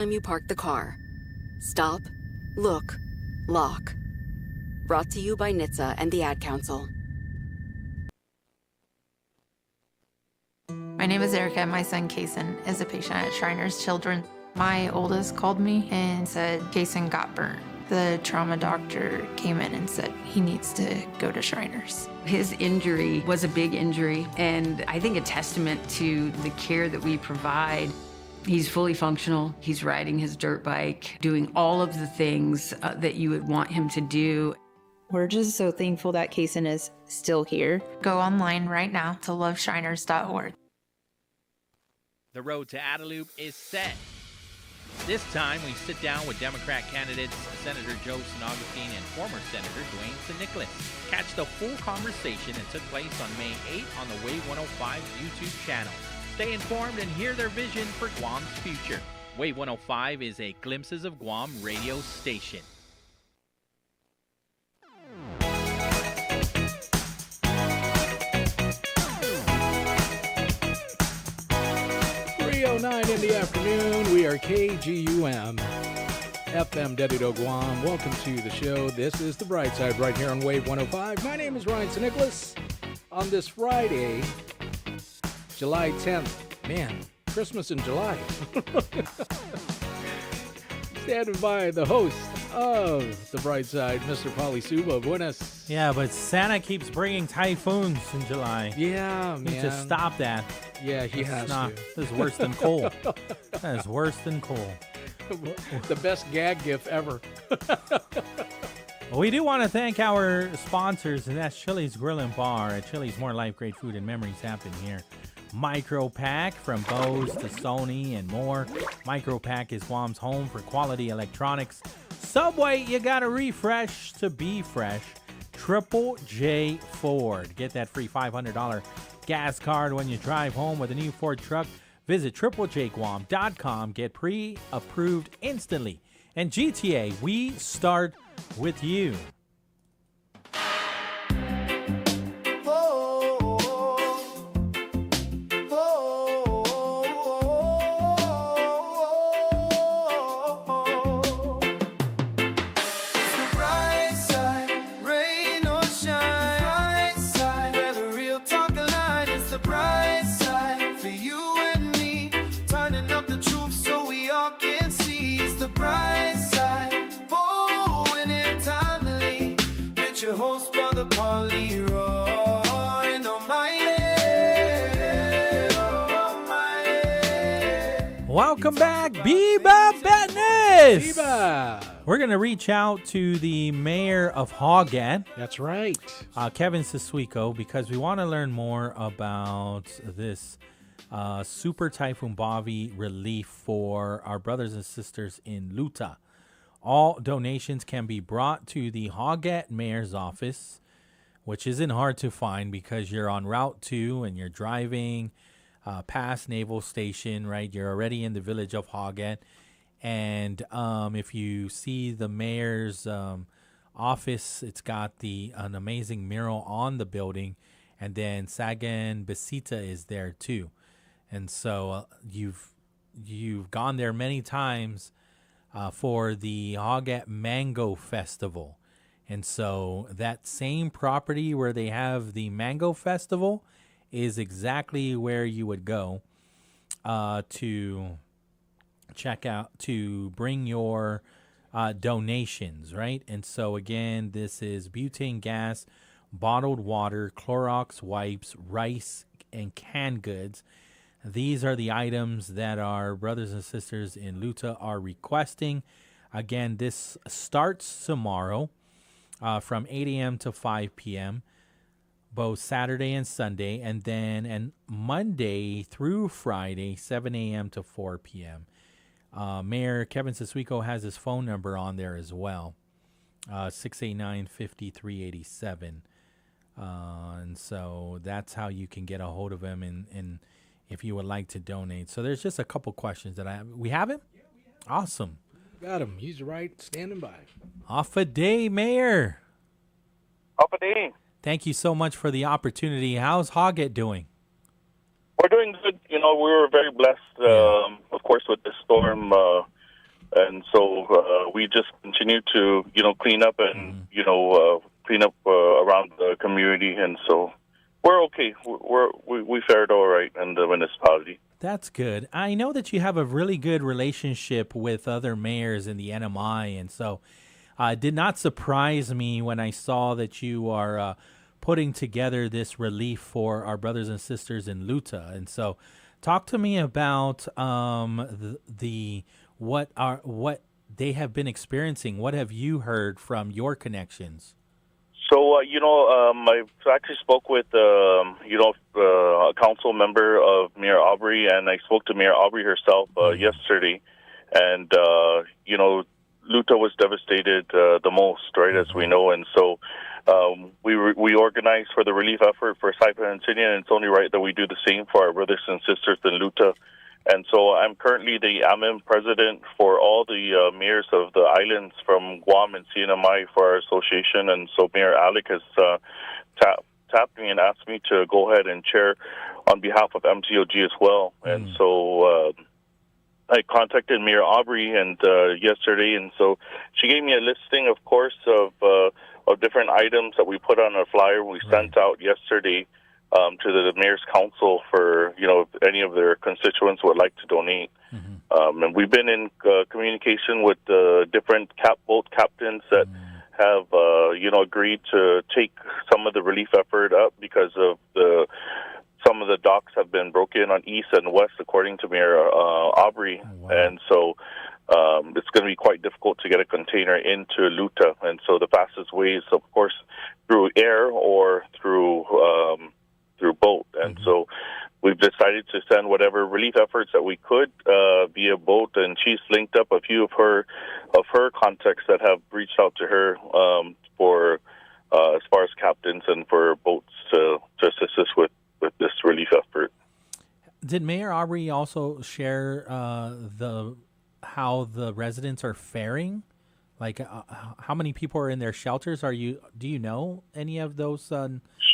Time you park the car. Stop, look, lock. Brought to you by NHTSA and the Ad Council. My name is Erica. My son, Kason, is a patient at Shriners Children. My oldest called me and said Kason got burned. The trauma doctor came in and said he needs to go to Shriners. His injury was a big injury, and I think a testament to the care that we provide. He's fully functional. He's riding his dirt bike, doing all of the things that you would want him to do. We're just so thankful that Kason is still here. Go online right now to loveshriners.org. The road to Adelup is set. This time, we sit down with Democrat candidates Senator Joe San Augustine and former Senator Dwayne San Nicolas. Catch the full conversation that took place on May 8th on the Wave 105 YouTube channel. Stay informed and hear their vision for Guam's future. Wave 105 is a Glimpses of Guam radio station. In the afternoon, we are KGUM, FM Dedido Guam. Welcome to the show. This is the BrightSide right here on Wave 105. My name is Ryan San Nicolas. On this Friday, July 10th. Man, Christmas in July. Standing by the host of the BrightSide, Mr. Pauly Suba. Buenas. Yeah, but Santa keeps bringing typhoons in July. Yeah, man. He needs to stop that. Yeah, he has to. This is worse than coal. That is worse than coal. The best gag gift ever. Well, we do want to thank our sponsors, and that's Chili's Grill and Bar. At Chili's, more life, great food, and memories happen here. Micro Pack, from Bose to Sony and more. Micro Pack is Guam's home for quality electronics. Subway, you got to refresh to be fresh. Triple J Ford. Get that free $500 gas card when you drive home with a new Ford truck. Visit triplejguam.com. Get pre-approved instantly. And GTA, we start with you. Welcome back, Biba Betness. Biba. We're going to reach out to the mayor of Hogat. That's right. Kevin Siswico, because we want to learn more about this Super Typhoon Bavi relief for our brothers and sisters in Luta. All donations can be brought to the Hogat Mayor's office, which isn't hard to find because you're on Route 2 and you're driving past Naval Station, right? You're already in the village of Hogat. And if you see the mayor's office, it's got an amazing mural on the building. And then Sagan Besita is there too. And so you've gone there many times for the Hogat Mango Festival. And so that same property where they have the Mango Festival is exactly where you would go to check out, to bring your donations, right? And so again, this is butane gas, bottled water, Clorox wipes, rice, and canned goods. These are the items that our brothers and sisters in Luta are requesting. Again, this starts tomorrow from 8 a.m. to 5 p.m., both Saturday and Sunday, and then Monday through Friday, 7 a.m. to 4 p.m. Mayor Kevin Siswico has his phone number on there as well, 689-5387. And so that's how you can get a hold of him and if you would like to donate. So there's just a couple questions that we have him? Yeah, we have him. Awesome. Got him. He's right, standing by. Off a day, Mayor. Off a day. Thank you so much for the opportunity. How's Hogat doing? We're doing good. You know, we were very blessed, of course, with the storm And so we just continue to, clean up and, clean up around the community. And so we're okay. We fared all right in the municipality. That's good. I know that you have a really good relationship with other mayors in the NMI, and so it did not surprise me when I saw that you are putting together this relief for our brothers and sisters in Luta. And so, talk to me about what they have been experiencing. What have you heard from your connections? So, I actually spoke with, a council member of Mayor Aubrey, and I spoke to Mayor Aubrey herself yesterday. And, Luta was devastated the most, right, as we know. And so we organized for the relief effort for Saipan and Tinian, and it's only right that we do the same for our brothers and sisters in Luta. And so I'm currently the AMIM president for all the mayors of the islands from Guam and CNMI for our association. And so Mayor Alec has tapped me and asked me to go ahead and chair on behalf of MCOG as well. And so I contacted Mayor Aubrey and yesterday, and so she gave me a listing, of course, of different items that we put on a flyer we sent out yesterday to the mayor's council for, if any of their constituents would like to donate. And we've been in communication with different boat captains that have, agreed to take some of the relief effort up because of some of the docks have been broken on east and west, according to Mayor Aubrey. Oh, wow. And so it's going to be quite difficult to get a container into Luta. And so the fastest way is, of course, through air or through boat. And so we've decided to send whatever relief efforts that we could via boat. And she's linked up a few of her contacts that have reached out to her for as far as captains and for boats to assist us with this relief effort. Did Mayor Aubrey also share how the residents are faring? Like, how many people are in their shelters? Do you know any of those?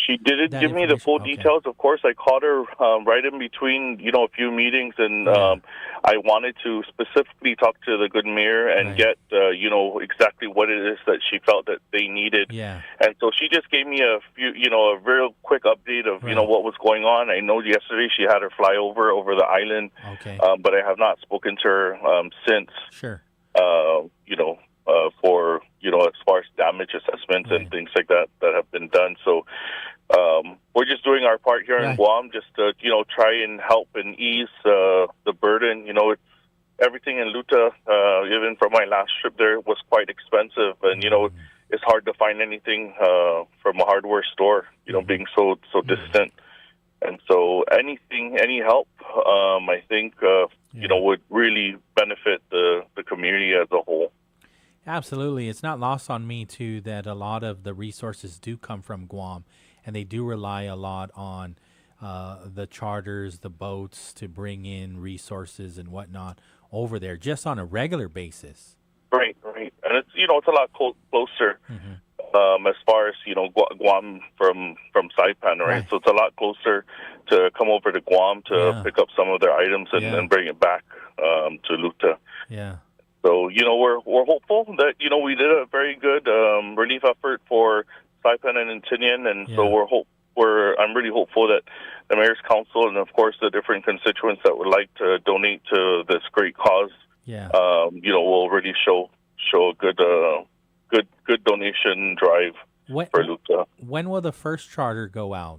She didn't give me the full details. Of course, I called her right in between, a few meetings, and I wanted to specifically talk to the good mayor and get, exactly what it is that she felt that they needed. Yeah. And so she just gave me a few, a real quick update of, what was going on. I know yesterday she had her flyover over the island, but I have not spoken to her since. Sure. For, as far as damage assessments and things like that have been done. So we're just doing our part here in Guam, just to, try and help and ease the burden. It's everything in Luta, even from my last trip there, was quite expensive. And, it's hard to find anything from a hardware store, being so distant. And so any help, I think, would really benefit the community as a whole. Absolutely. It's not lost on me, too, that a lot of the resources do come from Guam, and they do rely a lot on the charters, the boats to bring in resources and whatnot over there just on a regular basis. Right. And it's, it's a lot closer as far as, Guam from Saipan, right? So it's a lot closer to come over to Guam to pick up some of their items and bring it back to Luta. Yeah. So, we're hopeful that, we did a very good relief effort for Saipan and Tinian, and so I'm really hopeful that the Mayor's Council and, of course, the different constituents that would like to donate to this great cause, will really show a good donation drive for Luta. When will the first charter go out?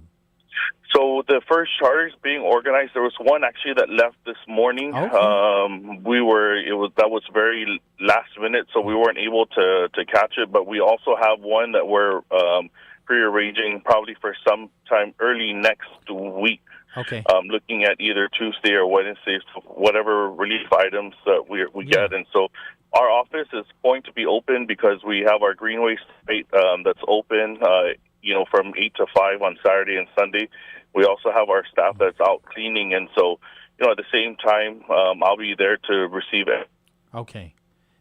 So the first charter is being organized. There was one actually that left this morning. Okay. That was very last minute, so we weren't able to catch it. But we also have one that we're prearranging probably for sometime early next week. Okay. Looking at either Tuesday or Wednesday, so whatever relief items that we get. And so our office is going to be open because we have our Greenway site that's open, from 8 to 5 on Saturday and Sunday. We also have our staff that's out cleaning. And so, at the same time, I'll be there to receive it. Okay.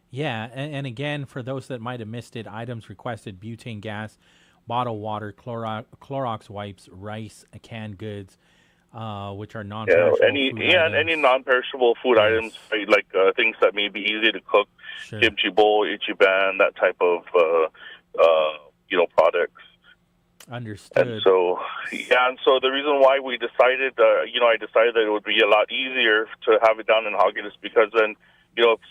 Yeah. And again, for those that might have missed it, items requested: butane gas, bottled water, Clorox wipes, rice, canned goods, which are Yeah, non-perishable any food and items. any non-perishable food Yes. items, right, like things that may be easy to cook, Sure. kimchi bowl, ichiban, that type of products. Understood. And so the reason why we decided, I decided that it would be a lot easier to have it down in Hagen is because then,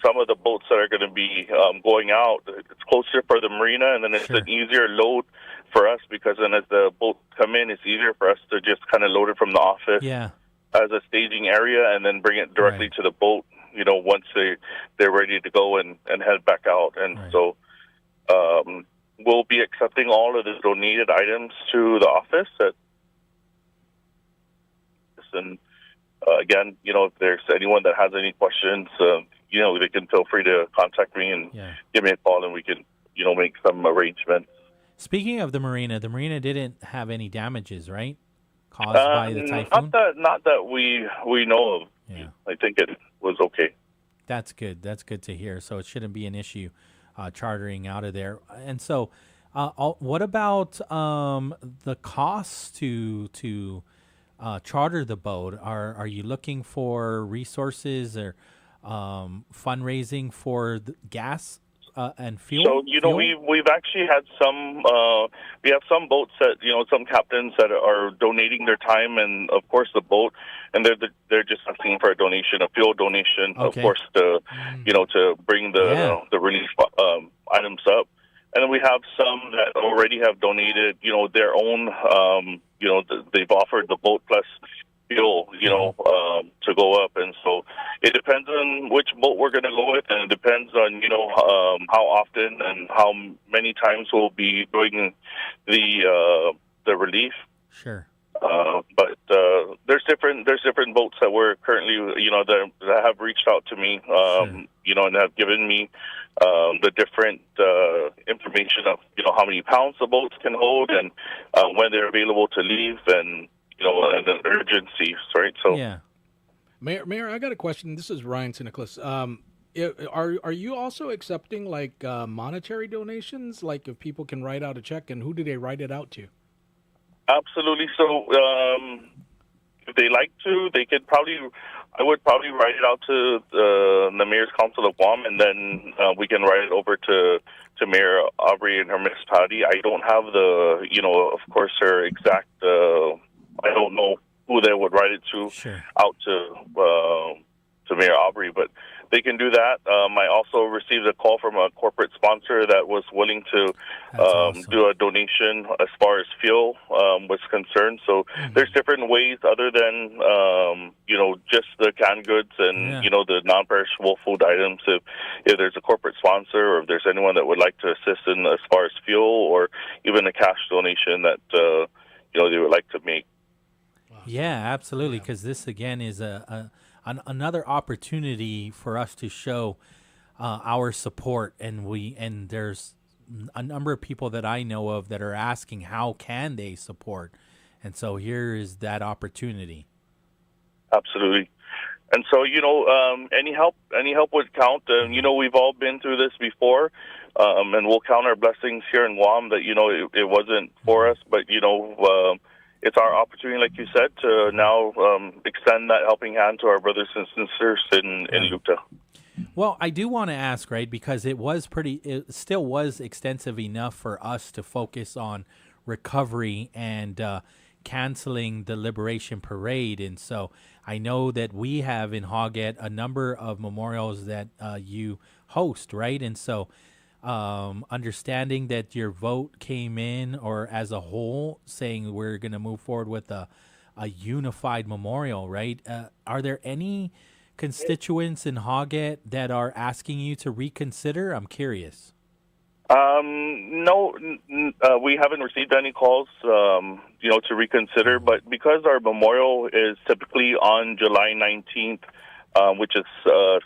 some of the boats that are going to be going out, it's closer for the marina, and then it's Sure. an easier load for us because then as the boats come in, it's easier for us to just kind of load it from the office Yeah. as a staging area and then bring it directly Right. to the boat, once they're ready to go and head back out. And Right. so we'll be accepting all of the donated items to the office. And again, if there's anyone that has any questions, they can feel free to contact me and give me a call, and we can, make some arrangements. Speaking of the marina didn't have any damages, right? Caused by the typhoon? Not that we know of. Yeah. I think it was okay. That's good. That's good to hear. So it shouldn't be an issue chartering out of there. And so what about the costs to charter the boat? Are you looking for resources or fundraising for the gas and fuel? So fuel? we've actually had some. We have some boats that some captains that are donating their time and of course the boat, and they're just asking for a donation, a fuel donation, Okay. of course, to to bring the relief items up. And then we have some that already have donated, their own. They've offered the boat plus fuel, to go up, and so it depends on which boat we're going to go with, and it depends on how often and how many times we'll be doing the relief. Sure. But there's different boats that we're currently that have reached out to me, and have given me the different information of how many pounds the boats can hold and when they're available to leave and and the urgencies, right? So Yeah. Mayor, I got a question. This is Ryan St. Nicholas. Are you also accepting like monetary donations? Like if people can write out a check, and who do they write it out to? absolutely. So if they like to, they could probably. I would probably write it out to the Mayor's Council of Guam, and then we can write it over to Mayor Aubrey and her municipality. I don't have the, of course, her exact. I don't know who they would write it to out to Mayor Aubrey, but they can do that. I also received a call from a corporate sponsor that was willing to do a donation as far as fuel was concerned. So there's different ways other than just the canned goods and the non-perishable food items. If there's a corporate sponsor or if there's anyone that would like to assist in as far as fuel or even a cash donation that they would like to make. Yeah, absolutely. Because this again is another opportunity for us to show our support, and there's a number of people that I know of that are asking how can they support, and so here is that opportunity. Absolutely. And so any help would count. We've all been through this before, and we'll count our blessings here in Guam that it wasn't for us, but it's our opportunity, like you said, to now extend that helping hand to our brothers and sisters in Luta. Well, I do want to ask, right, because it still was extensive enough for us to focus on recovery and canceling the Liberation Parade. And so I know that we have in Hoggett a number of memorials that you host, right? And so understanding that your vote came in, or as a whole, saying we're going to move forward with a unified memorial, right? Are there any constituents in Hoggett that are asking you to reconsider? I'm curious. No, we haven't received any calls, to reconsider. But because our memorial is typically on July 19th, which is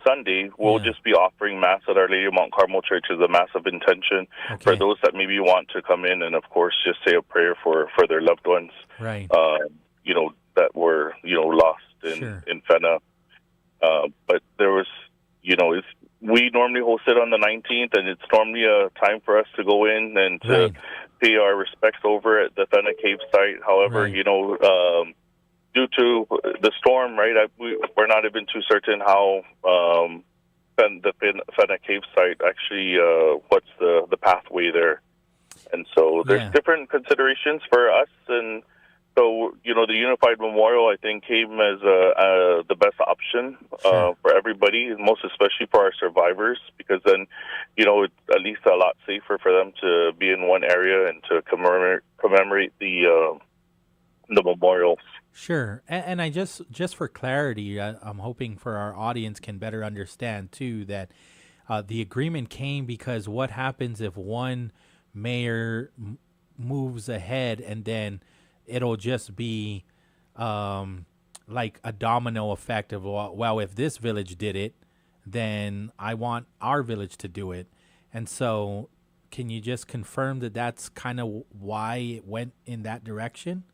Sunday, we'll just be offering Mass at Our Lady of Mount Carmel Church as a Mass of intention for those that maybe want to come in and, of course, just say a prayer for their loved ones, right? That were, lost in Fena. But there was, we normally host it on the 19th, and it's normally a time for us to go in and to pay our respects over at the Fena Cave site. However, due to the storm, right? We're not even too certain how the Fennec Cave site actually, what's the pathway there. And so there's different considerations for us. And so, the Unified Memorial, I think, came as the best option for everybody, most especially for our survivors, because then, it's at least a lot safer for them to be in one area and to commemorate the memorials. Sure. And I just for clarity, I'm hoping for our audience can better understand, too, that the agreement came because what happens if one mayor moves ahead and then it'll just be like a domino effect of, well, if this village did it, then I want our village to do it. And so can you just confirm that that's kind of why it went in that direction?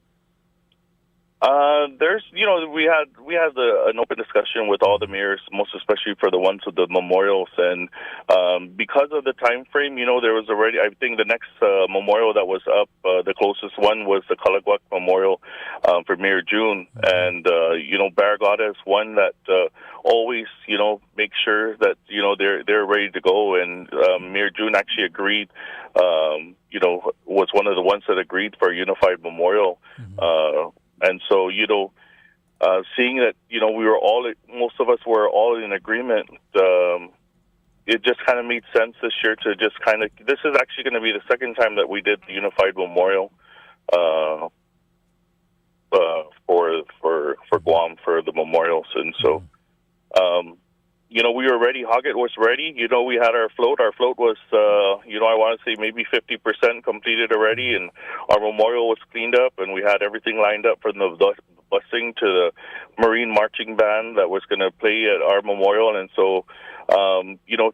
There's, we had an open discussion with all the mayors, most especially for the ones with the memorials, and because of the time frame, there was already, I think the next memorial that was up, the closest one was the Kalagwak Memorial for Mayor June, and Barragata is one that always, make sure that they're ready to go, and Mayor June actually agreed, was one of the ones that agreed for a unified memorial. And so, seeing that, most of us were all in agreement, it just kind of made sense this year to just this is actually going to be the second time that we did the Unified Memorial for Guam, for the memorials. And so, we were ready. Hoggett was ready. We had our float. Our float was, I want to say maybe 50% completed already, and our memorial was cleaned up, and we had everything lined up from the busing to the Marine marching band that was going to play at our memorial. And so,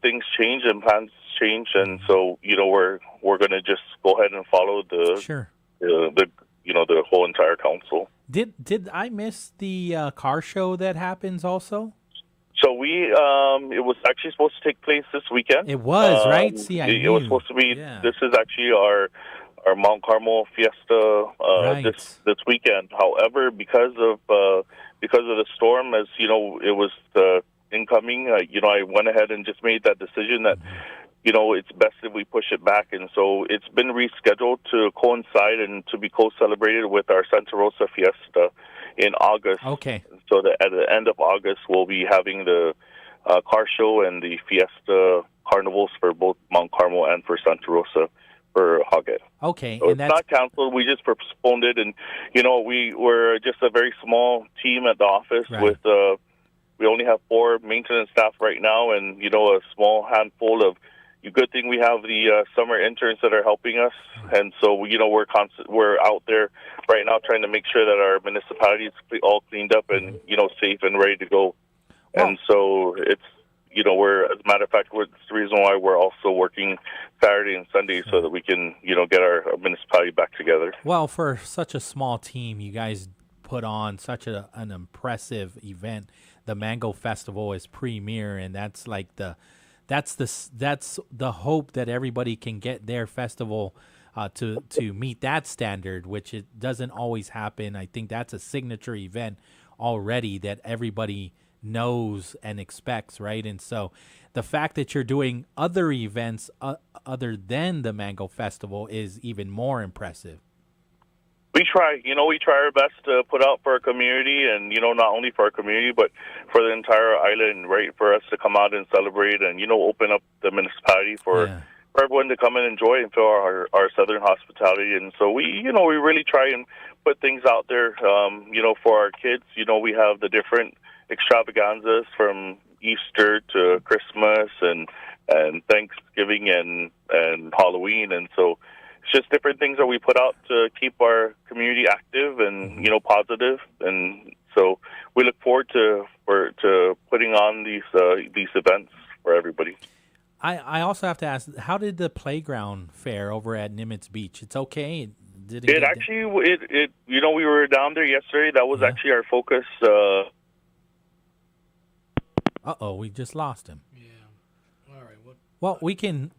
things change and plans change, and so, we're going to just go ahead and follow the whole entire council. Did I miss the car show that happens also? So it was actually supposed to take place this weekend. It was, right? See, it was supposed to be. Yeah. This is actually our Mount Carmel Fiesta this weekend. However, because of the storm, as it was incoming, I went ahead and just made that decision that it's best if we push it back, and so it's been rescheduled to coincide and to be co-celebrated with our Santa Rosa Fiesta in August. Okay. So that at the end of August, we'll be having the car show and the Fiesta carnivals for both Mount Carmel and for Santa Rosa for Hoggett. Okay. So it's not canceled. We just postponed it. And, we were just a very small team at the office with, we only have 4 maintenance staff right now and, a small handful of, good thing we have the summer interns that are helping us, and so we're out there right now trying to make sure that our municipality is all cleaned up and safe and ready to go. Well, and so it's we're, as a matter of fact, it's the reason why we're also working Saturday and Sunday so that we can get our municipality back together. Well, for such a small team, you guys put on such an impressive event. The Mango Festival is premier, and that's like that's the hope that everybody can get their festival to meet that standard, which it doesn't always happen. I think that's a signature event already that everybody knows and expects, right? And so the fact that you're doing other events other than the Mango Festival is even more impressive. We try, we try our best to put out for our community and, not only for our community, but for the entire island, right, for us to come out and celebrate and, open up the municipality for everyone to come and enjoy and feel our southern hospitality. And so we really try and put things out there, for our kids. We have the different extravaganzas from Easter to Christmas and Thanksgiving and Halloween. And so it's just different things that we put out to keep our community active and, positive. And so we look forward to putting on these events for everybody. I also have to ask, how did the playground fare over at Nimitz Beach? It's okay? It actually, we were down there yesterday. That was actually our focus. We just lost him. Yeah. All right. Well, we can,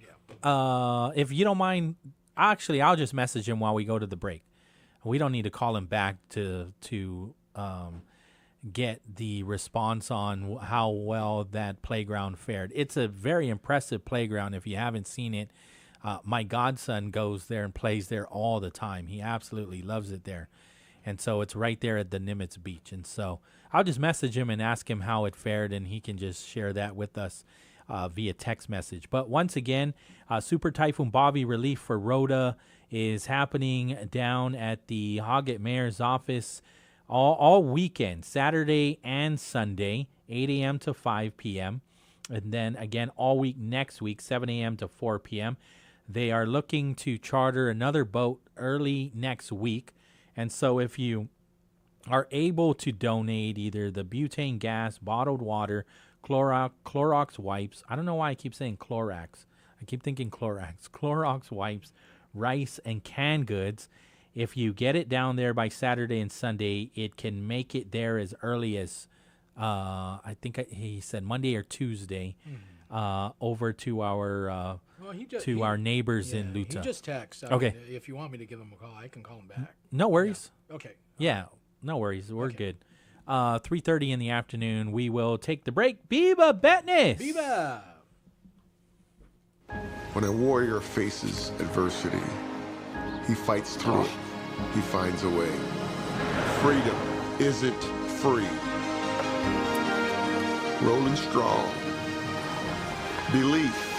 if you don't mind, actually, I'll just message him while we go to the break. We don't need to call him back to get the response on how well that playground fared. It's a very impressive playground. If you haven't seen it, my godson goes there and plays there all the time. He absolutely loves it there. And so it's right there at the Nimitz Beach. And so I'll just message him and ask him how it fared, and he can just share that with us via text message. But once again, Super Typhoon Bobby relief for Rhoda is happening down at the Hoggett Mayor's office all weekend, Saturday and Sunday, 8 a.m. to 5 p.m. And then again all week next week, 7 a.m. to 4 p.m. They are looking to charter another boat early next week. And so if you are able to donate either the butane gas, bottled water, Clorox wipes. I don't know why I keep saying Clorox. I keep thinking Clorox. Clorox wipes, rice, and canned goods. If you get it down there by Saturday and Sunday, it can make it there as early as, he said Monday or Tuesday, over to our our neighbors in Luta. He just texted. Okay. If you want me to give him a call, I can call him back. No worries. Yeah. Okay. Yeah, no worries. We're good. 3:30 in the afternoon, we will take the break. Biba Betness. Biba. When a warrior faces adversity, he fights through it. He finds a way. Freedom isn't free. Rolling strong. Belief.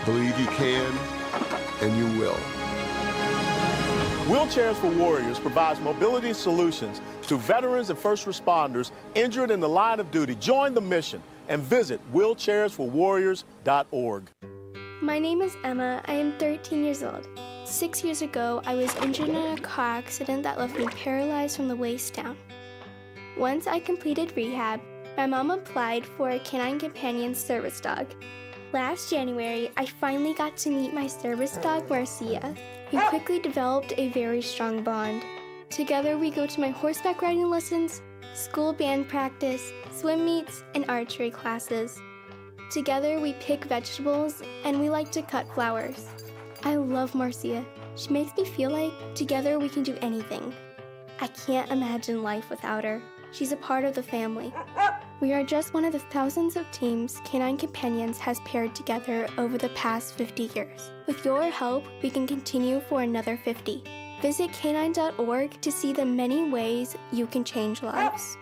Believe you can, and you will. Wheelchairs for Warriors provides mobility solutions to veterans and first responders injured in the line of duty. Join the mission and visit wheelchairsforwarriors.org. My name is Emma. I am 13 years old. 6 years ago, I was injured in a car accident that left me paralyzed from the waist down. Once I completed rehab, my mom applied for a Canine Companion service dog. Last January, I finally got to meet my service dog, Marcia. We quickly developed a very strong bond. Together, we go to my horseback riding lessons, school band practice, swim meets, and archery classes. Together, we pick vegetables, and we like to cut flowers. I love Marcia. She makes me feel like together we can do anything. I can't imagine life without her. She's a part of the family. We are just one of the thousands of teams Canine Companions has paired together over the past 50 years. With your help, we can continue for another 50. Visit canine.org to see the many ways you can change lives.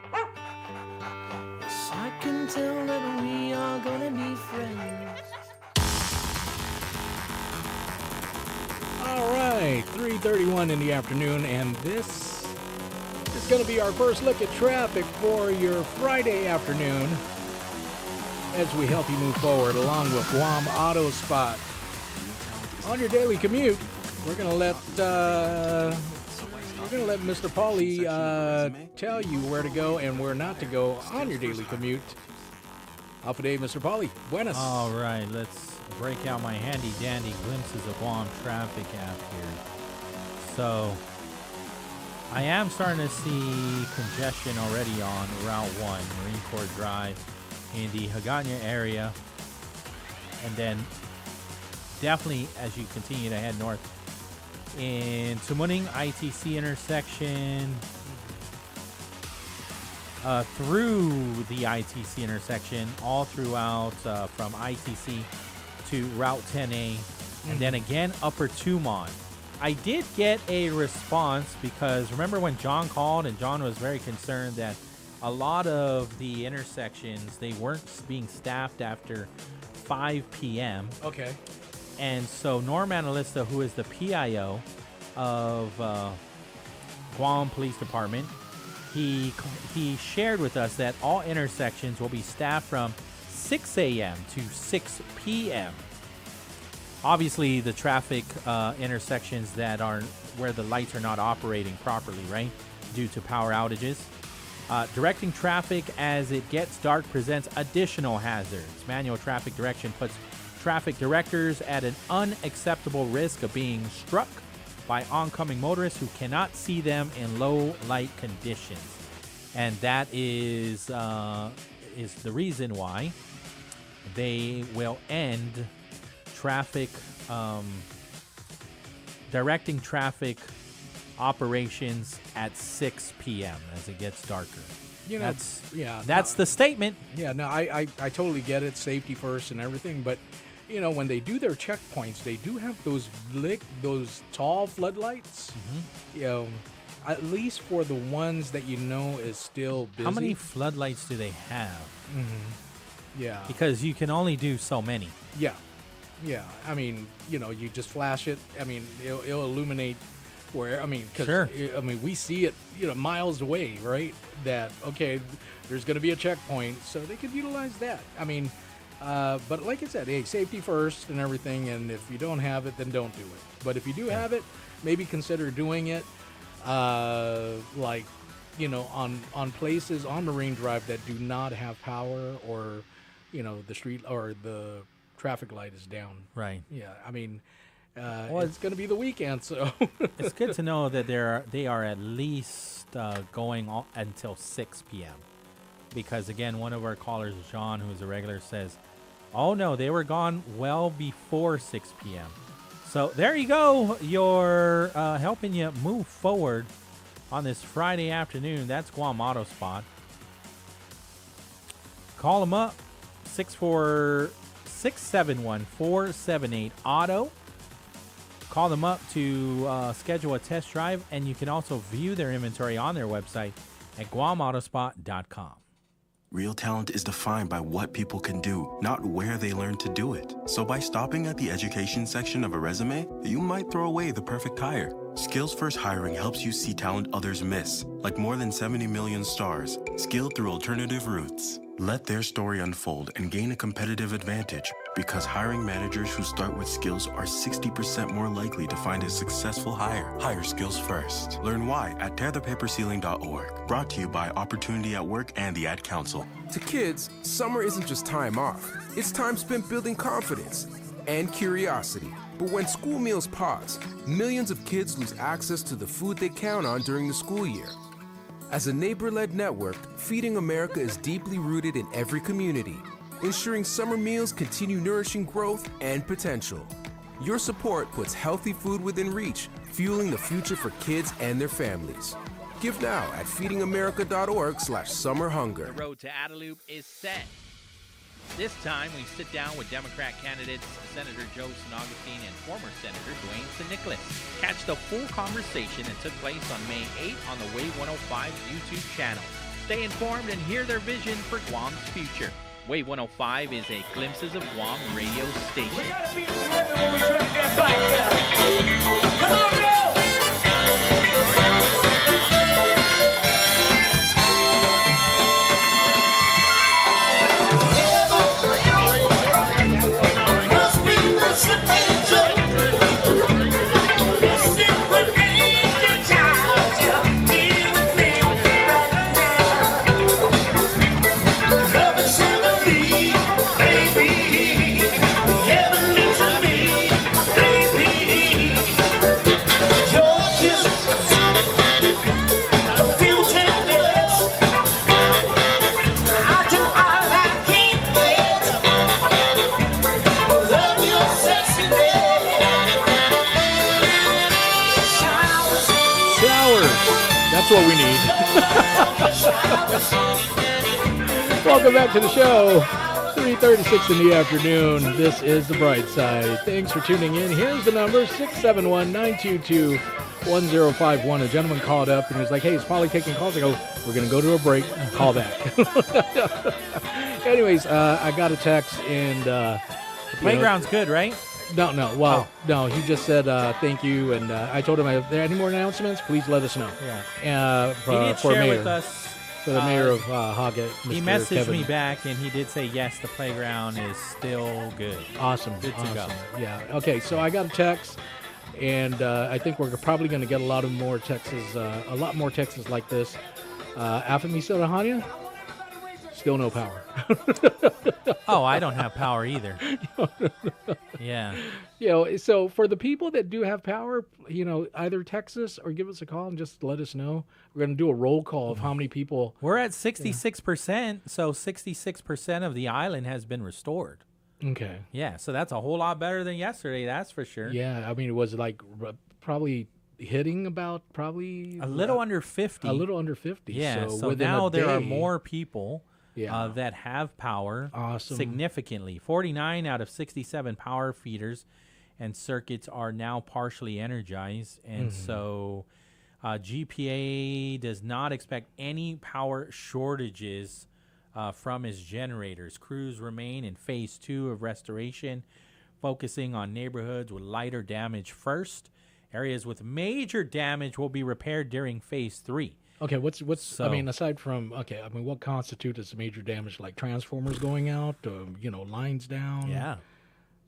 I can tell that we are gonna be friends. All right, 3:31 in the afternoon, and this is going to be our first look at traffic for your Friday afternoon as we help you move forward along with Guam Auto Spot. On your daily commute, we're going to let Mr. Pauly tell you where to go and where not to go on your daily commute. Alpha Day, Mr. Pauly. Buenas. All right, let's break out my handy-dandy glimpses of Guam traffic app here. So I am starting to see congestion already on Route 1, Marine Corps Drive, in the Hagåtña area. And then definitely as you continue to head north in Tumuning ITC intersection, through the ITC intersection, all throughout from ITC to Route 10A, and then again Upper Tumon. I did get a response because remember when John called and John was very concerned that a lot of the intersections, they weren't being staffed after 5 p.m. Okay. And so Norm Analista, who is the PIO of Guam Police Department, he shared with us that all intersections will be staffed from 6 a.m. to 6 p.m. Obviously, the traffic intersections that are where the lights are not operating properly, right, due to power outages. Directing traffic as it gets dark presents additional hazards. Manual traffic direction puts traffic directors at an unacceptable risk of being struck by oncoming motorists who cannot see them in low light conditions. And that is the reason why they will end traffic, directing traffic operations at 6 p.m. as it gets darker. You know, That's the statement. Yeah, no, I totally get it, safety first and everything, but you know, when they do their checkpoints, they do have those tall floodlights. You know, at least for the ones that you know is still busy. How many floodlights do they have? Yeah. Because you can only do so many. Yeah. I mean, you know, you just flash it. I mean, it'll illuminate where, I mean, because Sure. I mean, we see it, you know, miles away, right? That, okay, there's going to be a checkpoint, so they could utilize that. I mean, but like I said, hey, safety first and everything, and if you don't have it, then don't do it. But if you do have it, maybe consider doing it, like, you know, on places on Marine Drive that do not have power, or, you know, the street or the traffic light is down. Right. Yeah, I mean, Well, it's going to be the weekend, so. It's good to know that they are at least going until 6 p.m. Because, again, one of our callers, John, who's a regular, says, oh, no, they were gone well before 6 p.m. So there you go. You're helping you move forward on this Friday afternoon. That's Guam Auto Spot. Call them up, 671-478-AUTO. Call them up to schedule a test drive, and you can also view their inventory on their website at guamautospot.com. Real talent is defined by what people can do, not where they learn to do it. So by stopping at the education section of a resume, you might throw away the perfect hire. Skills First Hiring helps you see talent others miss, like more than 70 million stars, skilled through alternative routes. Let their story unfold and gain a competitive advantage, because hiring managers who start with skills are 60% more likely to find a successful hire. Hire skills first. Learn why at tearthepaperceiling.org. Brought to you by Opportunity at Work and the Ad Council. To kids, summer isn't just time off. It's time spent building confidence and curiosity. But when school meals pause, millions of kids lose access to the food they count on during the school year. As a neighbor-led network, Feeding America is deeply rooted in every community, ensuring summer meals continue nourishing growth and potential. Your support puts healthy food within reach, fueling the future for kids and their families. Give now at feedingamerica.org/summerhunger. The road to Adelup is set. This time, we sit down with Democrat candidates Senator Joe San Augustine and former Senator Dwayne San Nicolas. Catch the full conversation that took place on May 8th on the Wave 105 YouTube channel. Stay informed and hear their vision for Guam's future. Wave 105 is a Glimpses of Guam radio station. That's what we need. Welcome back to the show. 3:36 in the afternoon. This is the Bright Side. Thanks for tuning in. Here's the number, 671-922-1051. A gentleman called up and was like, hey, is Pauly taking calls? I go, we're going to go to a break. Call back. Anyways, I got a text and... Playground's good, right? No. Well, no, he just said thank you, and I told him, are there any more announcements? Please let us know. Yeah. He did for share mayor, with us. For the mayor of Hoggett, Mr. He messaged Kevin. me back, and he did say, yes, the playground is still good. Awesome. Good to go. Yeah. Okay, so I got a text, and I think we're probably going to get a lot more texts like this. Afamisa Rahania, still no power. Oh, I don't have power either. Yeah. You know, so for the people that do have power, you know, either text us or give us a call and just let us know. We're going to do a roll call of how many people. We're at 66%, so 66% of the island has been restored. Okay. Yeah, so that's a whole lot better than yesterday, that's for sure. Yeah, I mean, it was like probably hitting about probably a little under 50. A little under 50. Yeah, so within now a there are day- more people Yeah. that have power Awesome. significantly. 49 out of 67 power feeders and circuits are now partially energized. And so GPA does not expect any power shortages from its generators. Crews remain in phase 2 of restoration, focusing on neighborhoods with lighter damage first. Areas with major damage will be repaired during phase 3. Okay, what's So- I mean, aside from what constitutes as major damage, like transformers going out, lines down, Yeah.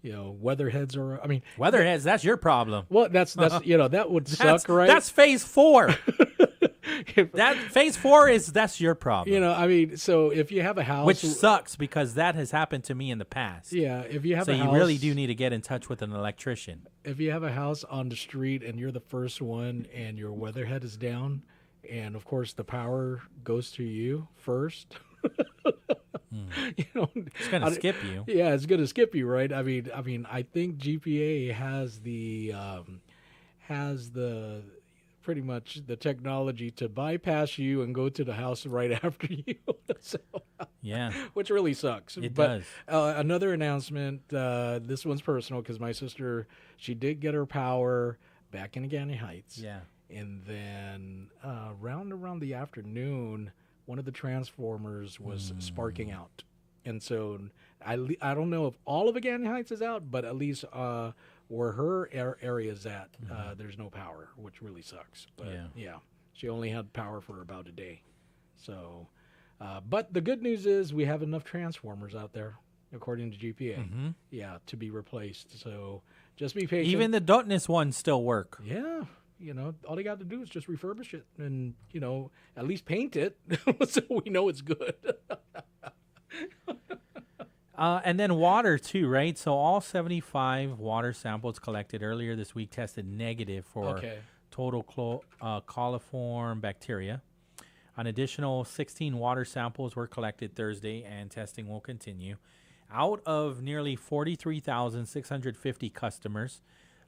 weatherheads are. I mean, Weatherheads, that's your problem. well, that's that would That's, suck, right? That's phase 4. That phase 4 that's your problem. I mean, so if you have a house, Which sucks because that has happened to me in the past. yeah, if you have So a you house, really do need to get in touch with an electrician. if you have a house on the street and you're the first one and your weatherhead is down, and of course the power goes to you first. It's gonna skip you. Yeah, it's gonna skip you, right? I mean, I think GPA has the pretty much the technology to bypass you and go to the house right after you. So, Yeah. which really sucks. It But, does. Another announcement. This one's personal because my sister, she did get her power back in Agani Heights. Yeah. And then around the afternoon, one of the transformers was sparking out. And so I don't know if all of Agani Heights is out, but at least where her area is at, there's no power, which really sucks. But yeah, she only had power for about a day. So, but the good news is we have enough transformers out there, according to GPA. Yeah, to be replaced. So just be patient. Even the Dotness ones still work. Yeah. All they got to do is just refurbish it and, at least paint it so we know it's good. And then water too, right? So all 75 water samples collected earlier this week tested negative for total coliform bacteria. An additional 16 water samples were collected Thursday, and testing will continue. Out of nearly 43,650 customers,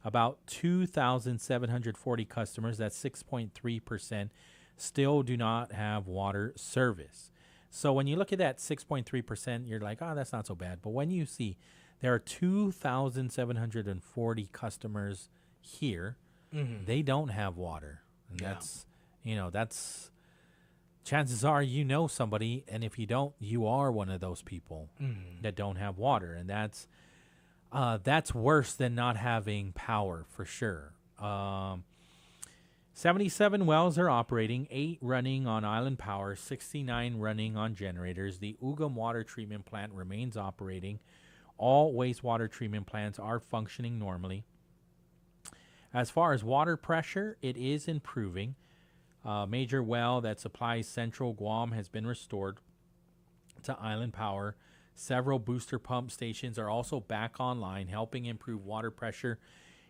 about 2,740 customers, that's 6.3%, still do not have water service. So when you look at that 6.3%, you're like, oh, that's not so bad. But when you see there are 2,740 customers here, they don't have water. And that's chances are somebody, and if you don't, you are one of those people that don't have water. And that's worse than not having power for sure. 77 wells are operating, 8 running on island power, 69 running on generators. The Ugam water treatment plant remains operating. All wastewater treatment plants are functioning normally. As far as water pressure, it is improving. Major well that supplies central Guam has been restored to island power. Several booster pump stations are also back online, helping improve water pressure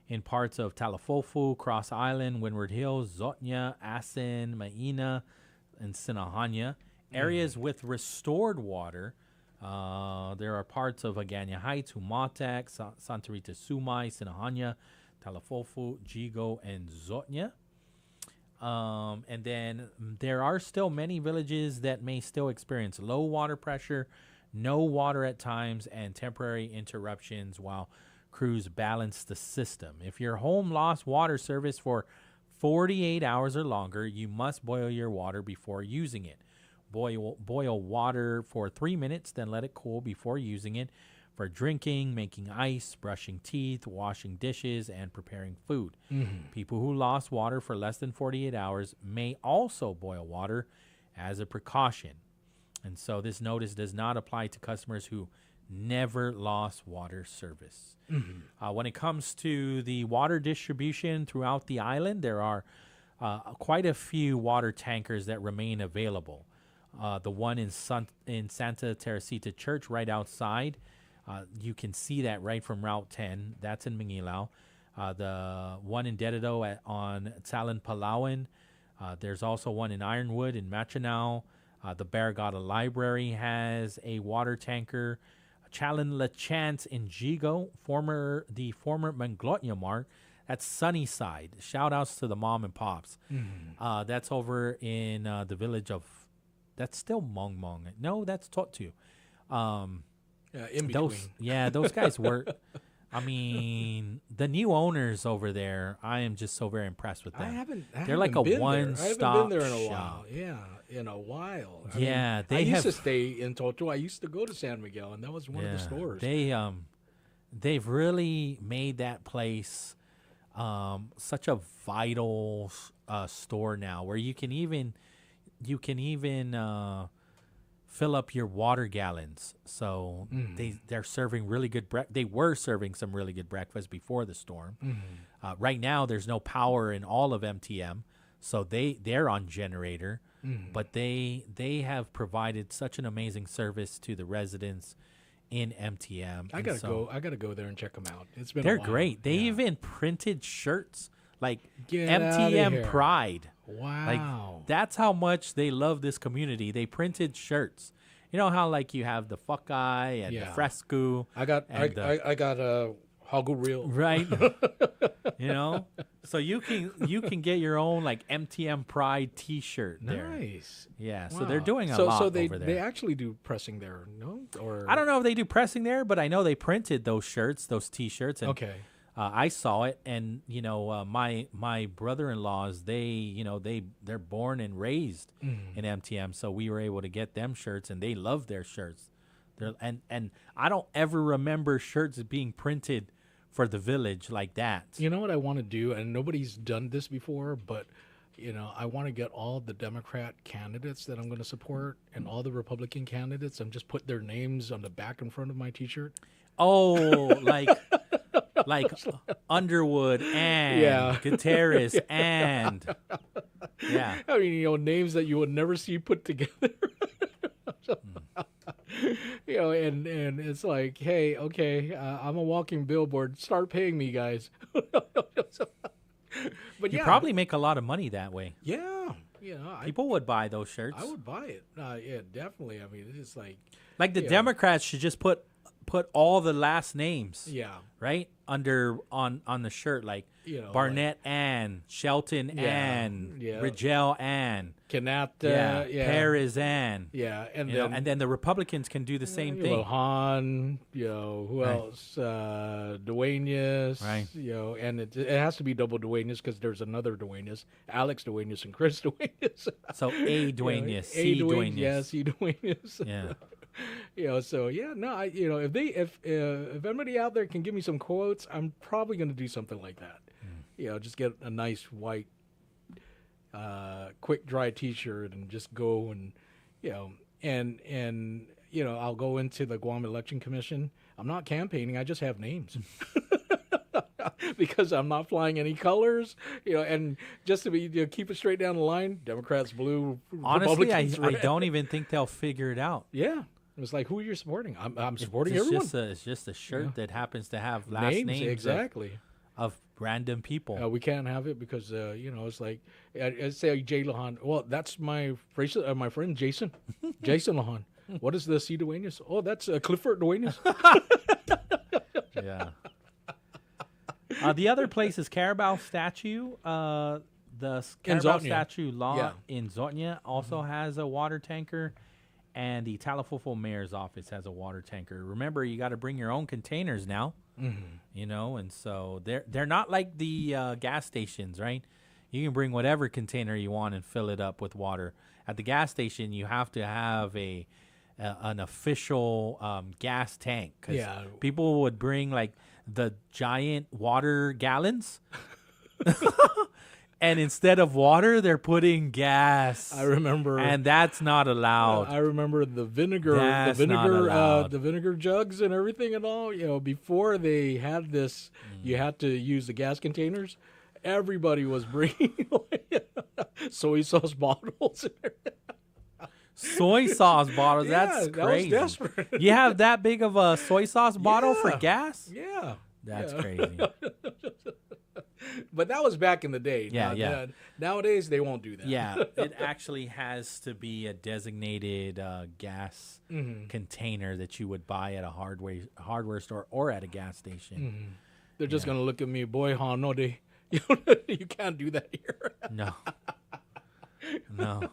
in parts of Talafofu, Cross Island, Windward Hills, Zotnya, Asin, Maina, and Sinahanya. Areas with restored water, there are parts of Agana Heights, Humatak, Santa Rita Sumai, Sinahanya, Talafofu, Jigo, and Zotnya. And then there are still many villages that may still experience low water pressure, no water at times, and temporary interruptions while crews balance the system. If your home lost water service for 48 hours or longer, you must boil your water before using it. Boil water for 3 minutes, then let it cool before using it for drinking, making ice, brushing teeth, washing dishes, and preparing food. People who lost water for less than 48 hours may also boil water as a precaution. And so this notice does not apply to customers who never lost water service. When it comes to the water distribution throughout the island, there are quite a few water tankers that remain available. The one in Santa Teresita Church right outside, you can see that right from Route 10. That's in Mangilao. The one in Dededo on Talan Palawan. There's also one in Ironwood in Machinao. The Barragata Library has a water tanker. Chalan La Chance in Jigo, the former Manglotnya Mart, That's Sunnyside. Shout outs to the mom and pops. That's over in the village of, that's still Mong Mong. No, that's Totu. In between. Those guys work. I mean, the new owners over there, I am just so very impressed with them. They're like a one-stop I haven't been there in a shop. while. Yeah, in a while. Yeah, I used to stay in Totu. I used to go to San Miguel, and that was one of the stores. They've really made that place such a vital store now, where you can even fill up your water gallons. So they're serving really good they were serving some really good breakfast before the storm. Right now there's no power in all of MTM, so they're on generator, but they have provided such an amazing service to the residents in MTM. I gotta go there and check them out. It's been they're a while. great. They even printed shirts like Get outta MTM here. Pride. Wow. Like, that's how much they love this community. They printed shirts. You know how like you have the fuck eye and the fresco. I got a Hagu reel. Right. You know? So you can get your own like MTM Pride t-shirt there. Nice. Yeah. Wow. So they're doing a lot so over there. they actually do pressing there, no? Or I don't know if they do pressing there, but I know they printed those shirts, those t-shirts. And okay. I saw it, and my brother-in-laws, they're born and raised in MTM, so we were able to get them shirts, and they love their shirts. And I don't ever remember shirts being printed for the village like that. You know what I want to do, and nobody's done this before, but I want to get all the Democrat candidates that I'm going to support and all the Republican candidates and just put their names on the back and front of my T-shirt. Oh, like Underwood and Gutierrez and I mean, names that you would never see put together. And it's like, hey, okay, I'm a walking billboard. Start paying me, guys. But you probably make a lot of money that way. Yeah, people would buy those shirts. I would buy it. Yeah, definitely. I mean, it's like the Democrats should just put all the last names. Yeah. Right under on the shirt, like Barnett Ann, Shelton Ann, Rigel Ann, Kanata, Perez Ann. Yeah, and then the Republicans can do the same thing. Han, who else? Duenas, right? And it has to be double Duenas because there's another Duenas, Alex Duenas and Chris Duenas. So A Duenas, C Duenas, yeah, C Duenas. Yeah. If anybody out there can give me some quotes, I'm probably going to do something like that. Just get a nice white, quick dry T-shirt and just go and, I'll go into the Guam Election Commission. I'm not campaigning. I just have names. Because I'm not flying any colors, and just to keep it straight down the line, Democrats blue, honestly, Republicans red. I don't even think they'll figure it out. Yeah. It was like, who are you supporting? I'm supporting everyone. It's just a shirt that happens to have last names exactly of random people. We can't have it because it's like I say Jay Lahan. Well, that's my friend Jason. Jason Lahan. What is the C Duenas? Oh, that's Clifford Duenas. Yeah. The other place is Carabao Statue. The Carabao Statue Law in Zotnya also has a water tanker. And the Talafofo Mayor's office has a water tanker. Remember, you got to bring your own containers now. And so they're not like the gas stations, right? You can bring whatever container you want and fill it up with water. At the gas station, you have to have an official gas tank because people would bring like the giant water gallons. And instead of water, they're putting gas. I remember, and that's not allowed. I remember the vinegar, the vinegar jugs and everything and all. Before they had this, you had to use the gas containers. Everybody was bringing soy sauce bottles. Soy sauce bottles? That's crazy. That was desperate. You have that big of a soy sauce bottle for gas? Yeah, that's crazy. But that was back in the day. Nowadays, they won't do that. Yeah, it actually has to be a designated gas container that you would buy at a hardware store or at a gas station. They're just going to look at me, boy, no, they, you can't do that here. No. No.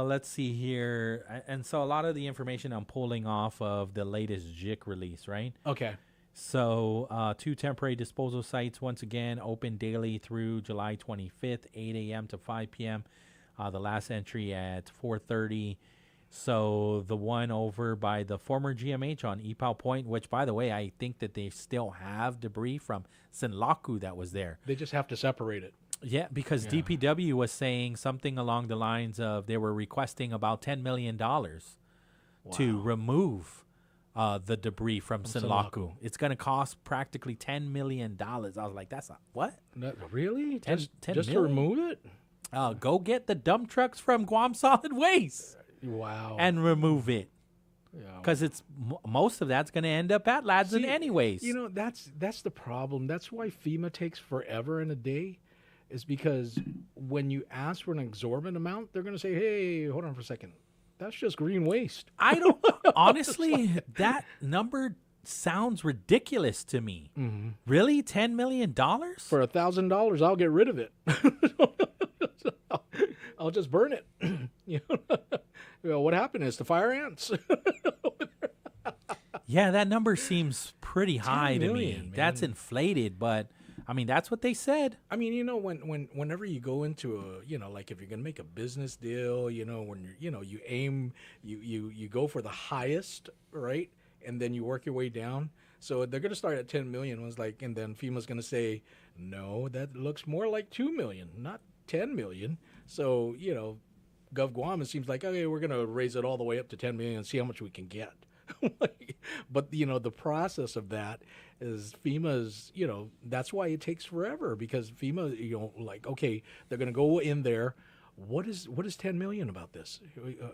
Let's see here. And so a lot of the information I'm pulling off of the latest JIC release, right? Okay. So 2 temporary disposal sites, once again, open daily through July 25th, 8 a.m. to 5 p.m. The last entry at 4:30. So the one over by the former GMH on Epau Point, which, by the way, I think that they still have debris from Sinlaku that was there. They just have to separate it. Yeah, because DPW was saying something along the lines of they were requesting about $10 million to remove the debris from Sinlaku. It's going to cost practically $10 million. I was like, that's not, what? Really? 10 just to million? remove it? Go get the dump trucks from Guam Solid Waste. Wow. And remove it. Because it's most of that's going to end up at Ladson anyways. You know, that's the problem. That's why FEMA takes forever and a day, is because when you ask for an exorbitant amount, they're going to say, hey, hold on for a second. That's just green waste. I don't, honestly, that number sounds ridiculous to me. Mm-hmm. Really? $10 million? For $1,000, I'll get rid of it. I'll just burn it. What happened is the fire ants. Yeah, that number seems pretty high to me. Man. That's inflated, but I mean, that's what they said. I mean, whenever you go into like if you're going to make a business deal, when you aim, you go for the highest, right? And then you work your way down. So they're going to start at 10 million. And then FEMA's going to say, no, that looks more like 2 million, not 10 million. So, Gov Guam, it seems like, okay, we're going to raise it all the way up to 10 million and see how much we can get. But, the process of that is FEMA's, that's why it takes forever, because FEMA, okay, they're going to go in there. What is 10 million about this?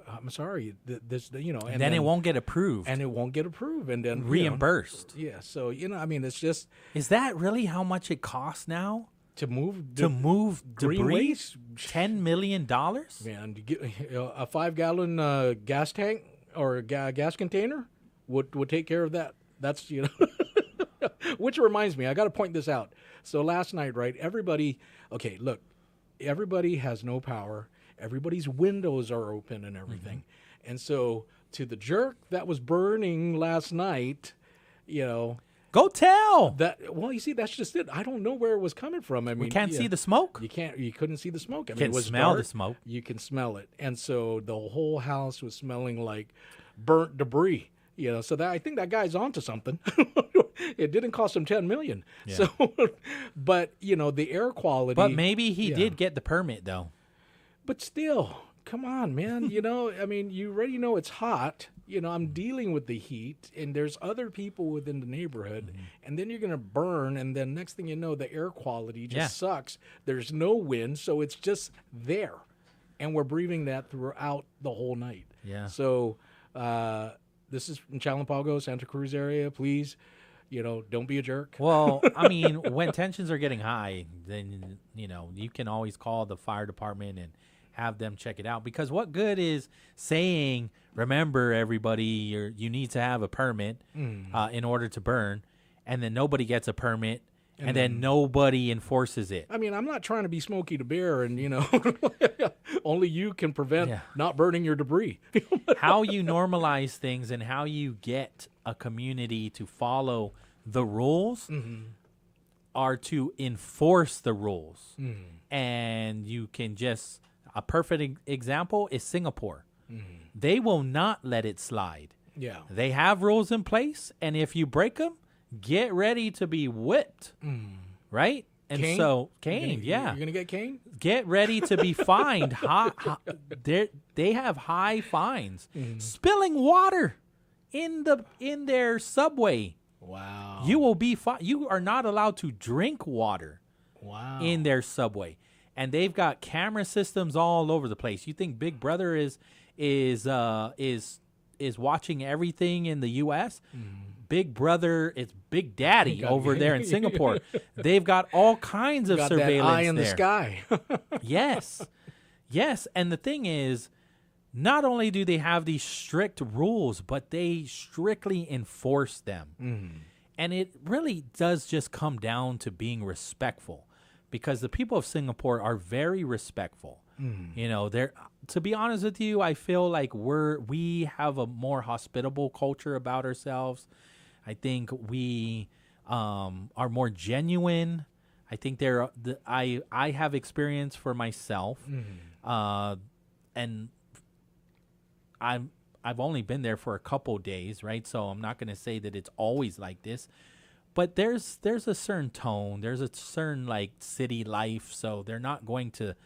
I'm sorry, this, and then it won't get approved. And it won't get approved. And then reimbursed. Yeah. So, it's just. Is that really how much it costs now? To move debris, waste? $10 million? Man, a 5-gallon gas tank or a gas container would take care of that. That's which reminds me, I got to point this out. So last night, right? Everybody has no power. Everybody's windows are open and everything, and so to the jerk that was burning last night, Go tell that. Well, you see, that's just it. I don't know where it was coming from. I mean, we can't see the smoke. You couldn't see the smoke. I mean, can it was smell dark. The smoke. You can smell it, and so the whole house was smelling like burnt debris. So that I think that guy's onto something. It didn't cost him $10 million. Yeah. So, but the air quality. But maybe he did get the permit though. But still, come on, man. I mean, you already know it's hot. I'm dealing with the heat, and there's other people within the neighborhood, and then you're going to burn, and then next thing you know, the air quality just sucks. There's no wind, so it's just there, and we're breathing that throughout the whole night. Yeah. So this is in Chalampago, Santa Cruz area. Please, don't be a jerk. Well, I mean, when tensions are getting high, then, you can always call the fire department and have them check it out, because what good is saying, remember everybody, you need to have a permit in order to burn, and then nobody gets a permit, and then nobody enforces it. I mean, I'm not trying to be Smokey the Bear, and only you can prevent not burning your debris. How you normalize things and how you get a community to follow the rules are to enforce the rules, and you can just. A perfect example is Singapore. They will not let it slide. Yeah. They have rules in place, and if you break them, get ready to be whipped. Right? And cane? So, cane, You're yeah. going to get cane? Get ready to be fined. They have high fines. Spilling water in their subway. Wow. You will be you are not allowed to drink water. Wow. In their subway. And they've got camera systems all over the place. You think Big Brother is watching everything in the U.S.? Big Brother, it's Big Daddy over there in Singapore. They've got all kinds of surveillance that eye in there. the sky. Yes. And the thing is, not only do they have these strict rules, but they strictly enforce them. And it really does just come down to being respectful, because the people of Singapore are very respectful. You know, they're, to be honest with you, I feel like we have a more hospitable culture about ourselves. I think we are more genuine. I think I have experience for myself, and I've only been there for a couple days, right? So I'm not going to say that it's always like this, but there's a certain tone, there's a certain like city life, so they're not going to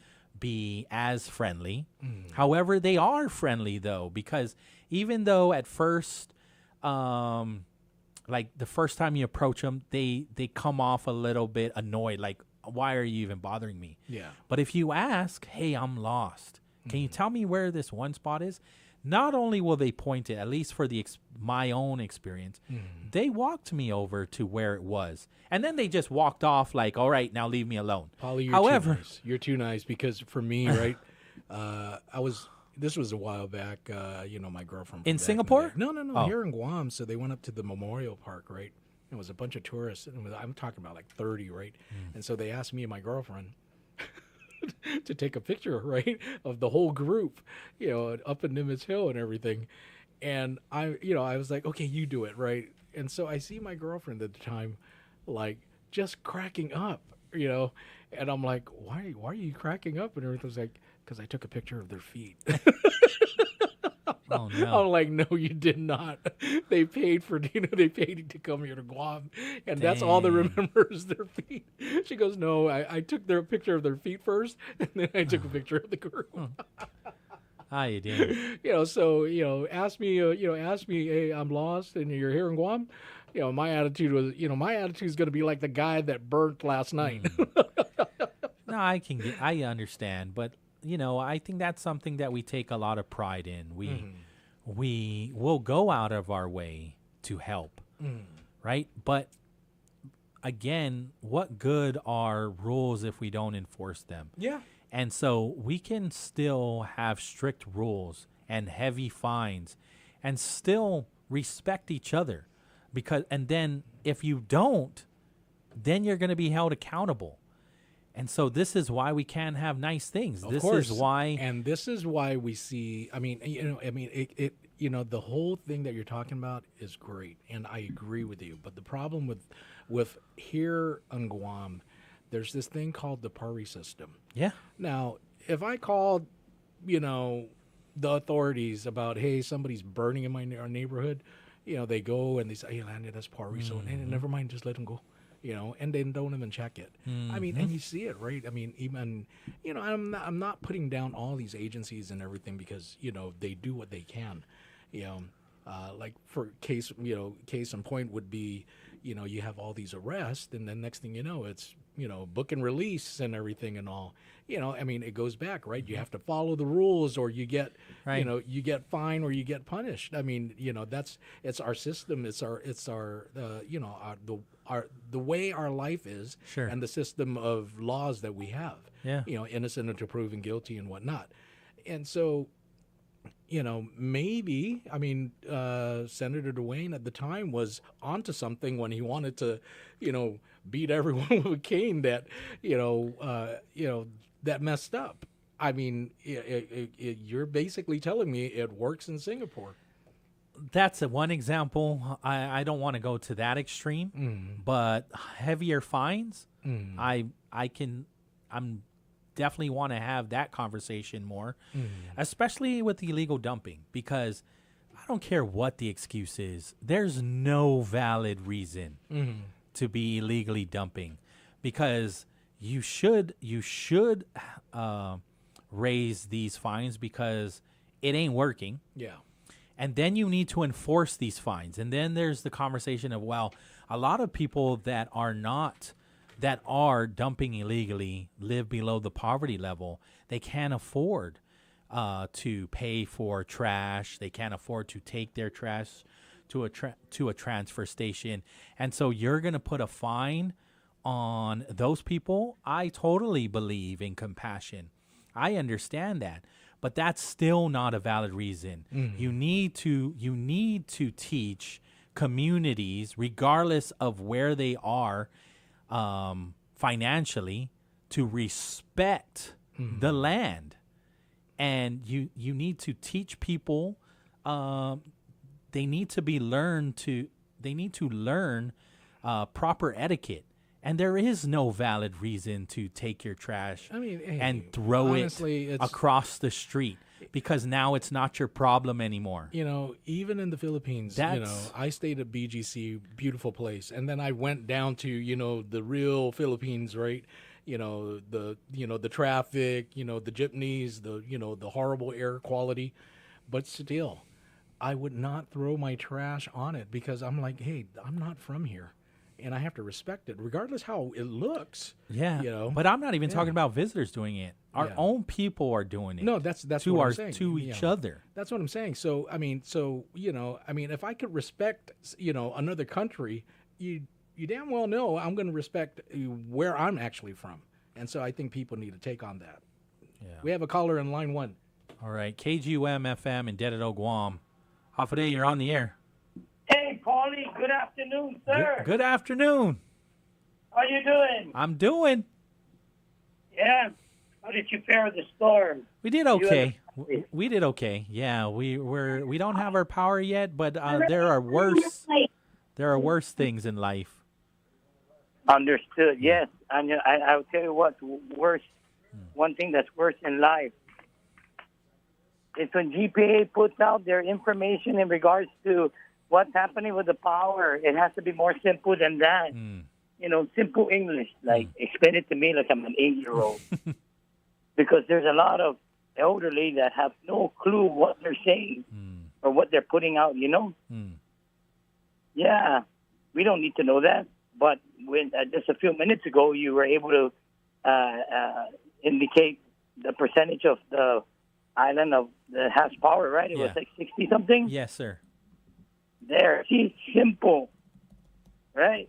be as friendly. However, they are friendly though, because even though at first, like the first time you approach them, they come off a little bit annoyed, like, why are you even bothering me? Yeah. But if you ask, hey, I'm lost, can you tell me where this one spot is? Not only will they point it, at least for my own experience, they walked me over to where it was. And then they just walked off like, all right, now leave me alone. Pauly, you're However, too nice. You're too nice, because for me, right, this was a while back, you know, my girlfriend. In Singapore? No, Oh. here in Guam. So they went up to the Memorial Park, right? It was a bunch of tourists. And I'm talking about like 30, right? And so they asked me and my girlfriend to take a picture, right, of the whole group, you know, up in Nimitz Hill and everything. And I was like, okay, you do it, right? And so I see my girlfriend at the time, like, just cracking up, you know, and I'm like, why are you cracking up? And everything was like, because I took a picture of their feet. Oh, no. I'm like, no, you did not. They paid they paid to come here to Guam, and that's all they remember is their feet. She goes, no, I took their picture of their feet first, and then I took a picture of the group. you did. You know, so, you know, ask me, hey, I'm lost, and you're here in Guam. You know, my attitude is going to be like the guy that burnt last night. No, I understand, but you know, I think that's something that we take a lot of pride in. We will go out of our way to help, right? But again, what good are rules if we don't enforce them? Yeah. And so we can still have strict rules and heavy fines and still respect each other, and then if you don't, then you're going to be held accountable. And so this is why we can't have nice things. Of this course. is why. And this is why we see, the whole thing that you're talking about is great. And I agree with you. But the problem with here on Guam, there's this thing called the party system. Yeah. Now, if I called, you know, the authorities about, hey, somebody's burning in our neighborhood, you know, they go and they say, hey, Landy, that's party. So never mind, just let them go. You know, and then don't even check it. I mean, and you see it, right? I mean, even, you know, I'm not putting down all these agencies and everything, because, you know, they do what they can. You know, like for case in point would be, you know, you have all these arrests, and then next thing you know, it's, you know, book and release and everything and all. You know, I mean, it goes back, right? You have to follow the rules, or you get, you know, you get fined or you get punished. I mean, you know, it's our system. It's our you know, the way our life is, and the system of laws that we have. Yeah. You know, innocent until proven guilty and whatnot. And so, you know, maybe, I mean, Senator Dwayne at the time was onto something when he wanted to, you know, beat everyone with a cane that, that messed up. I mean, you're basically telling me it works in Singapore. That's one example. I don't want to go to that extreme, but heavier fines, I'm definitely want to have that conversation more, especially with illegal dumping, because I don't care what the excuse is. There's no valid reason to be illegally dumping, because you should raise these fines because it ain't working. Yeah. And then you need to enforce these fines. And then there's the conversation of, well, a lot of people that are dumping illegally live below the poverty level. They can't afford to pay for trash. They can't afford to take their trash to a transfer station. And so you're going to put a fine on those people. I totally believe in compassion. I understand that. But that's still not a valid reason. You need to teach communities, regardless of where they are financially, to respect the land. And you need to teach people. They need to learn proper etiquette. And there is no valid reason to take your trash and throw honestly, it across the street, because now it's not your problem anymore. Even in the Philippines, I stayed at BGC, beautiful place, and then I went down to the real Philippines, right? The traffic, the jeepneys, the horrible air quality, but still, I would not throw my trash on it because I'm like, hey, I'm not from here. And I have to respect it, regardless how it looks. Yeah, but I'm not even talking about visitors doing it. Our own people are doing it. No, that's to what I'm saying. To each other. That's what I'm saying. So if I could respect another country, you damn well know I'm going to respect where I'm actually from. And so I think people need to take on that. Yeah. We have a caller in line 1. All right, KGUM FM in Dededo, Guam. Hafide, you're on the air. Hey, Pauly, good afternoon, sir. Good afternoon. How you doing? I'm doing. Yeah. How did you fare the storm? We did okay. We did okay. Yeah, we don't have our power yet, but there are worse things in life. Understood. Yes, and I'll tell you what's worse. One thing that's worse in life is when GPA puts out their information in regards to what's happening with the power. It has to be more simple than that. Simple English. Like, explain it to me like I'm an 8-year-old. Because there's a lot of elderly that have no clue what they're saying or what they're putting out, Yeah, we don't need to know that. But when just a few minutes ago, you were able to indicate the percentage of the island that has power, right? It was like 60-something? Yes, sir. There. See, simple, right?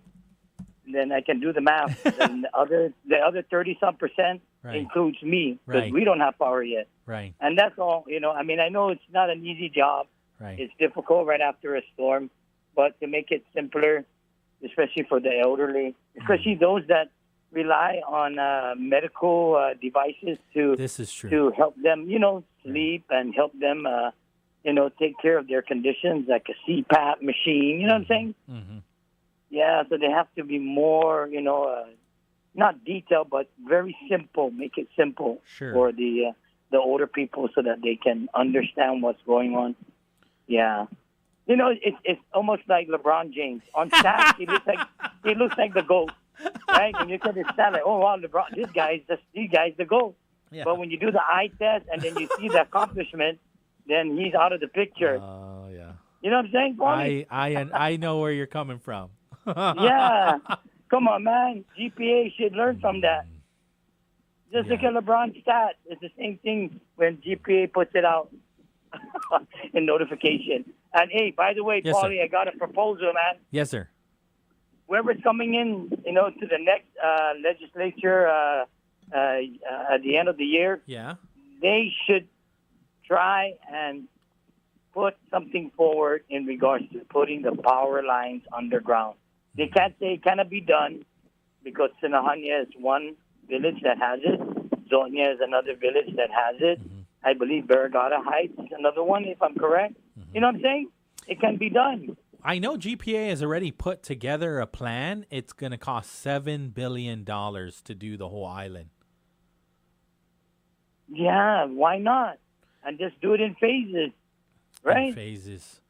And then I can do the math. And the other 30-some% includes me, because we don't have power yet. Right. And that's all, I know it's not an easy job. Right. It's difficult right after a storm, but to make it simpler, especially for the elderly, especially those that rely on medical devices this is true. to help them, sleep and help them, take care of their conditions, like a CPAP machine. You know what I'm saying? Mm-hmm. Yeah, so they have to be more, not detailed, but very simple. Make it simple for the older people so that they can understand what's going on. Yeah. It's almost like LeBron James. On stats, he looks like the GOAT, right? And you can just stand like, oh, wow, LeBron, this guy's the GOAT. Yeah. But when you do the eye test and then you see the accomplishment, then he's out of the picture. Oh, yeah. You know what I'm saying, Pauly? I know where you're coming from. Yeah. Come on, man. GPA should learn from that. Just look at LeBron's stats. It's the same thing when GPA puts it out in notification. And, hey, by the way, Pauly, I got a proposal, man. Yes, sir. Whoever's coming in, to the next legislature at the end of the year, they should try and put something forward in regards to putting the power lines underground. They can't say it cannot be done because Sinahanya is one village that has it. Zonia is another village that has it. I believe Barragata Heights is another one, if I'm correct. You know what I'm saying? It can be done. I know GPA has already put together a plan. It's going to cost $7 billion to do the whole island. Yeah, why not? And just do it in phases, right? In phases.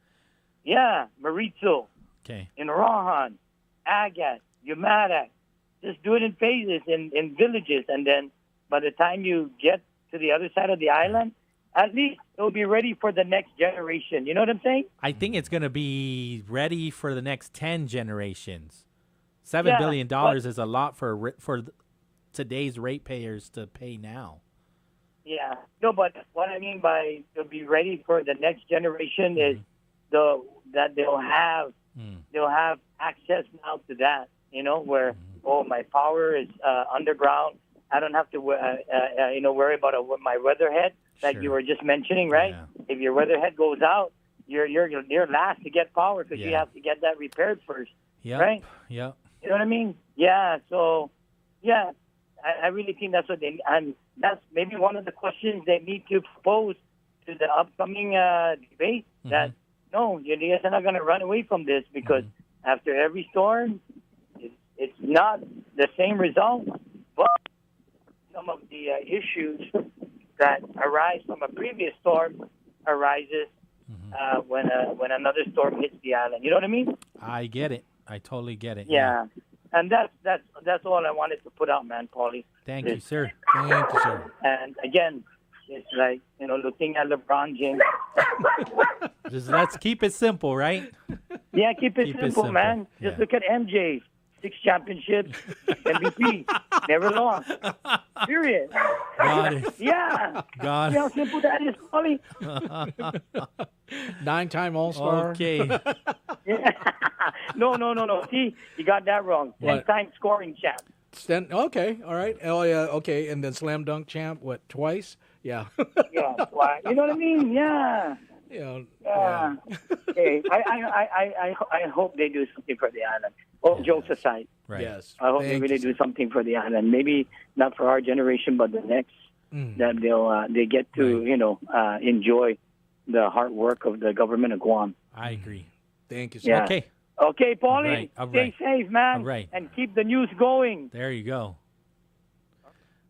Yeah, Maritzo. Okay. In Rohan, Agat, Umatak. Just do it in phases, in villages. And then by the time you get to the other side of the island, at least it'll be ready for the next generation. You know what I'm saying? I think it's going to be ready for the next 10 generations. $7 billion is a lot for today's ratepayers to pay now. Yeah. No, but what I mean by it'll be ready for the next generation is that they'll have access now to that, where, my power is underground. I don't have to, worry about my weatherhead, like you were just mentioning, right? Yeah. If your weatherhead goes out, you're last to get power because you have to get that repaired first. Right? Yep. You know what I mean? Yeah. So, yeah, I really think that's what and that's maybe one of the questions they need to propose to the upcoming debate. That no, you guys are not going to run away from this because after every storm, it's not the same result, but some of the issues that arise from a previous storm arises when another storm hits the island. You know what I mean? I get it. I totally get it. Yeah. And that's all I wanted to put out, man, Pauly. Thank you, sir. Thank you, sir. And again, it's like, looking at LeBron James. Just let's keep it simple, right? Yeah, keep it simple, man. Just look at MJ. 6 championships, MVP, never lost. Period. Got it. Yeah. Got See how simple that is, Pauly? 9-time All-Star. Okay. Yeah. No. See, you got that wrong. 10-time scoring champ. Okay, all right. Oh, yeah, okay. And then slam dunk champ, what, twice? Yeah. Yeah, twice. You know what I mean? Yeah. Yeah. Hey, I hope they do something for the island. Jokes aside. Right. Yes. I hope they really do something for the island. Maybe not for our generation, but the next. That they get to enjoy the hard work of the government of Guam. I agree. Thank you, sir. Yeah. Okay. Okay, Pauly. All Stay safe, man. All right. And keep the news going. There you go.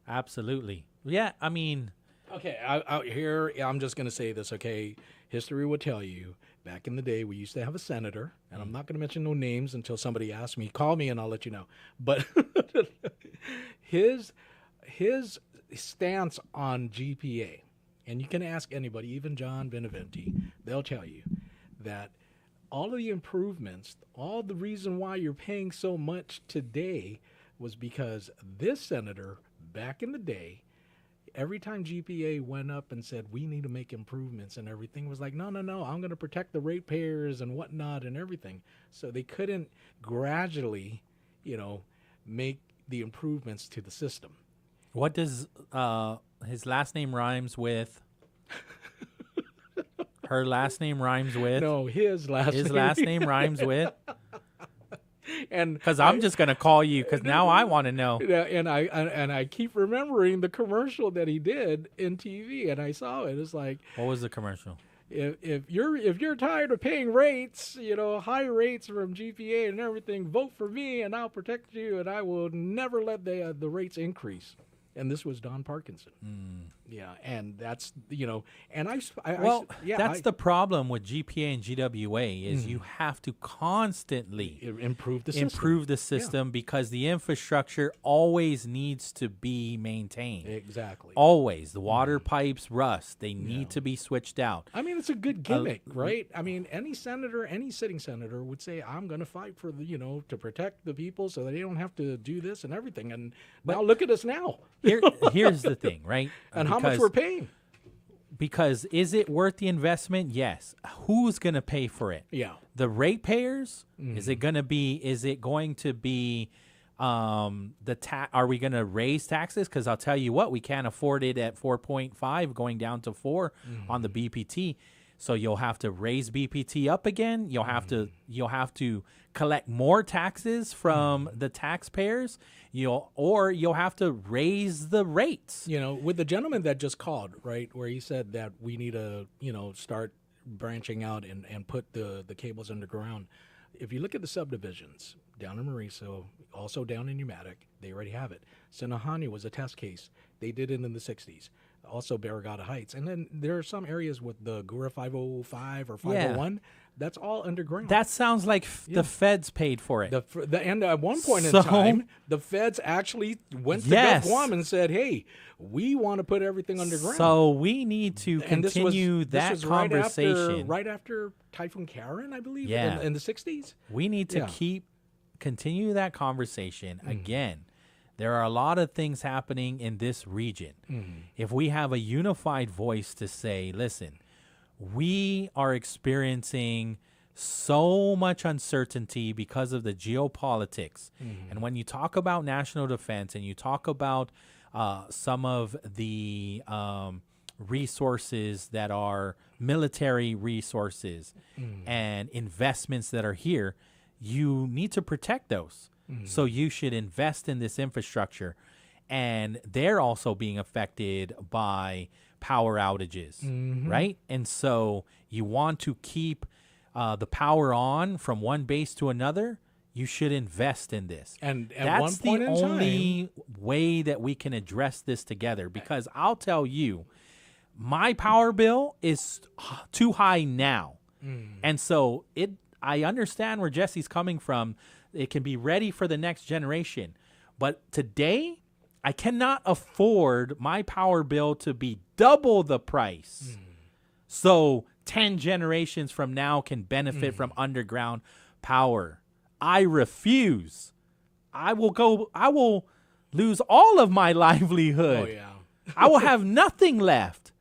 Absolutely. Yeah, I mean. Okay, out here, I'm just going to say this, okay? History will tell you, back in the day, we used to have a senator, and I'm not going to mention no names until somebody asks me. Call me, and I'll let you know. But his stance on GPA, and you can ask anybody, even John Beneventi, they'll tell you that all of the improvements, all the reason why you're paying so much today was because this senator, back in the day, every time GPA went up and said, we need to make improvements and everything, was like, no, I'm going to protect the ratepayers and whatnot and everything. So they couldn't gradually, make the improvements to the system. What does his last name rhymes with? Her last name rhymes with? No, his last name rhymes with? And because I'm just gonna call you because now I want to know. And I keep remembering the commercial that he did in TV, and I saw it. It's like, what was the commercial? If you're tired of paying rates, high rates from GPA and everything, vote for me, and I'll protect you, and I will never let the rates increase. And this was Don Parkinson. Yeah, and that's and that's the problem with GPA and GWA is you have to constantly improve the system because the infrastructure always needs to be maintained. Exactly. Always. The water pipes rust. They need to be switched out. I mean, it's a good gimmick, right? I mean, any sitting senator would say, I'm going to fight for to protect the people so that they don't have to do this and everything. And now look at us now. Here's the thing, right? And how much we're paying. Because is it worth the investment? Yes. Who's going to pay for it? Yeah. The ratepayers? Is it going to be are we going to raise taxes? Because I'll tell you what, we can't afford it at 4.5 going down to 4 on the BPT. So you'll have to raise BPT up again. You'll have to collect more taxes from the taxpayers. You'll have to raise the rates. With the gentleman that just called, right, where he said that we need to, start branching out and put the cables underground. If you look at the subdivisions down in Mauricio, also down in Pneumatic, they already have it. Sinahani was a test case. They did it in the 60s. Also Barragata Heights. And then there are some areas with the Gura 505 or 501. That's all underground. That sounds like the feds paid for it. And at one point in time, the feds actually went to Guam and said, hey, we want to put everything underground. So we need to continue that conversation. Right after Typhoon Karen, I believe, in the 60s. We need to continue that conversation again. There are a lot of things happening in this region. If we have a unified voice to say, listen, we are experiencing so much uncertainty because of the geopolitics. And when you talk about national defense and you talk about some of the resources that are military resources and investments that are here, you need to protect those. So you should invest in this infrastructure. And they're also being affected by power outages, right? And so you want to keep the power on from one base to another. You should invest in this. And at that's one point the in only way that we can address this together. Because I'll tell you, my power bill is too high now. And so I understand where Jesse's coming from. It can be ready for the next generation. But today, I cannot afford my power bill to be double the price. So 10 generations from now can benefit from underground power. I refuse. I will lose all of my livelihood. Oh, yeah. I will have nothing left.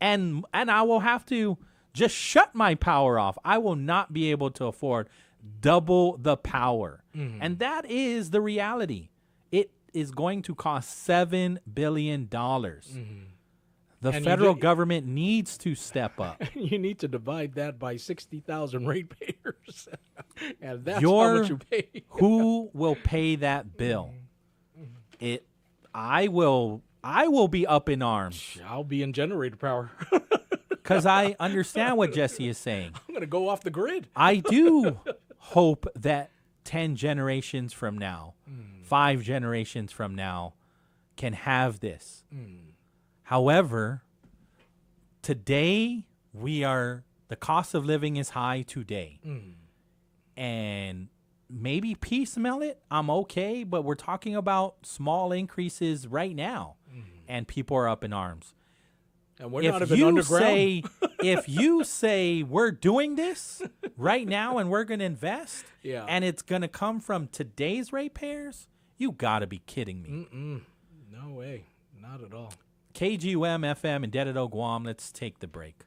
And I will have to just shut my power off. I will not be able to afford double the power. And that is the reality. It is going to cost $7 billion. The federal government needs to step up. You need to divide that by 60,000 ratepayers. And that's how much you pay. Who will pay that bill? I will be up in arms. I'll be in generator power. Because I understand what Jesse is saying. I'm going to go off the grid. I do hope that 10 generations from now, 5 generations from now, can have this. However, today the cost of living is high today. And maybe piecemeal it, I'm okay, but we're talking about small increases right now. And people are up in arms. And we're not even underground. If you say we're doing this right now and we're going to invest, and it's going to come from today's ratepayers, you got to be kidding me. No way. Not at all. KGUM FM in Dededo, Guam. Let's take the break.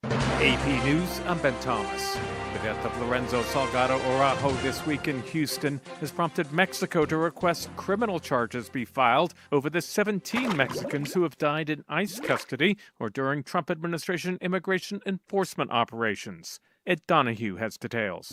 AP News, I'm Ben Thomas. The death of Lorenzo Salgado Araujo this week in Houston has prompted Mexico to request criminal charges be filed over the 17 Mexicans who have died in ICE custody or during Trump administration immigration enforcement operations. Ed Donahue has details.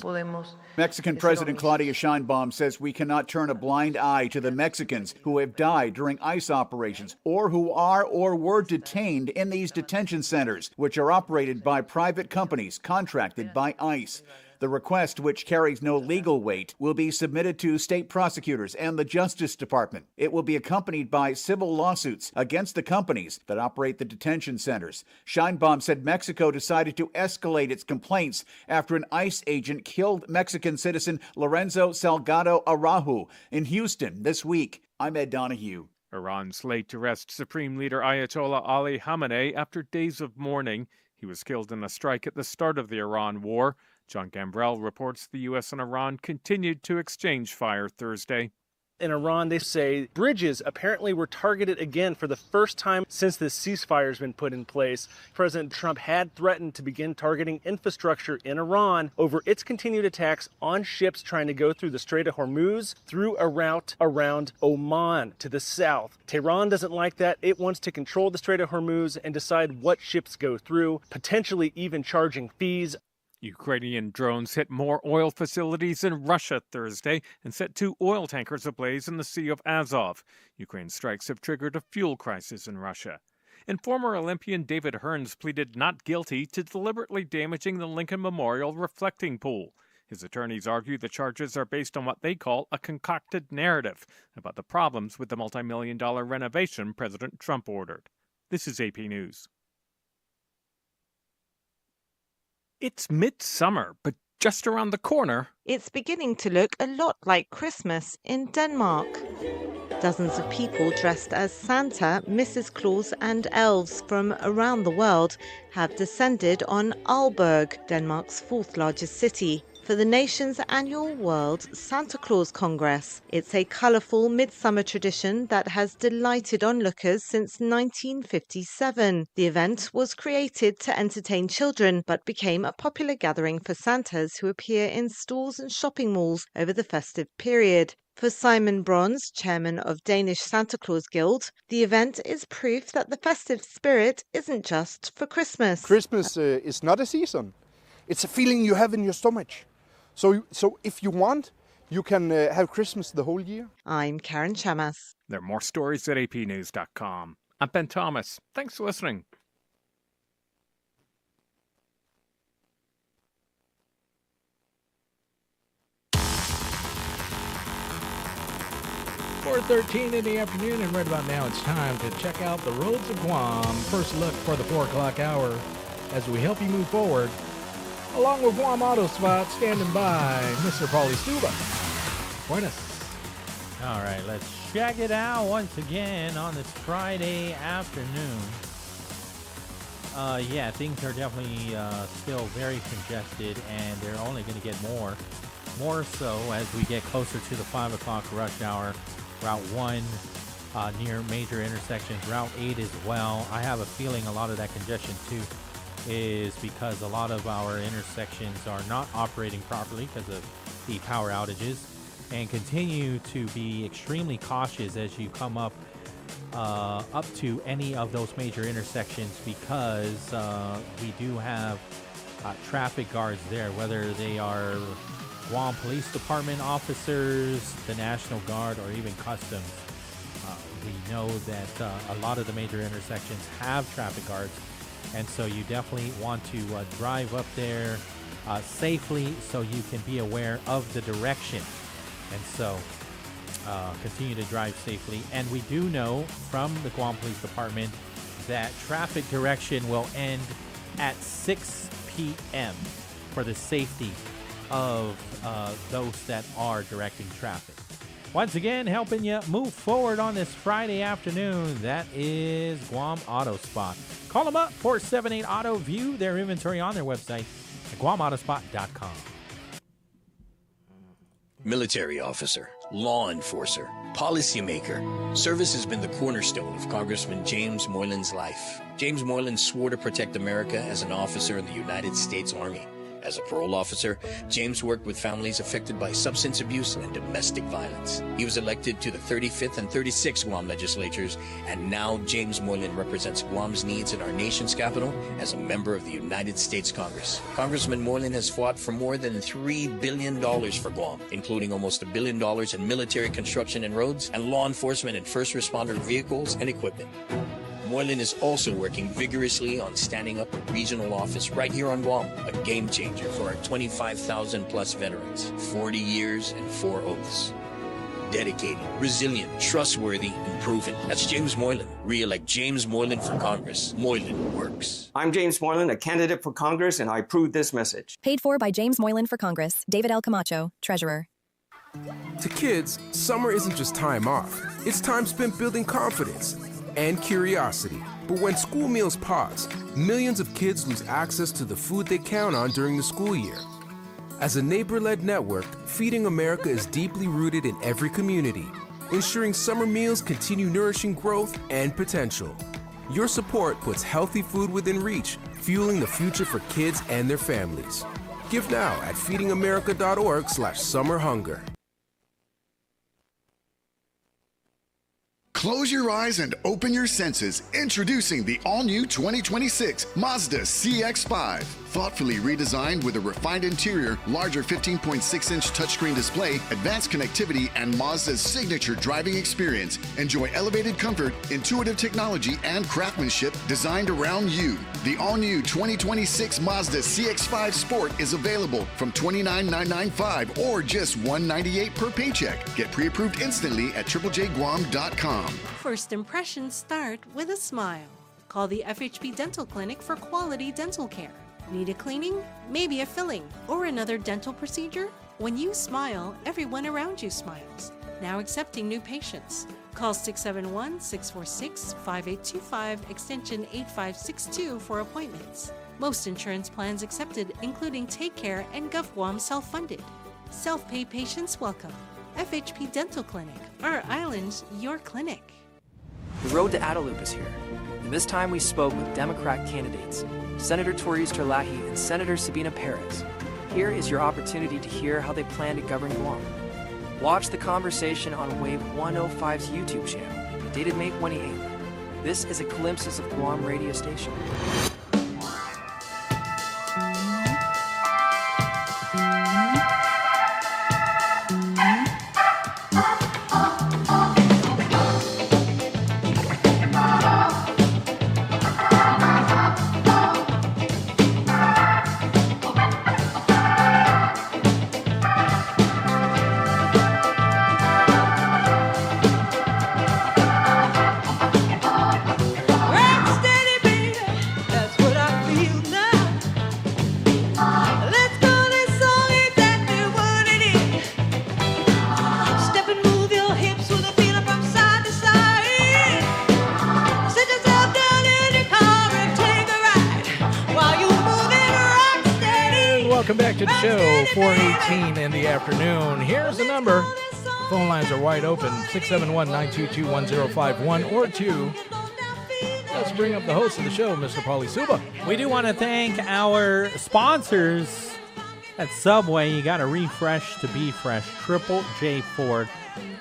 Mexican President Claudia Sheinbaum says we cannot turn a blind eye to the Mexicans who have died during ICE operations or who are or were detained in these detention centers, which are operated by private companies contracted by ICE. The request, which carries no legal weight, will be submitted to state prosecutors and the Justice Department. It will be accompanied by civil lawsuits against the companies that operate the detention centers. Sheinbaum said Mexico decided to escalate its complaints after an ICE agent killed Mexican citizen Lorenzo Salgado Araujo in Houston this week. I'm Ed Donahue. Iran's late to rest Supreme Leader Ayatollah Ali Khamenei after days of mourning. He was killed in a strike at the start of the Iran war. John Gambrell reports the U.S. and Iran continued to exchange fire Thursday. In Iran, they say bridges apparently were targeted again for the first time since this ceasefire has been put in place. President Trump had threatened to begin targeting infrastructure in Iran over its continued attacks on ships trying to go through the Strait of Hormuz through a route around Oman to the south. Tehran doesn't like that. It wants to control the Strait of Hormuz and decide what ships go through, potentially even charging fees. Ukrainian drones hit more oil facilities in Russia Thursday and set 2 oil tankers ablaze in the Sea of Azov. Ukraine's strikes have triggered a fuel crisis in Russia. And former Olympian David Hearns pleaded not guilty to deliberately damaging the Lincoln Memorial reflecting pool. His attorneys argue the charges are based on what they call a concocted narrative about the problems with the multi-million-dollar renovation President Trump ordered. This is AP News. It's midsummer, but just around the corner, it's beginning to look a lot like Christmas in Denmark. Dozens of people dressed as Santa, Mrs. Claus and elves from around the world have descended on Aalborg, Denmark's 4th largest city, for the nation's annual World Santa Claus Congress. It's a colourful midsummer tradition that has delighted onlookers since 1957. The event was created to entertain children, but became a popular gathering for Santas who appear in stores and shopping malls over the festive period. For Simon Bronze, chairman of Danish Santa Claus Guild, the event is proof that the festive spirit isn't just for Christmas. Christmas is not a season. It's a feeling you have in your stomach. So if you want, you can have Christmas the whole year. I'm Karen Chamas. There are more stories at apnews.com. I'm Ben Thomas. Thanks for listening. 4:13 in the afternoon, and right about now it's time to check out the roads of Guam. First look for the 4 o'clock hour as we help you move forward. Along with Guam Auto Spot, standing by, Mr. Pauly Suba. Buenas. All right, let's check it out once again on this Friday afternoon. Yeah, things are definitely still very congested, and they're only going to get more so as we get closer to the 5 o'clock rush hour. Route 1 near major intersections, Route 8 as well. I have a feeling a lot of that congestion too is because a lot of our intersections are not operating properly because of the power outages, and continue to be extremely cautious as you come up to any of those major intersections, because we do have traffic guards there, whether they are Guam Police Department officers, the National Guard, or even Customs. We know that a lot of the major intersections have traffic guards, and so you definitely want to drive up there safely so you can be aware of the direction. And so continue to drive safely. And we do know from the Guam Police Department that traffic direction will end at 6 p.m. for the safety of those that are directing traffic. Once again, helping you move forward on this Friday afternoon, that is Guam Auto Spot. Call them up, 478 Auto. View their inventory on their website at guamautospot.com. Military officer, law enforcer, policymaker. Service has been the cornerstone of Congressman James Moylan's life. James Moylan swore to protect America as an officer in the United States Army. As a parole officer, James worked with families affected by substance abuse and domestic violence. He was elected to the 35th and 36th Guam legislatures, and now James Moylan represents Guam's needs in our nation's capital as a member of the United States Congress. Congressman Moylan has fought for more than $3 billion for Guam, including almost $1 billion in military construction and roads, and law enforcement and first responder vehicles and equipment. Moylan is also working vigorously on standing up a regional office right here on Guam, a game changer for our 25,000 plus veterans, 40 years and 4 oaths. Dedicated, resilient, trustworthy, and proven. That's James Moylan. Re-elect James Moylan for Congress. Moylan works. I'm James Moylan, a candidate for Congress, and I approve this message. Paid for by James Moylan for Congress. David L. Camacho, Treasurer. To kids, summer isn't just time off. It's time spent building confidence and curiosity. But when school meals pause, millions of kids lose access to the food they count on during the school year. As a neighbor-led network, Feeding America is deeply rooted in every community, ensuring summer meals continue nourishing growth and potential. Your support puts healthy food within reach, fueling the future for kids and their families. Give now at feedingamerica.org/summerhunger. Close your eyes and open your senses. Introducing the all-new 2026 Mazda CX-5. Thoughtfully redesigned with a refined interior, larger 15.6-inch touchscreen display, advanced connectivity, and Mazda's signature driving experience. Enjoy elevated comfort, intuitive technology, and craftsmanship designed around you. The all-new 2026 Mazda CX-5 Sport is available from $29,995 or just $198 per paycheck. Get pre-approved instantly at triplejguam.com. First impressions start with a smile. Call the FHP Dental Clinic for quality dental care. Need a cleaning? Maybe a filling or another dental procedure? When you smile, everyone around you smiles. Now accepting new patients. Call 671-646-5825 extension 8562 for appointments. Most insurance plans accepted, including Take Care and GovGuam self-funded. Self-pay patients welcome. FHP Dental Clinic, our island, your clinic. The road to Adelup is here, and this time we spoke with Democrat candidates, Senator Torius Terlahi and Senator Sabina Perez. Here is your opportunity to hear how they plan to govern Guam. Watch the conversation on Wave 105's YouTube channel, dated May 28th. This is a Glimpses of Guam radio station. Welcome back to the show, 4:18 in the afternoon. Here's the number. Phone lines are wide open, 671-922-1051 or 2. Let's bring up the host of the show, Mr. Pauly Suba. We do want to thank our sponsors at Subway. You got to refresh to be fresh. Triple J Ford.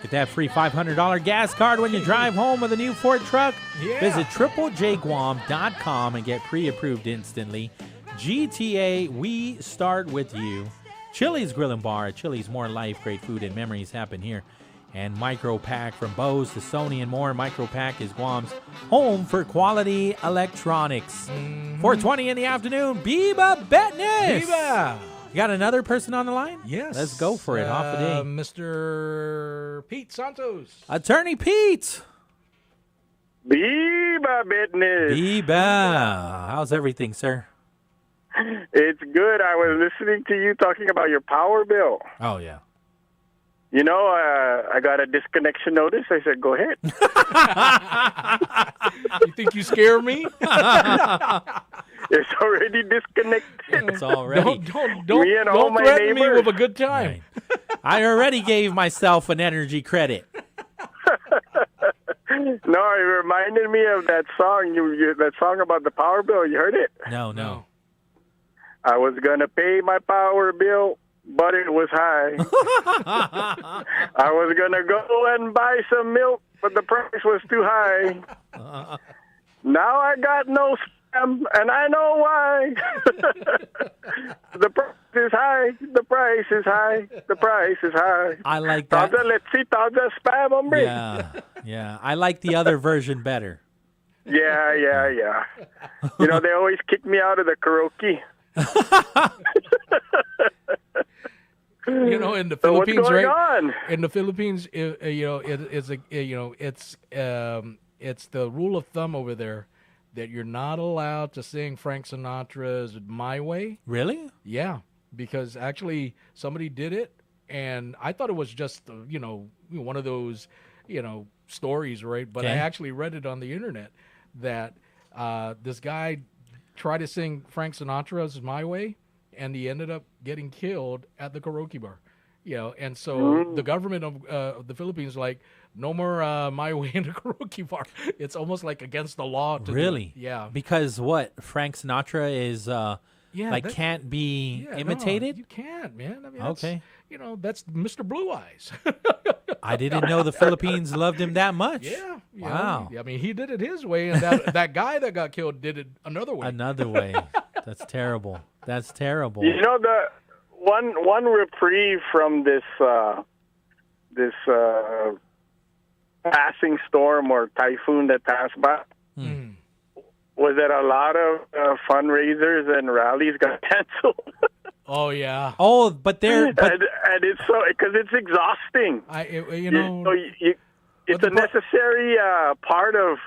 Get that free $500 gas card when you drive home with a new Ford truck. Yeah. Visit triplejguam.com and get pre-approved instantly. GTA, we start with you. Chili's Grill and Bar. At Chili's, more life, great food, and memories happen here. And Micro Pack, from Bose to Sony and more. Micro Pack is Guam's home for quality electronics. 4:20 in the afternoon. Biba Betness. Biba. You got another person on the line? Yes. Let's go for it. Off the day. Mr. Pete Santos. Attorney Pete. Biba business. Biba. How's everything, sir? It's good. I was listening to you talking about your power bill. Oh, yeah. You know, I got a disconnection notice. I said, go ahead. You think you scare me? It's already disconnected. It's already. Don't threaten me with a good time. Right. I already gave myself an energy credit. No, it reminded me of that song. That song about the power bill. You heard it? No. I was going to pay my power bill, but it was high. I was going to go and buy some milk, but the price was too high. Now I got no spam, and I know why. The price is high. The price is high. The price is high. I like that. Let's see, spam, hombre. Yeah. I like the other version better. Yeah. You know, they always kick me out of the karaoke. You know, in the So Philippines, what's going right? on? In the Philippines, it's the rule of thumb over there that you're not allowed to sing Frank Sinatra's "My Way." Really? Yeah, because actually somebody did it, and I thought it was just one of those stories, right? But I Okay. actually read it on the internet that this guy tried to sing Frank Sinatra's "My Way," and he ended up getting killed at the karaoke bar. And so the government of the Philippines like, no more "My Way" in the karaoke bar. It's almost like against the law to do it. Really? Yeah. Because what? Frank Sinatra is that- can't be Yeah, no, imitated? you can't, man. I mean, Okay. That's Mr. Blue Eyes. I didn't know the Philippines loved him that much. Yeah. Wow. I mean, he did it his way, and that guy that got killed did it another way. Another way. That's terrible. That's terrible. You know, the one reprieve from this passing storm or typhoon that passed by was that a lot of fundraisers and rallies got canceled. Oh yeah. Oh, but they're and it's so because it's exhausting. It's a necessary part of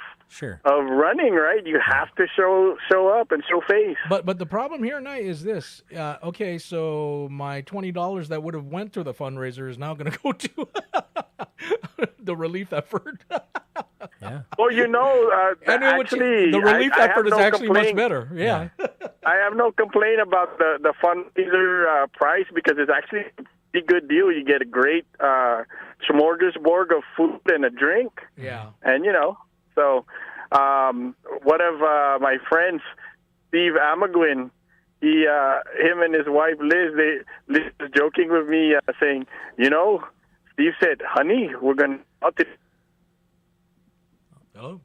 running, right? You have to show up and show face. But the problem here tonight is this. Okay, so my $20 that would have went to the fundraiser is now going to go to the relief effort. Yeah. Well, the relief effort is actually much better. Yeah. I have no complaint about the fundraiser price because it's actually a good deal. You get a great smorgasbord of food and a drink. Yeah. And, so one of my friends, Steve Amaguin, him and his wife Liz was joking with me saying, Steve said, "Honey, we're going out to." Hello?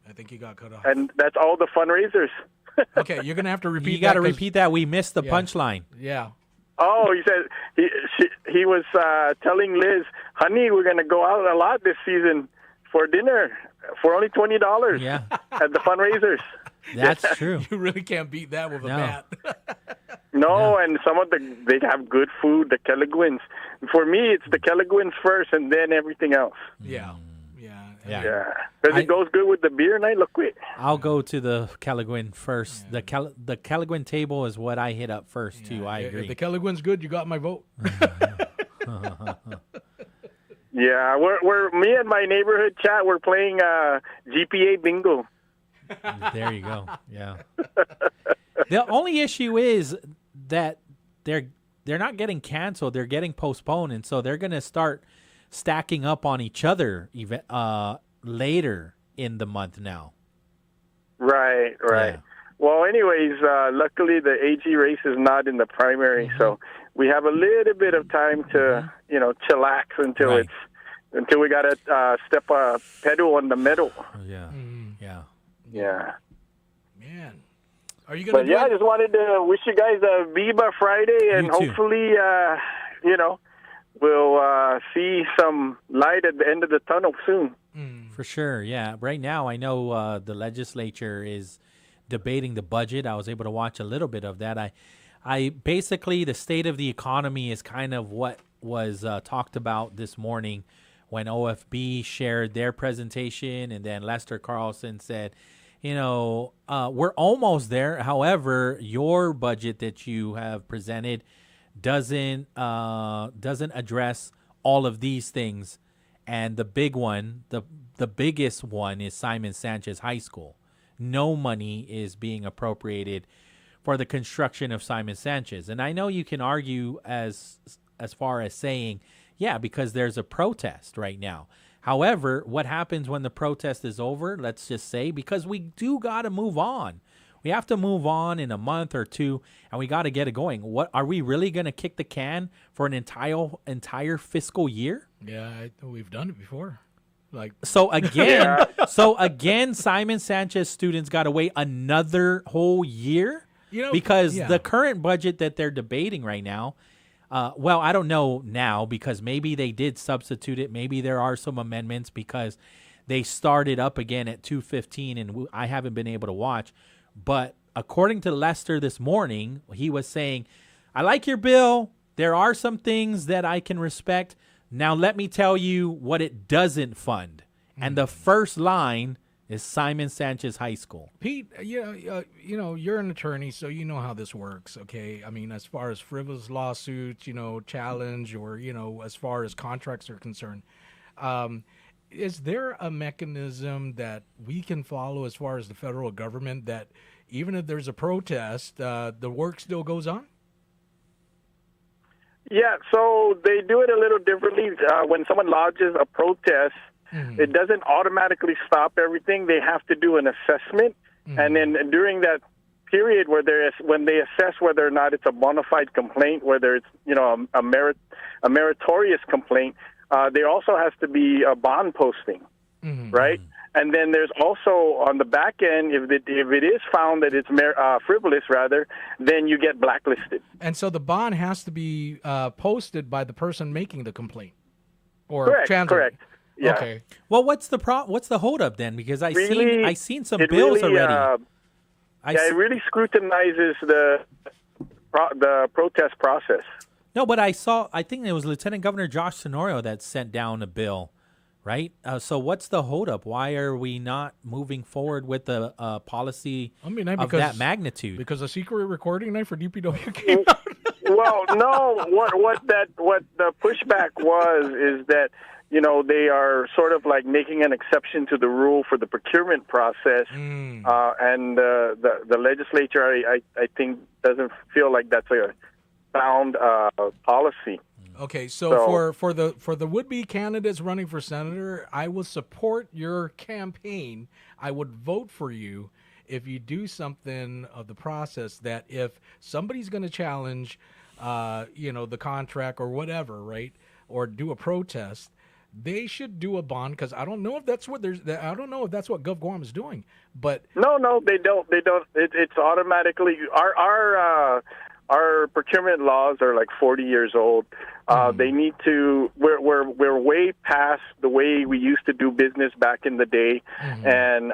I think you got cut off. And that's all the fundraisers. Okay, you're going to have to repeat that. You got to repeat that. We missed the punchline. Yeah. Oh, he said he was telling Liz, "Honey, we're going to go out a lot this season for dinner for only $20." Yeah. At the fundraisers. That's true. You really can't beat that with a bat. No, and they have good food, the Kelligwins. For me, it's the Kelligwins first and then everything else. Yeah. Yeah. Because it goes good with the beer night. Look, wait. I'll go to the Kelligwin first. The Kelligwin table is what I hit up first, too. I agree. If the Kelligwin's good, you got my vote. Yeah, we're me and my neighborhood chat, we're playing GPA bingo. There you go. Yeah. The only issue is that they're not getting canceled; they're getting postponed, and so they're going to start stacking up on each other even later in the month now. Right. Yeah. Well, anyways, luckily the AG race is not in the primary, so we have a little bit of time to chillax until until we got to step a pedal on the metal. Yeah. Yeah. Man. Are you going to I just wanted to wish you guys a Viva Friday, and hopefully, we'll see some light at the end of the tunnel soon. For sure, yeah. Right now, I know the legislature is debating the budget. I was able to watch a little bit of that. I basically, the state of the economy is kind of what was talked about this morning when OFB shared their presentation, and then Lester Carlson said, we're almost there. However, your budget that you have presented doesn't address all of these things. And the big one, the biggest one is Simon Sanchez High School. No money is being appropriated for the construction of Simon Sanchez. And I know you can argue as far as saying, yeah, because there's a protest right now. However, what happens when the protest is over, let's just say, because we do got to move on. We have to move on in a month or two, and we got to get it going. What are we really going to kick the can for an entire fiscal year? Yeah, we've done it before. So again, Simon Sanchez students got to wait another whole year because the current budget that they're debating right now. Well, I don't know now because maybe they did substitute it. Maybe there are some amendments because they started up again at 2:15, and I haven't been able to watch. But according to Lester this morning, he was saying, I like your bill. There are some things that I can respect. Now let me tell you what it doesn't fund. And the first line is Simon Sanchez High School. Pete, you're an attorney, so you know how this works, okay? I mean, as far as frivolous lawsuits, challenge, or, as far as contracts are concerned, is there a mechanism that we can follow as far as the federal government that even if there's a protest, the work still goes on? Yeah, so they do it a little differently. When someone lodges a protest, it doesn't automatically stop everything. They have to do an assessment, and then during that period when they assess whether or not it's a bona fide complaint, whether it's a meritorious complaint, there also has to be a bond posting, right? And then there's also on the back end, if it is found that it's frivolous, then you get blacklisted. And so the bond has to be posted by the person making the complaint, or correct. Yeah. Okay. Well, what's the holdup then? Because I seen some bills already. It really scrutinizes the protest process. No, but I think it was Lieutenant Governor Josh Tenorio that sent down a bill, right? So what's the holdup? Why are we not moving forward with the policy of that magnitude? Because a secret recording night for DPW came out. Well, no. What the pushback is that they are sort of like making an exception to the rule for the procurement process, and the legislature, I think, doesn't feel like that's a sound policy. Okay, so for the would-be candidates running for senator, I will support your campaign. I would vote for you if you do something of the process that if somebody's going to challenge, the contract or whatever, right? or do a protest, they should do a bond, because I don't know if that's what Gov Guam is doing. But no, they don't. It's automatically our procurement laws are like 40 years old. They need to. We're way past the way we used to do business back in the day, and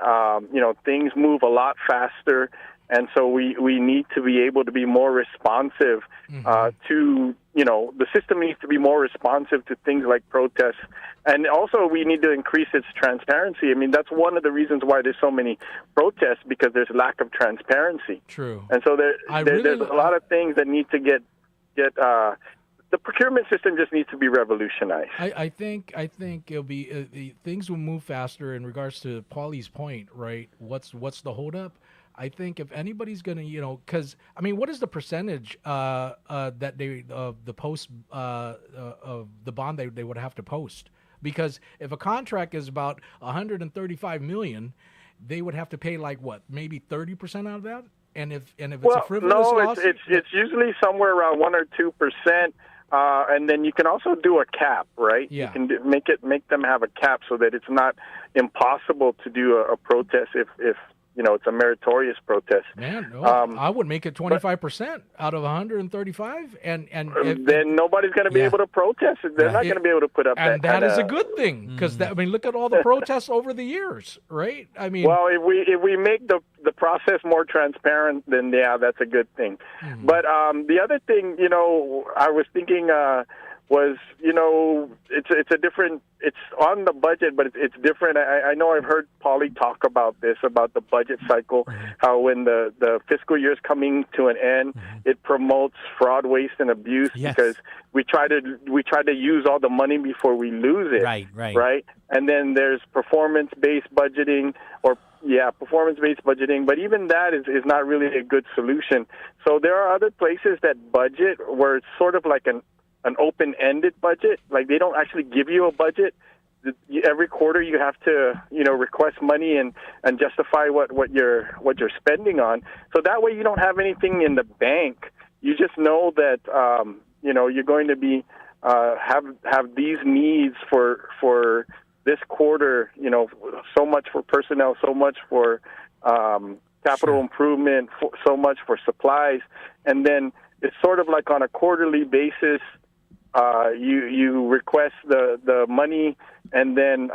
things move a lot faster. And so we need to be able to be more responsive to, the system needs to be more responsive to things like protests. And also we need to increase its transparency. I mean, that's one of the reasons why there's so many protests, because there's lack of transparency. True. And so there's a lot of things that need to get the procurement system just needs to be revolutionized. I think it'll be things will move faster in regards to Pauly's point, right? What's the holdup? I think if anybody's going to, because, I mean, what is the percentage that they the post of the bond they would have to post? Because if a contract is about $135 million, they would have to pay like what, maybe 30% out of that? And if it's a frivolous lawsuit, it's usually somewhere around 1 or 2%. And then you can also do a cap, right? Yeah. You can make them have a cap so that it's not impossible to do a protest if it's a meritorious protest. Man, no, I would make it 25% out of 135, and then nobody's going to be able to protest. They're not going to be able to put up and that. And that is a good thing, because look at all the protests over the years, right? I mean, well, if we make the process more transparent, then that's a good thing. But the other thing, I was thinking was, it's a different, it's on the budget, but it's different. I know I've heard Pauly talk about this, about the budget cycle, how when the fiscal year is coming to an end, it promotes fraud, waste, and abuse, because we try to use all the money before we lose it. Right. And then there's performance-based budgeting, performance-based budgeting, but even that is not really a good solution. So there are other places that budget where it's sort of like an open-ended budget. Like, they don't actually give you a budget. Every quarter you have to, request money and justify what you're spending on. So that way you don't have anything in the bank. You just know that you're going to be have these needs for this quarter. So much for personnel, so much for capital improvement, so much for supplies, and then it's sort of like on a quarterly basis. You request the money, and then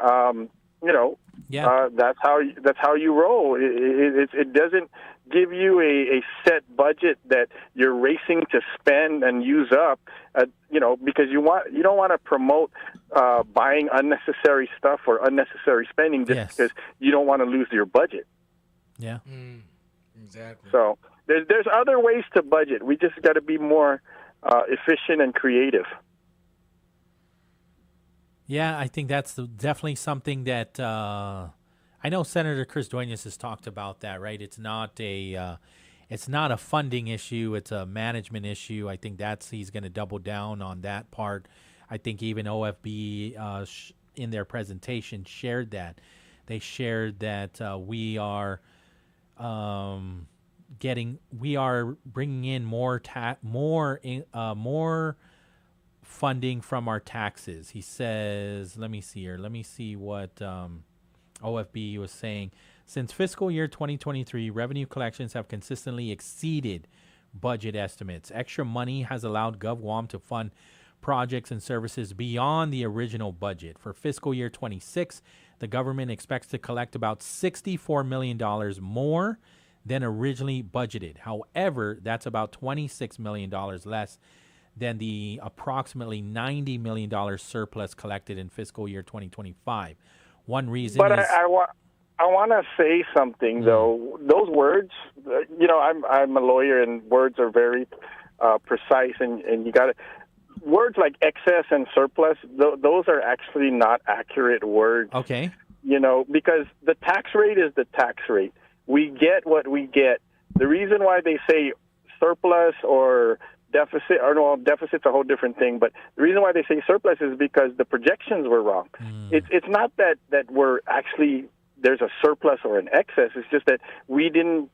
that's how you roll. It doesn't give you a set budget that you're racing to spend and use up. Because you don't want to promote buying unnecessary stuff or unnecessary spending just because you don't want to lose your budget. Yeah, exactly. So there's other ways to budget. We just got to be more efficient and creative. Yeah, I think that's definitely something that I know Senator Chris Duenas has talked about that, right? It's not a funding issue, it's a management issue. I think he's going to double down on that part. I think even OFB in their presentation shared that. They shared that we are bringing in more funding from our taxes. He says, let me see what OFB was saying. Since fiscal year 2023, revenue collections have consistently exceeded budget estimates. Extra money has allowed GovGuam to fund projects and services beyond the original budget. For fiscal year 26, the government expects to collect about $64 million more than originally budgeted. However, that's about $26 million less than the approximately $90 million surplus collected in fiscal year 2025. One reason but is... I want to say something, though. Those words, I'm a lawyer, and words are very precise, and you got to... Words like excess and surplus, those are actually not accurate words. Okay. Because the tax rate is the tax rate. We get what we get. The reason why they say surplus or deficit, deficit's a whole different thing, but the reason why they say surplus is because the projections were wrong. It's not that we're actually... there's a surplus or an excess. It's just that we didn't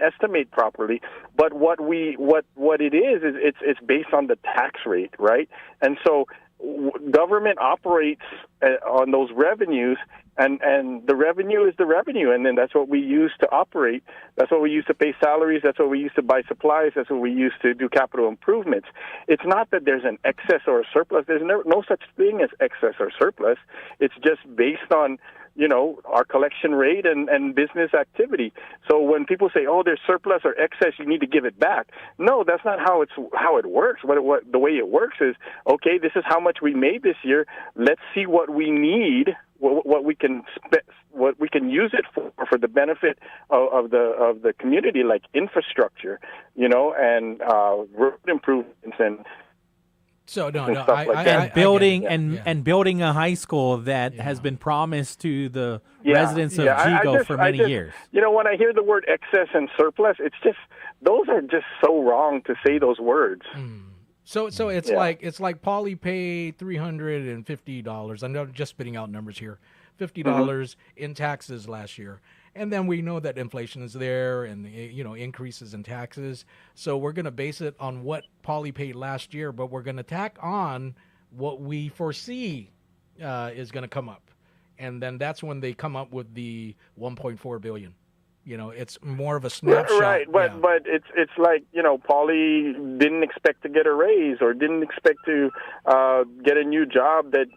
estimate properly. But what it is it's based on the tax rate, right? And so government operates on those revenues, and the revenue is the revenue, and then that's what we use to operate. That's what we use to pay salaries. That's what we use to buy supplies. That's what we use to do capital improvements. It's not that there's an excess or a surplus. There's no such thing as excess or surplus. It's just based on, you know, our collection rate and business activity. So when people say, "Oh, there's surplus or excess, you need to give it back," no, that's not how it works. The way it works is, okay, this is how much we made this year. Let's see what we need, what we can use it for the benefit of the community, like infrastructure, you know, and road improvements and. So building a high school that has been promised to the residents of Chico for many years. You know, when I hear the word excess and surplus, it's just those are just so wrong to say those words. So it's like Pauly paid $350. I'm just spitting out numbers here. $50 in taxes last year. And then we know that inflation is there and, you know, increases in taxes. So we're going to base it on what Pauly paid last year, but we're going to tack on what we foresee is going to come up. And then that's when they come up with the $1.4 billion. You know, it's more of a snapshot. Right, but it's like, you know, Pauly didn't expect to get a raise or didn't expect to get a new job that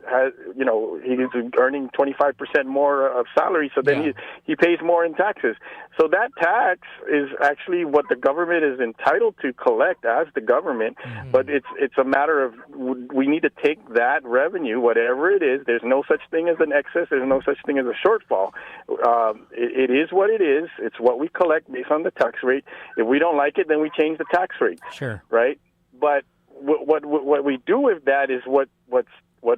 has, you know, he's earning 25% more of salary, so then he pays more in taxes. So that tax is actually what the government is entitled to collect as the government, but it's a matter of we need to take that revenue, whatever it is. There's no such thing as an excess. There's no such thing as a shortfall. It is what it is. It's what we collect based on the tax rate. If we don't like it, then we change the tax rate. Sure. Right? But what we do with that is what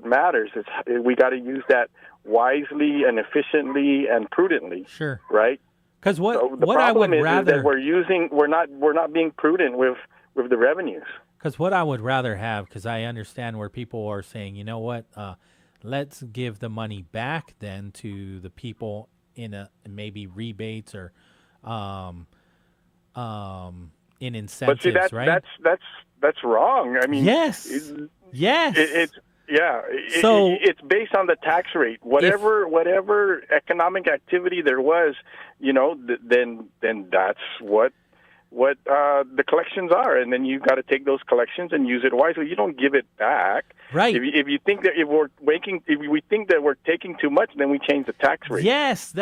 matters. We got to use that wisely and efficiently and prudently. Sure. Right? Because what I would rather is that we're not being prudent with the revenues. Because what I would rather have, because I understand where people are saying, you know what, let's give the money back then to the people in maybe rebates or in incentives. But see, right? That's wrong. I mean, yes. It's based on the tax rate. Whatever economic activity there was, you know, then that's what the collections are, and then you got to take those collections and use it wisely. You don't give it back. Right. If you think that if we think that we're taking too much, then we change the tax rate. Yes,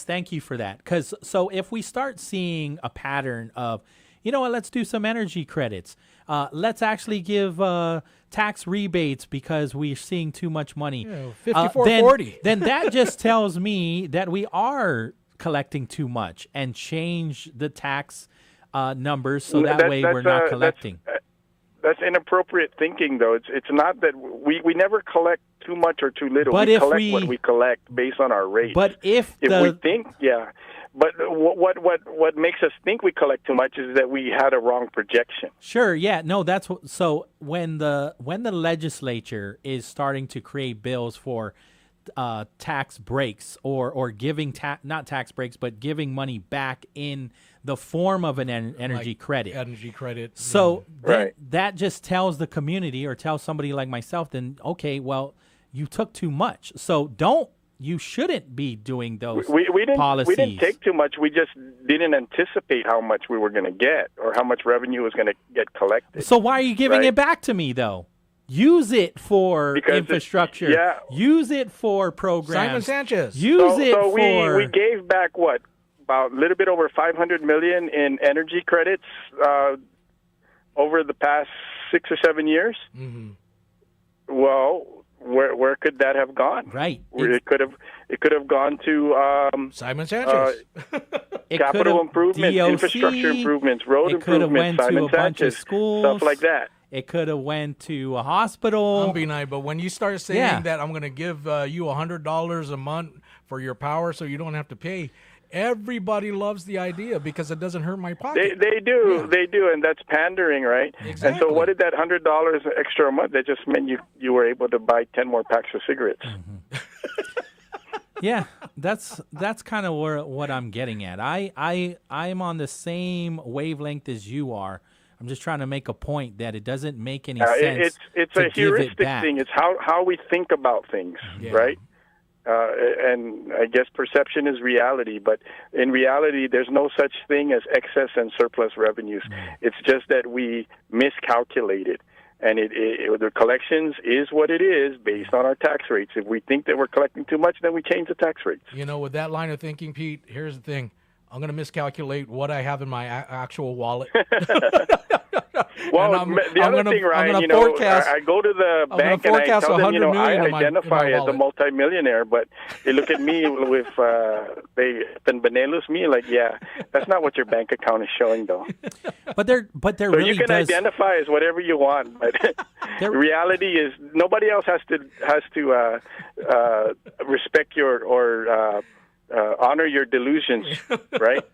thank you for that. Because so if we start seeing a pattern of, you know what, let's do some energy credits. Let's actually give tax rebates because we're seeing too much money. 54-40. Then that just tells me that we are collecting too much, and change the tax numbers so that way we're not collecting. That's inappropriate thinking, though. It's not that we never collect too much or too little. But we collect what we collect based on our rate. But if we think, But what makes us think we collect too much is that we had a wrong projection. Sure, yeah, no, that's what. So when the legislature is starting to create bills for tax breaks or giving not tax breaks, but giving money back in the form of an energy credit. Energy credit. So that just tells the community or tells somebody like myself, then, okay, well, you took too much. So you shouldn't be doing those policies. We didn't take too much. We just didn't anticipate how much we were going to get or how much revenue was going to get collected. So why are you giving it back to me, though? Use it for infrastructure. Use it for programs. Simon Sanchez. So we gave back about a little bit over $500 million in energy credits over the past 6 or 7 years. Mm-hmm. Well, where could that have gone? Right. It could have gone to Simon Sanchez. Capital improvements, DOC, infrastructure improvements, road improvements, Simon Sanchez, schools, stuff like that. It could have went to a hospital. But when you start saying that I'm going to give you $100 a month for your power so you don't have to pay, everybody loves the idea because it doesn't hurt my pocket. They do, and that's pandering, right? Exactly. And so what did that $100 extra a month? That just meant you were able to buy 10 more packs of cigarettes. Mm-hmm. Yeah, that's kind of what I'm getting at. I'm on the same wavelength as you are I'm just trying to make a point that it doesn't make any sense. It's to a give it heuristic back. thing. It's how we think about things, right? And I guess perception is reality, but in reality, there's no such thing as excess and surplus revenues. It's just that we miscalculated. And the collections is what it is based on our tax rates. If we think that we're collecting too much, then we change the tax rates. You know, with that line of thinking, Pete, here's the thing. I'm going to miscalculate what I have in my actual wallet. Well, the other thing, Ryan, you know, I go to the bank and I tell them, you know, I identify as a multimillionaire, but they look at me with, they benelus me like, yeah, that's not what your bank account is showing, though. But there So really you can does. identify as whatever you want, but the reality is nobody else has to respect your or honor your delusions, right?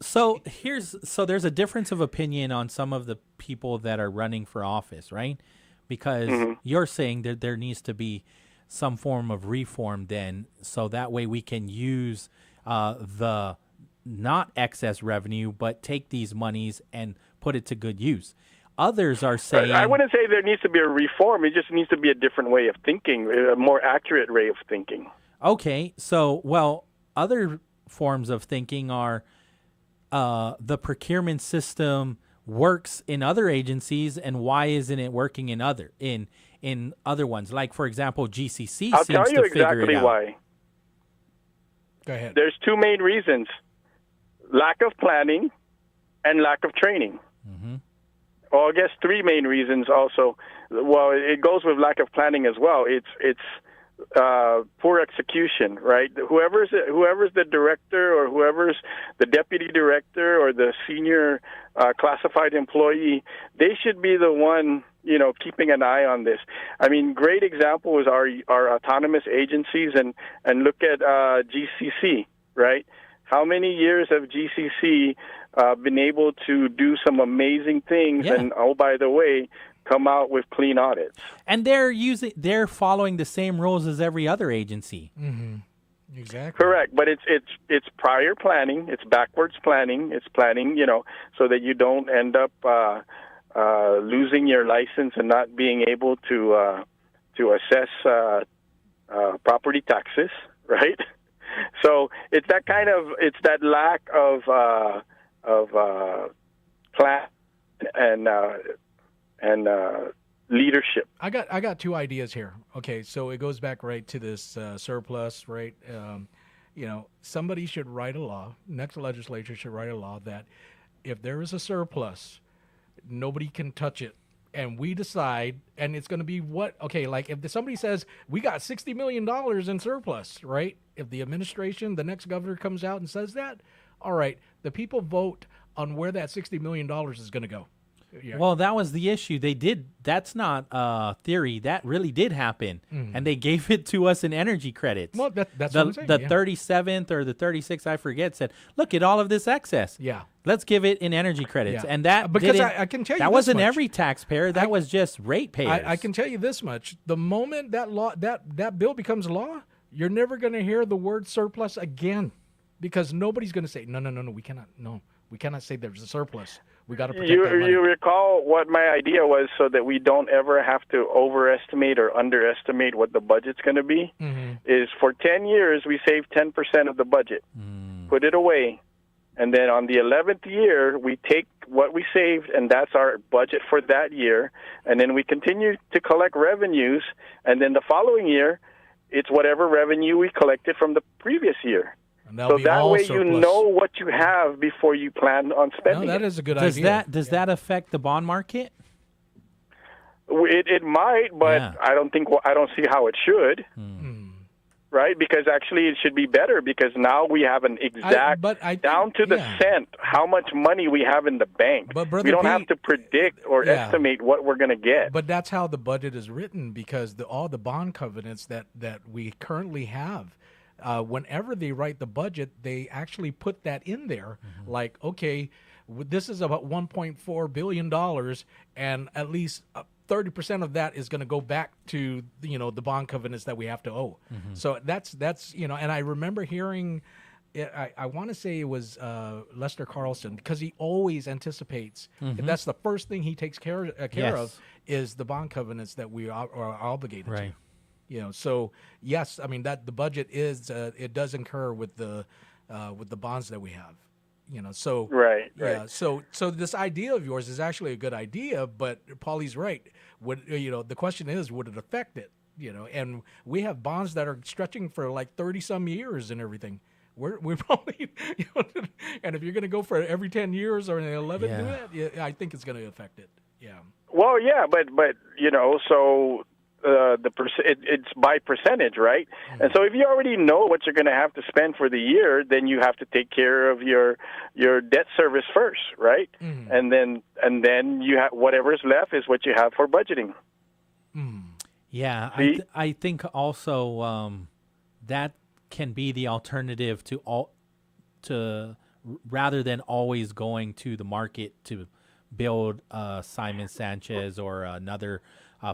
So there's a difference of opinion on some of the people that are running for office, right? Because you're saying that there needs to be some form of reform then, so that way we can use the not excess revenue, but take these monies and put it to good use. Others are saying... I wouldn't say there needs to be a reform. It just needs to be a different way of thinking, a more accurate way of thinking. Okay, so, well, other forms of thinking are... the procurement system works in other agencies, and why isn't it working in other ones? Like, for example, GCC I'll seems tell you to figure exactly it out. why. Go ahead. There's two main reasons: lack of planning and lack of training. Well, I guess three main reasons also. Well, it goes with lack of planning as well. It's poor execution, right? Whoever's the director or whoever's the deputy director or the senior classified employee, they should be the one, you know, keeping an eye on this. I mean, great example is our autonomous agencies, and look at GCC, right? How many years have GCC been able to do some amazing things? Yeah. And oh, by the way, come out with clean audits. And they're following the same rules as every other agency. Exactly. Correct, but it's prior planning, it's backwards planning, it's planning, you know, so that you don't end up losing your license and not being able to assess property taxes, right? So it's that lack of plan and leadership. I got two ideas here. Okay, so it goes back right to this surplus, right? You know, somebody should write a law. Next legislature should write a law that if there is a surplus, nobody can touch it. And we decide, and it's going to be what? Okay, like if somebody says, we got $60 million in surplus, right? If the administration, the next governor comes out and says that, all right, the people vote on where that $60 million is going to go. Yeah. Well, that was the issue. They did. That's not theory. That really did happen, and they gave it to us in energy credits. Well, that's what I'm saying. The 37th or the 36th, I forget, said, "Look at all of this excess. Yeah, let's give it in energy credits." Yeah. And that because I can tell you that this wasn't much. every taxpayer. That was just ratepayers. I can tell you this much: the moment that law that bill becomes law, you're never going to hear the word surplus again, because nobody's going to say, no, we cannot. No, we cannot say there's a surplus. We got to protect that money. You recall what my idea was, so that we don't ever have to overestimate or underestimate what the budget's going to be, is for 10 years we save 10% of the budget, put it away, and then on the 11th year we take what we saved, and that's our budget for that year, and then we continue to collect revenues, and then the following year it's whatever revenue we collected from the previous year. So that way you know what you have before you plan on spending. No, that is a good idea. Does that affect the bond market? It might, but I don't see how it should. Right? Because actually it should be better, because now we have an exact, down to the cent, how much money we have in the bank. But Brother we don't Pete, have to predict or estimate what we're going to get. But that's how the budget is written, because all the bond covenants that we currently have, whenever they write the budget, they actually put that in there. Like, okay, this is about $1.4 billion, and at least 30% of that is going to go back to, you know, the bond covenants that we have to owe. So that's and I remember hearing I want to say it was Lester Carlson, because he always anticipates. Mhm. That's the first thing he takes care Yes. of is the bond covenants that we are obligated Right. to. So yes, I mean that the budget is it does incur with the bonds that we have. So Right. yeah. So this idea of yours is actually a good idea, but Pauly's right. Would the question is, would it affect it? And we have bonds that are stretching for like 30 some years and everything. We're probably, and if you're going to go for every 10 years or 11, do that, I think it's going to affect it. Yeah. Well, yeah, but so it's by percentage, right? Mm-hmm. And so if you already know what you're going to have to spend for the year, then you have to take care of your debt service first, right? Mm-hmm. And then you have whatever's left is what you have for budgeting. Yeah, I think also that can be the alternative to rather than always going to the market to build Simon Sanchez or another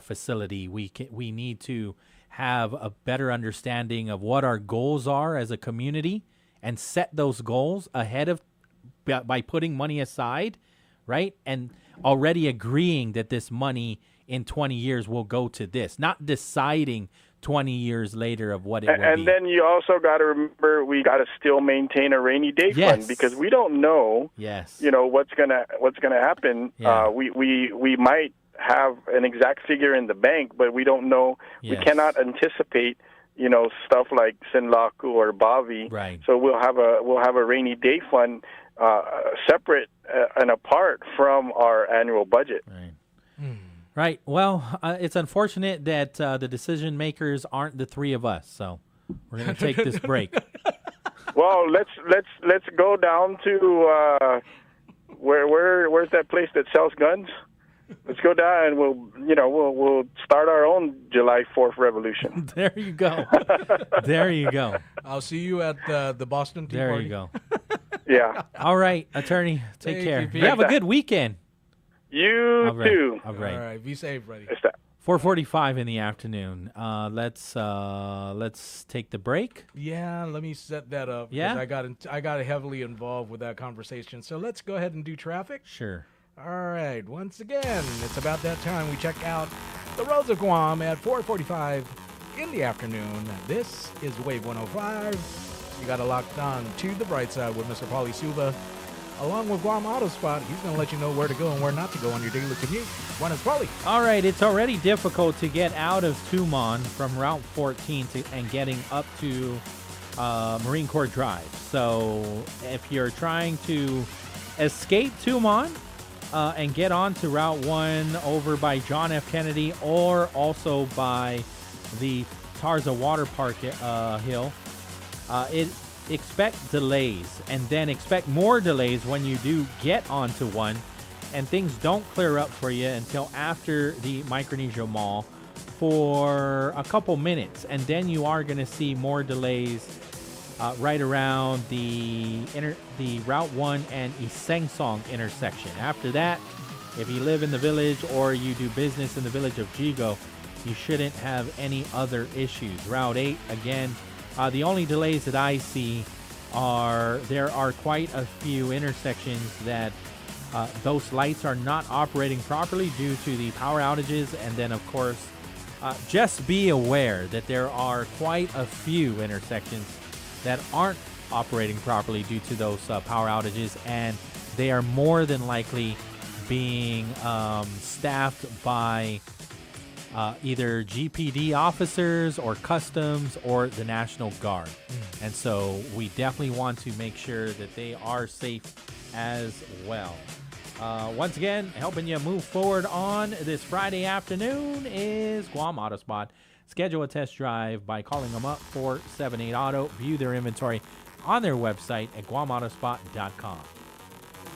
facility. We need to have a better understanding of what our goals are as a community and set those goals ahead of by putting money aside, right? And already agreeing that this money in 20 years will go to this, not deciding 20 years later of what it will be. And then you also got to remember we got to still maintain a rainy day fund because we don't know. Yes. What's gonna happen. Yeah. We might have an exact figure in the bank, but we don't know. Yes. We cannot anticipate. Stuff like Sinlaku or Bavi. Right. So we'll have a rainy day fund separate and apart from our annual budget. Right. Right. Well, it's unfortunate that the decision makers aren't the three of us. So we're going to take this break. Well, let's go down to where's that place that sells guns? Let's go down and we'll start our own July 4th revolution. There you go. There you go. I'll see you at the Boston Tea There Party. you go. Yeah. All right, attorney. Take Thank care. you, Pete. You have a good weekend. You All right. too. All right. All right. Be safe, buddy. 4:45 in the afternoon. Let's take the break. Yeah, let me set that up. 'Cause Yeah? I got heavily involved with that conversation. So let's go ahead and do traffic. Sure. All right. Once again, it's about that time we check out the roads of Guam at 4:45 in the afternoon. This is Wave 105. You got it locked on to the bright side with Mr. Pauly Suba. Along with Guam Auto Spot, he's going to let you know where to go and where not to go on your daily commute. One is Pauly. All right, it's already difficult to get out of Tumon from Route 14 and getting up to Marine Corps Drive. So if you're trying to escape Tumon and get on to Route 1 over by John F. Kennedy or also by the Tarza Water Park Hill, expect delays, and then expect more delays when you do get onto one, and things don't clear up for you until after the Micronesia Mall for a couple minutes, and then you are going to see more delays right around the Route 1 and Isengsong intersection. After that, if you live in the village or you do business in the village of Jigo, you shouldn't have any other issues. Route 8, again, the only delays that I see there are quite a few intersections that those lights are not operating properly due to the power outages. And then, of course, just be aware that there are quite a few intersections that aren't operating properly due to those power outages. And they are more than likely being staffed by either GPD officers or customs or the National Guard. And so we definitely want to make sure that they are safe as well. Once again, helping you move forward on this Friday afternoon is Guam Auto Spot. Schedule a test drive by calling them up, 478 Auto. View their inventory on their website at guamautospot.com.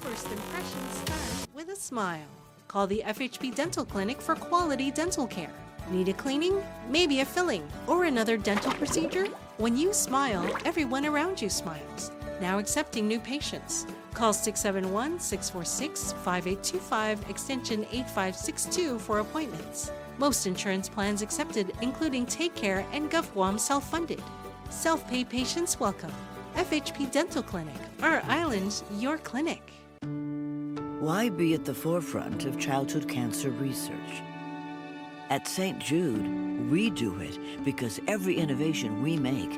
First impressions start with a smile. Call the FHP Dental Clinic for quality dental care. Need a cleaning? Maybe a filling or another dental procedure? When you smile, everyone around you smiles. Now accepting new patients. Call 671-646-5825, extension 8562 for appointments. Most insurance plans accepted, including Take Care and GovGuam self-funded. Self-pay patients welcome. FHP Dental Clinic, our island, your clinic. Why be at the forefront of childhood cancer research? At St. Jude, we do it because every innovation we make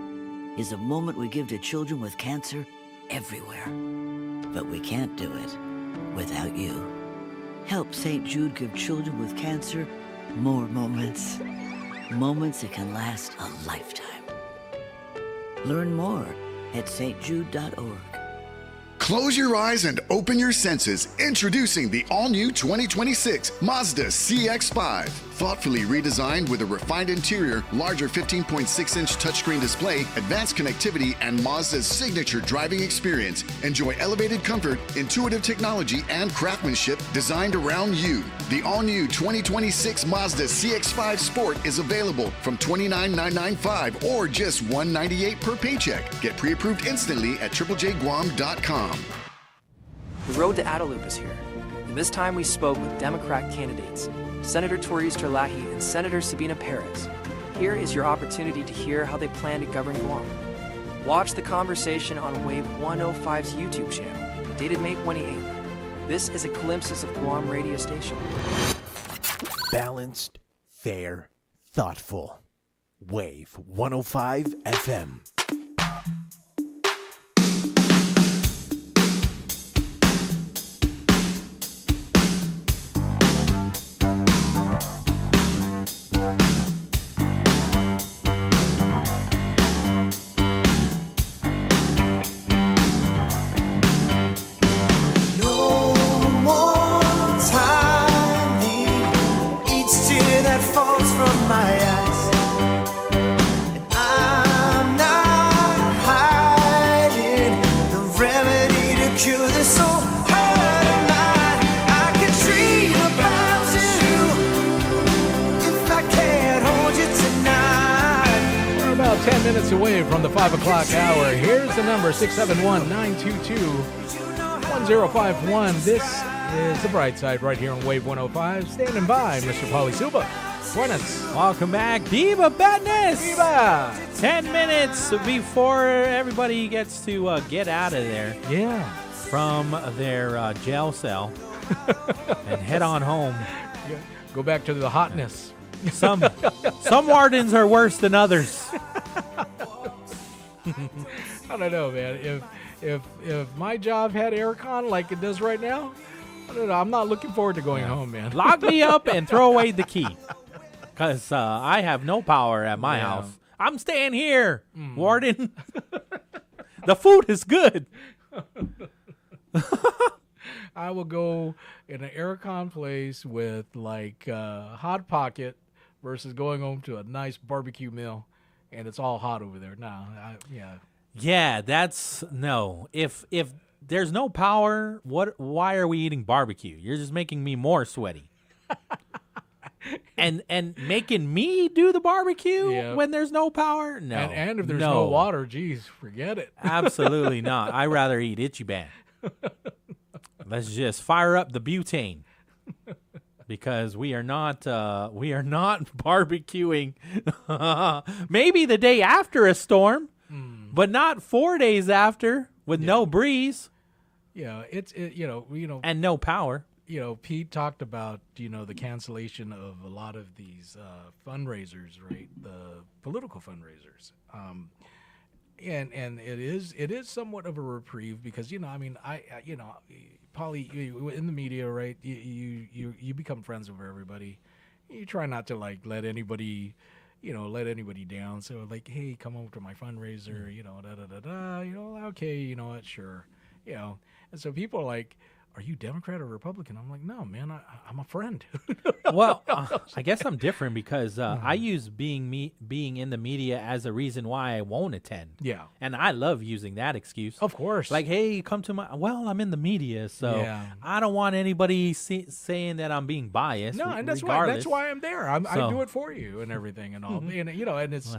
is a moment we give to children with cancer everywhere. But we can't do it without you. Help St. Jude give children with cancer more moments. Moments that can last a lifetime. Learn more at stjude.org. Close your eyes and open your senses. Introducing the all-new 2026 Mazda CX-5. Thoughtfully redesigned with a refined interior, larger 15.6-inch touchscreen display, advanced connectivity, and Mazda's signature driving experience. Enjoy elevated comfort, intuitive technology, and craftsmanship designed around you. The all-new 2026 Mazda CX-5 Sport is available from $29,995 or just $198 per paycheck. Get pre-approved instantly at triplejguam.com. The road to Adelup is here, and this time we spoke with Democrat candidates, Senator Torius Terlahi and Senator Sabina Perez. Here is your opportunity to hear how they plan to govern Guam. Watch the conversation on Wave 105's YouTube channel, dated May 28th. This is a glimpse of Guam radio station. Balanced, fair, thoughtful. Wave 105 FM. Away from the 5 o'clock hour. Here's the number, 671-922-1051. This is the Bright Side right here on Wave 105. Standing by, Mr. Pauly Suba. Buenas. Welcome back, Diva Badness. Diva. 10 minutes before everybody gets to get out of there. Yeah. From their jail cell and head on home. Yeah. Go back to the hotness. Some wardens are worse than others. I don't know, man. If my job had aircon like it does right now, I don't know. I'm not looking forward to going home, man. Lock me up and throw away the key, because I have no power at my house. I'm staying here, warden. The food is good. I will go in an aircon place with like Hot Pocket versus going home to a nice barbecue meal. And it's all hot over there. No, Yeah, that's no. If there's no power, why are we eating barbecue? You're just making me more sweaty. and making me do the barbecue when there's no power? No. And if there's no water, geez, forget it. Absolutely not. I'd rather eat Ichiban. Let's just fire up the butane. Because we are not barbecuing. Maybe the day after a storm, but not 4 days after with no breeze. Yeah, it's and no power. Pete talked about the cancellation of a lot of these fundraisers, right? The political fundraisers. And it is somewhat of a reprieve because Pauly, in the media, right? You become friends with everybody. You try not to let anybody down. So hey, come over to my fundraiser, okay, what, sure, and so people are like, are you Democrat or Republican? I'm like, no, man, I'm a friend. Well, I guess I'm different because I use being in the media as a reason why I won't attend. Yeah. And I love using that excuse. Of course. Like, hey, come to I'm in the media, so I don't want anybody saying that I'm being biased. No, and that's why I'm there. I do it for you and everything and all. And it's,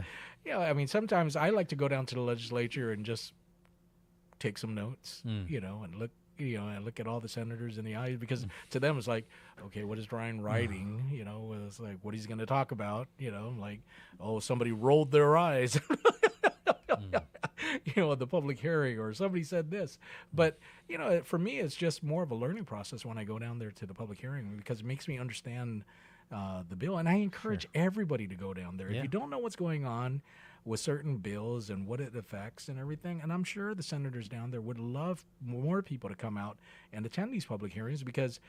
sometimes I like to go down to the legislature and just take some notes, and look. And look at all the senators in the eyes because to them it's like, okay, what is Ryan writing? It's like what he's going to talk about. Like, oh, somebody rolled their eyes. the public hearing, or somebody said this. But, for me, it's just more of a learning process when I go down there to the public hearing, because it makes me understand the bill. And I encourage everybody to go down there. Yeah. If you don't know what's going on with certain bills and what it affects and everything, and I'm sure the senators down there would love more people to come out and attend these public hearings, because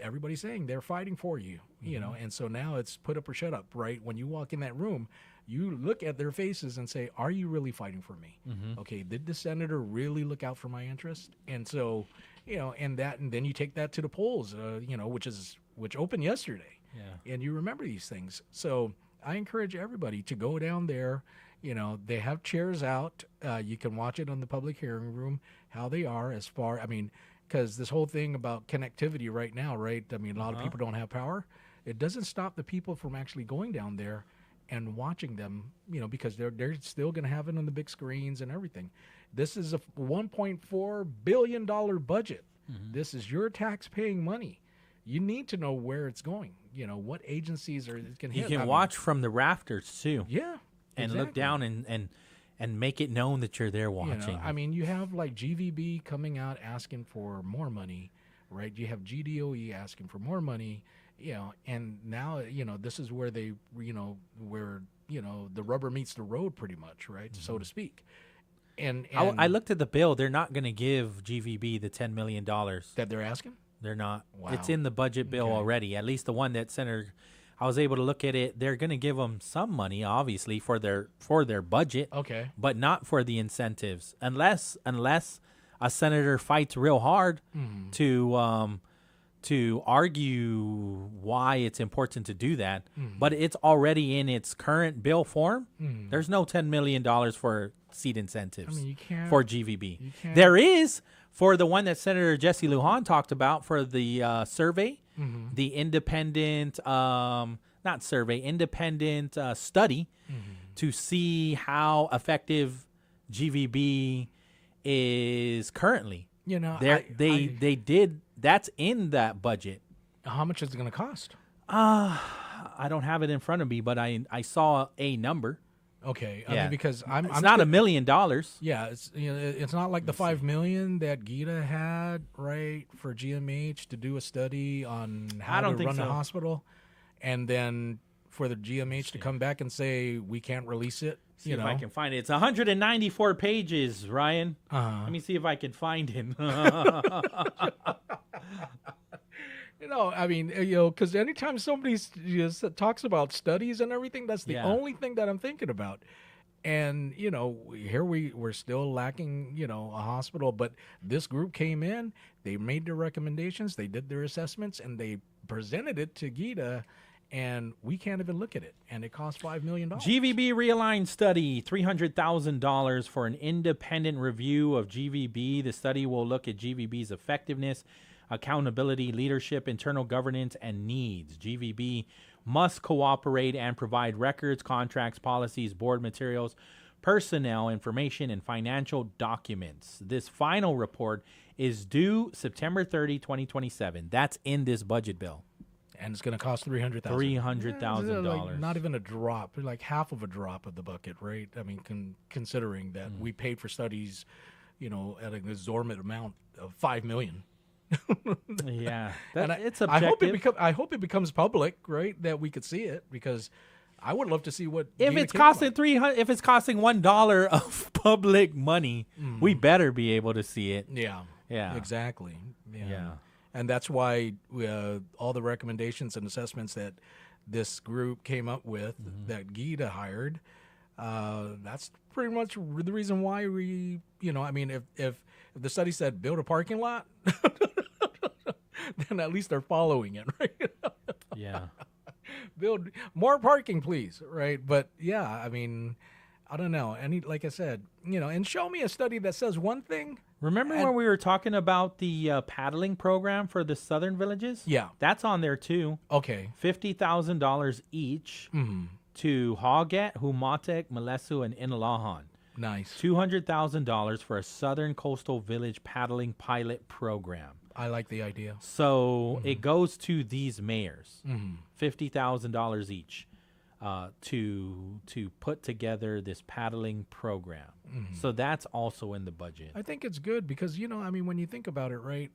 everybody's saying they're fighting for you, and so now it's put up or shut up, right? When you walk in that room, you look at their faces and say, are you really fighting for me? Okay, did the senator really look out for my interest? And so, and then you take that to the polls, which opened yesterday. Yeah. And you remember these things. So I encourage everybody to go down there. They have chairs out. You can watch it on the public hearing room, how they are because this whole thing about connectivity right now, right? A lot of people don't have power. It doesn't stop the people from actually going down there and watching them, because they're still going to have it on the big screens and everything. This is a $1.4 billion budget. This is your tax-paying money. You need to know where it's going. What agencies are going to hit. You can watch from the rafters too. Yeah, and look down and make it known that you're there watching. You have like GVB coming out asking for more money, right? You have GDOE asking for more money, and now this is where they the rubber meets the road, pretty much, right, so to speak. And I looked at the bill. They're not going to give GVB the $10 million that they're asking. They're not. Wow. It's in the budget bill already. At least the one that I was able to look at it. They're going to give them some money, obviously, for their budget. Okay. But not for the incentives, unless a senator fights real hard to argue why it's important to do that. But it's already in its current bill form. There's no $10 million for seat incentives you can't, for GVB. There is for the one that Senator Jesse Lujan talked about for the survey, the independent, independent study to see how effective GVB is currently. They did. That's in that budget. How much is it going to cost? I don't have it in front of me, but I saw a number. Okay, because I'm not $1 million. Yeah, it's not like the $5 million that Gita had, right, for GMH to do a study on how to run the hospital, and then for the GMH to come back and say we can't release it. See if I can find it. It's 194 pages, Ryan. Let me see if I can find it. Because anytime somebody talks about studies and everything, that's the only thing that I'm thinking about. And, here we're still lacking, a hospital. But this group came in, they made their recommendations, they did their assessments, and they presented it to Gita. And we can't even look at it. And it costs $5 million. GVB Realigned Study, $300,000 for an independent review of GVB. The study will look at GVB's effectiveness, accountability, leadership, internal governance, and needs. GVB must cooperate and provide records, contracts, policies, board materials, personnel information, and financial documents. This final report is due September 30, 2027. That's in this budget bill. And it's going to cost $300,000. $300,000. Not even a drop, like half of a drop of the bucket, right? Considering that we paid for studies, at an exorbitant amount of $5 million. Yeah, it's subjective. I hope it becomes public, right? That we could see it, because I would love to see what if it's costing if it's costing $1 of public money, we better be able to see it. Yeah, exactly. Yeah. And that's why all the recommendations and assessments that this group came up with, that Gita hired, that's pretty much the reason why we, if the study said build a parking lot, then at least they're following it, right? Yeah. Build more parking, please, right? But yeah, I don't know. Like I said, and show me a study that says one thing. Remember when we were talking about the paddling program for the southern villages? Yeah. That's on there too. Okay. $50,000 each to Hauget, Humatek, Malesu, and Inalahan. Nice. $200,000 for a southern coastal village paddling pilot program. I like the idea. So it goes to these mayors, $50,000 each. to put together this paddling program. Mhm. So that's also in the budget. I think it's good because, I mean, when you think about it, right,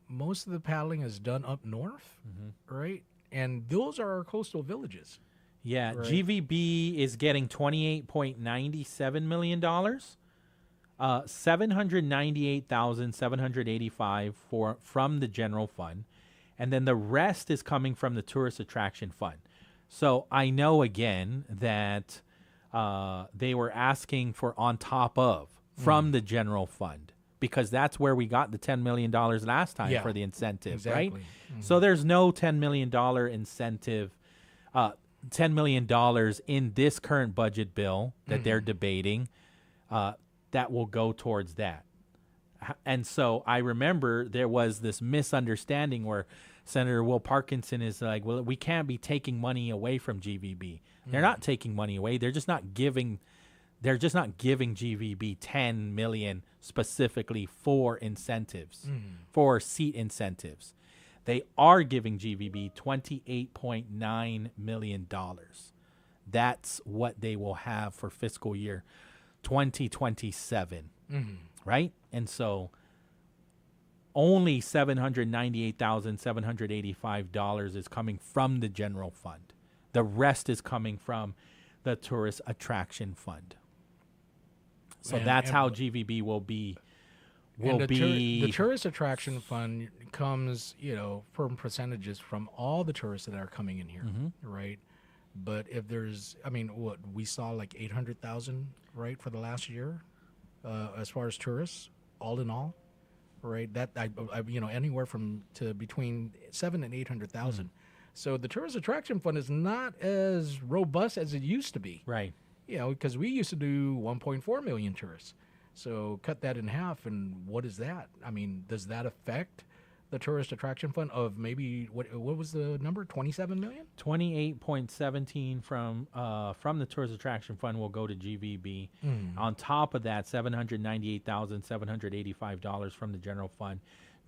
most of the paddling is done up north, right? And those are our coastal villages. Yeah, right? GVB is getting $28.97 million, $798,785 from the general fund, and then the rest is coming from the tourist attraction fund. So I know again that they were asking for on top of from the general fund, because that's where we got the $10 million last time for the incentive, right? Exactly. So there's no $10 million incentive, $10 million in this current budget bill that they're debating that will go towards that. And so I remember there was this misunderstanding where Senator Will Parkinson is like, well, we can't be taking money away from GVB. They're not taking money away. They're just not giving GVB 10 million specifically for incentives, for seat incentives. They are giving GVB $28.9 million. That's what they will have for fiscal year 2027, right? And so only $798,785 is coming from the general fund. The rest is coming from the tourist attraction fund. So that's how GVB will be. The tourist attraction fund comes, from percentages from all the tourists that are coming in here, right? But if there's, we saw like 800,000, right, for the last year, as far as tourists, all in all, right? That anywhere from to between 700,000 and 800,000. So the tourist attraction fund is not as robust as it used to be, right? Because we used to do 1.4 million tourists. So cut that in half, and what is that? I mean, does that affect the tourist attraction fund of maybe what was the number? 27 million? 28.17 from the tourist attraction fund will go to GVB. On top of that, $798,785 from the general fund.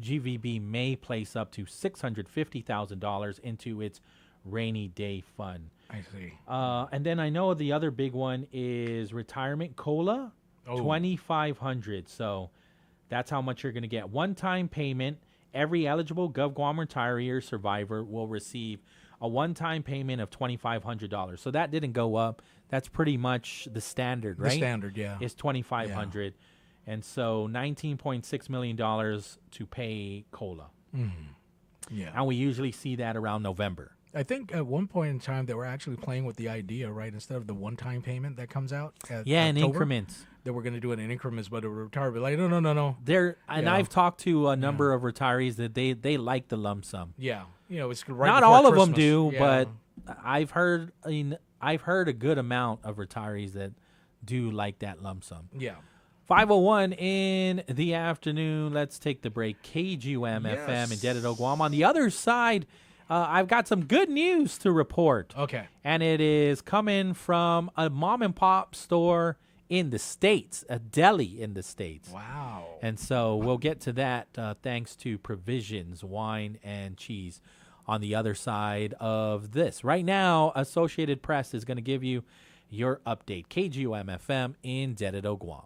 GVB may place up to $650,000 into its rainy day fund. I see. And then I know the other big one is retirement COLA, $2,500. So that's how much you're going to get. One-time payment. Every eligible GovGuam retiree or survivor will receive a one-time payment of $2,500. So that didn't go up. That's pretty much the standard, right? The standard, yeah. Is $2,500. Yeah. And so $19.6 million to pay COLA. Yeah. And we usually see that around November. I think at one point in time they were actually playing with the idea, right? Instead of the one-time payment that comes out at in increments. They were going to do it in increments, but the retirement like, no. I've talked to a number of retirees that they like the lump sum. Yeah. It's right. Not all of them do, but I've heard a good amount of retirees that do like that lump sum. Yeah. 5:01 in the afternoon. Let's take the break. KGUM FM in Dededo, Guam. On the other side, I've got some good news to report. Okay. And it is coming from a mom and pop store in the States, a deli in the States. Wow. And so we'll get to that thanks to Provisions, Wine, and Cheese on the other side of this. Right now, Associated Press is going to give you your update. KGUM FM in Dededo, Guam.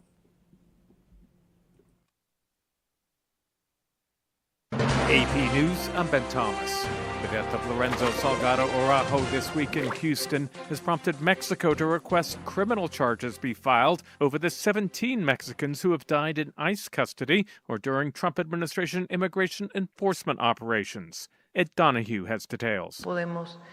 AP News, I'm Ben Thomas. The death of Lorenzo Salgado Araujo this week in Houston has prompted Mexico to request criminal charges be filed over the 17 Mexicans who have died in ICE custody or during Trump administration immigration enforcement operations. Ed Donahue has details.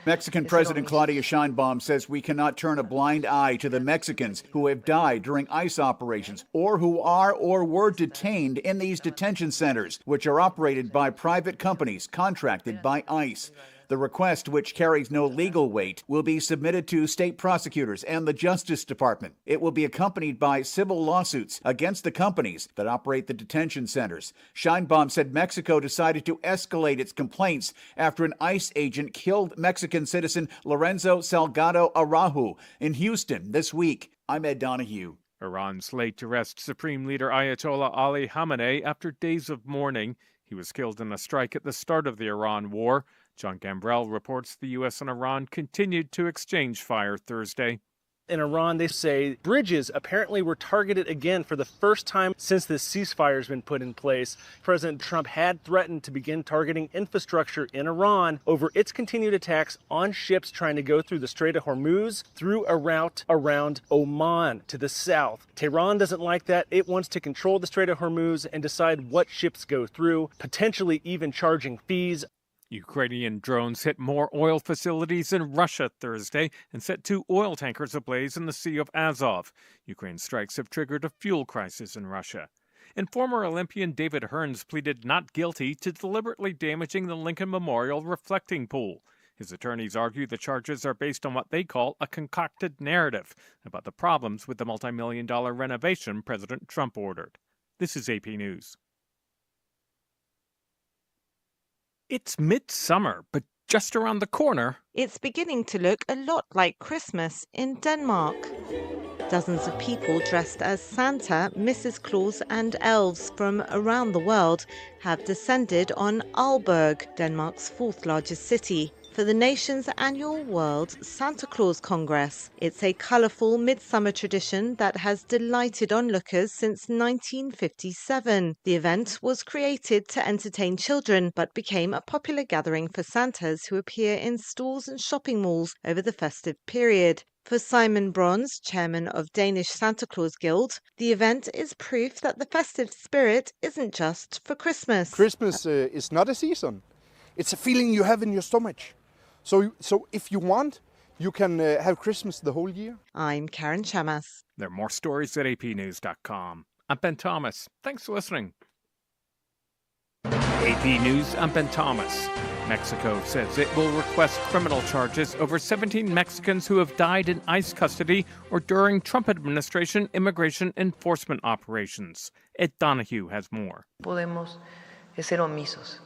Mexican President Claudia Sheinbaum says we cannot turn a blind eye to the Mexicans who have died during ICE operations or who are or were detained in these detention centers, which are operated by private companies contracted by ICE. The request, which carries no legal weight, will be submitted to state prosecutors and the Justice Department. It will be accompanied by civil lawsuits against the companies that operate the detention centers. Sheinbaum said Mexico decided to escalate its complaints after an ICE agent killed Mexican citizen Lorenzo Salgado Araujo in Houston this week. I'm Ed Donahue. Iran's late to arrest Supreme Leader Ayatollah Ali Khamenei after days of mourning. He was killed in a strike at the start of the Iran war. John Gambrell reports the U.S. and Iran continued to exchange fire Thursday. In Iran, they say bridges apparently were targeted again for the first time since this ceasefire has been put in place. President Trump had threatened to begin targeting infrastructure in Iran over its continued attacks on ships trying to go through the Strait of Hormuz through a route around Oman to the south. Tehran doesn't like that. It wants to control the Strait of Hormuz and decide what ships go through, potentially even charging fees. Ukrainian drones hit more oil facilities in Russia Thursday and set 2 oil tankers ablaze in the Sea of Azov. Ukraine's strikes have triggered a fuel crisis in Russia. And former Olympian David Hearns pleaded not guilty to deliberately damaging the Lincoln Memorial reflecting pool. His attorneys argue the charges are based on what they call a concocted narrative about the problems with the multi-million-dollar renovation President Trump ordered. This is AP News. It's midsummer, but just around the corner, It's beginning to look a lot like Christmas in Denmark. Dozens of people dressed as Santa, Mrs. Claus, and elves from around the world have descended on Aalborg, Denmark's 4th largest city, for the nation's annual World Santa Claus Congress. It's a colourful midsummer tradition that has delighted onlookers since 1957. The event was created to entertain children, but became a popular gathering for Santas who appear in stores and shopping malls over the festive period. For Simon Brons, chairman of Danish Santa Claus Guild, the event is proof that the festive spirit isn't just for Christmas. Christmas is not a season. It's a feeling you have in your stomach. So if you want, you can have Christmas the whole year. I'm Karen Chamas. There are more stories at apnews.com. I'm Ben Thomas. Thanks for listening. AP News, I'm Ben Thomas. Mexico says it will request criminal charges over 17 Mexicans who have died in ICE custody or during Trump administration immigration enforcement operations. Ed Donahue has more. Podemos ser omisos.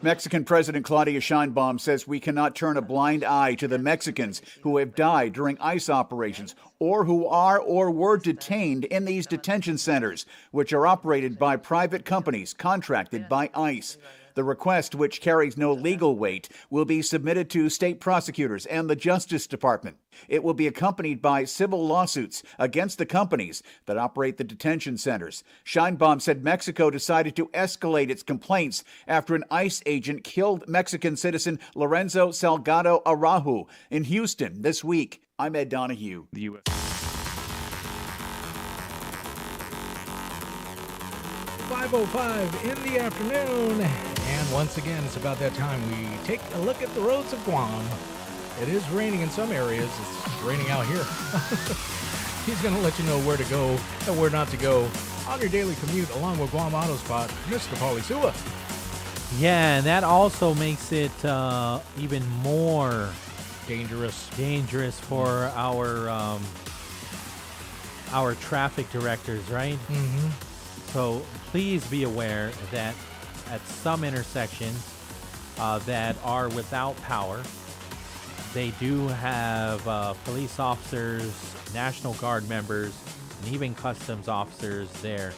Mexican President Claudia Sheinbaum says we cannot turn a blind eye to the Mexicans who have died during ICE operations or who are or were detained in these detention centers, which are operated by private companies contracted by ICE. The request, which carries no legal weight, will be submitted to state prosecutors and the Justice Department. It will be accompanied by civil lawsuits against the companies that operate the detention centers. Sheinbaum said Mexico decided to escalate its complaints after an ICE agent killed Mexican citizen Lorenzo Salgado Araujo in Houston this week. I'm Ed Donahue. The U.S. 5:05 in the afternoon. And once again, it's about that time we take a look at the roads of Guam. It is raining in some areas. It's raining out here. He's going to let you know where to go and where not to go on your daily commute along with Guam Auto Spot, Mr. Pauly Suba. Yeah, and that also makes it even more dangerous for our traffic directors, right? Mm-hmm. So please be aware that at some intersections that are without power, they do have police officers, National Guard members, and even customs officers there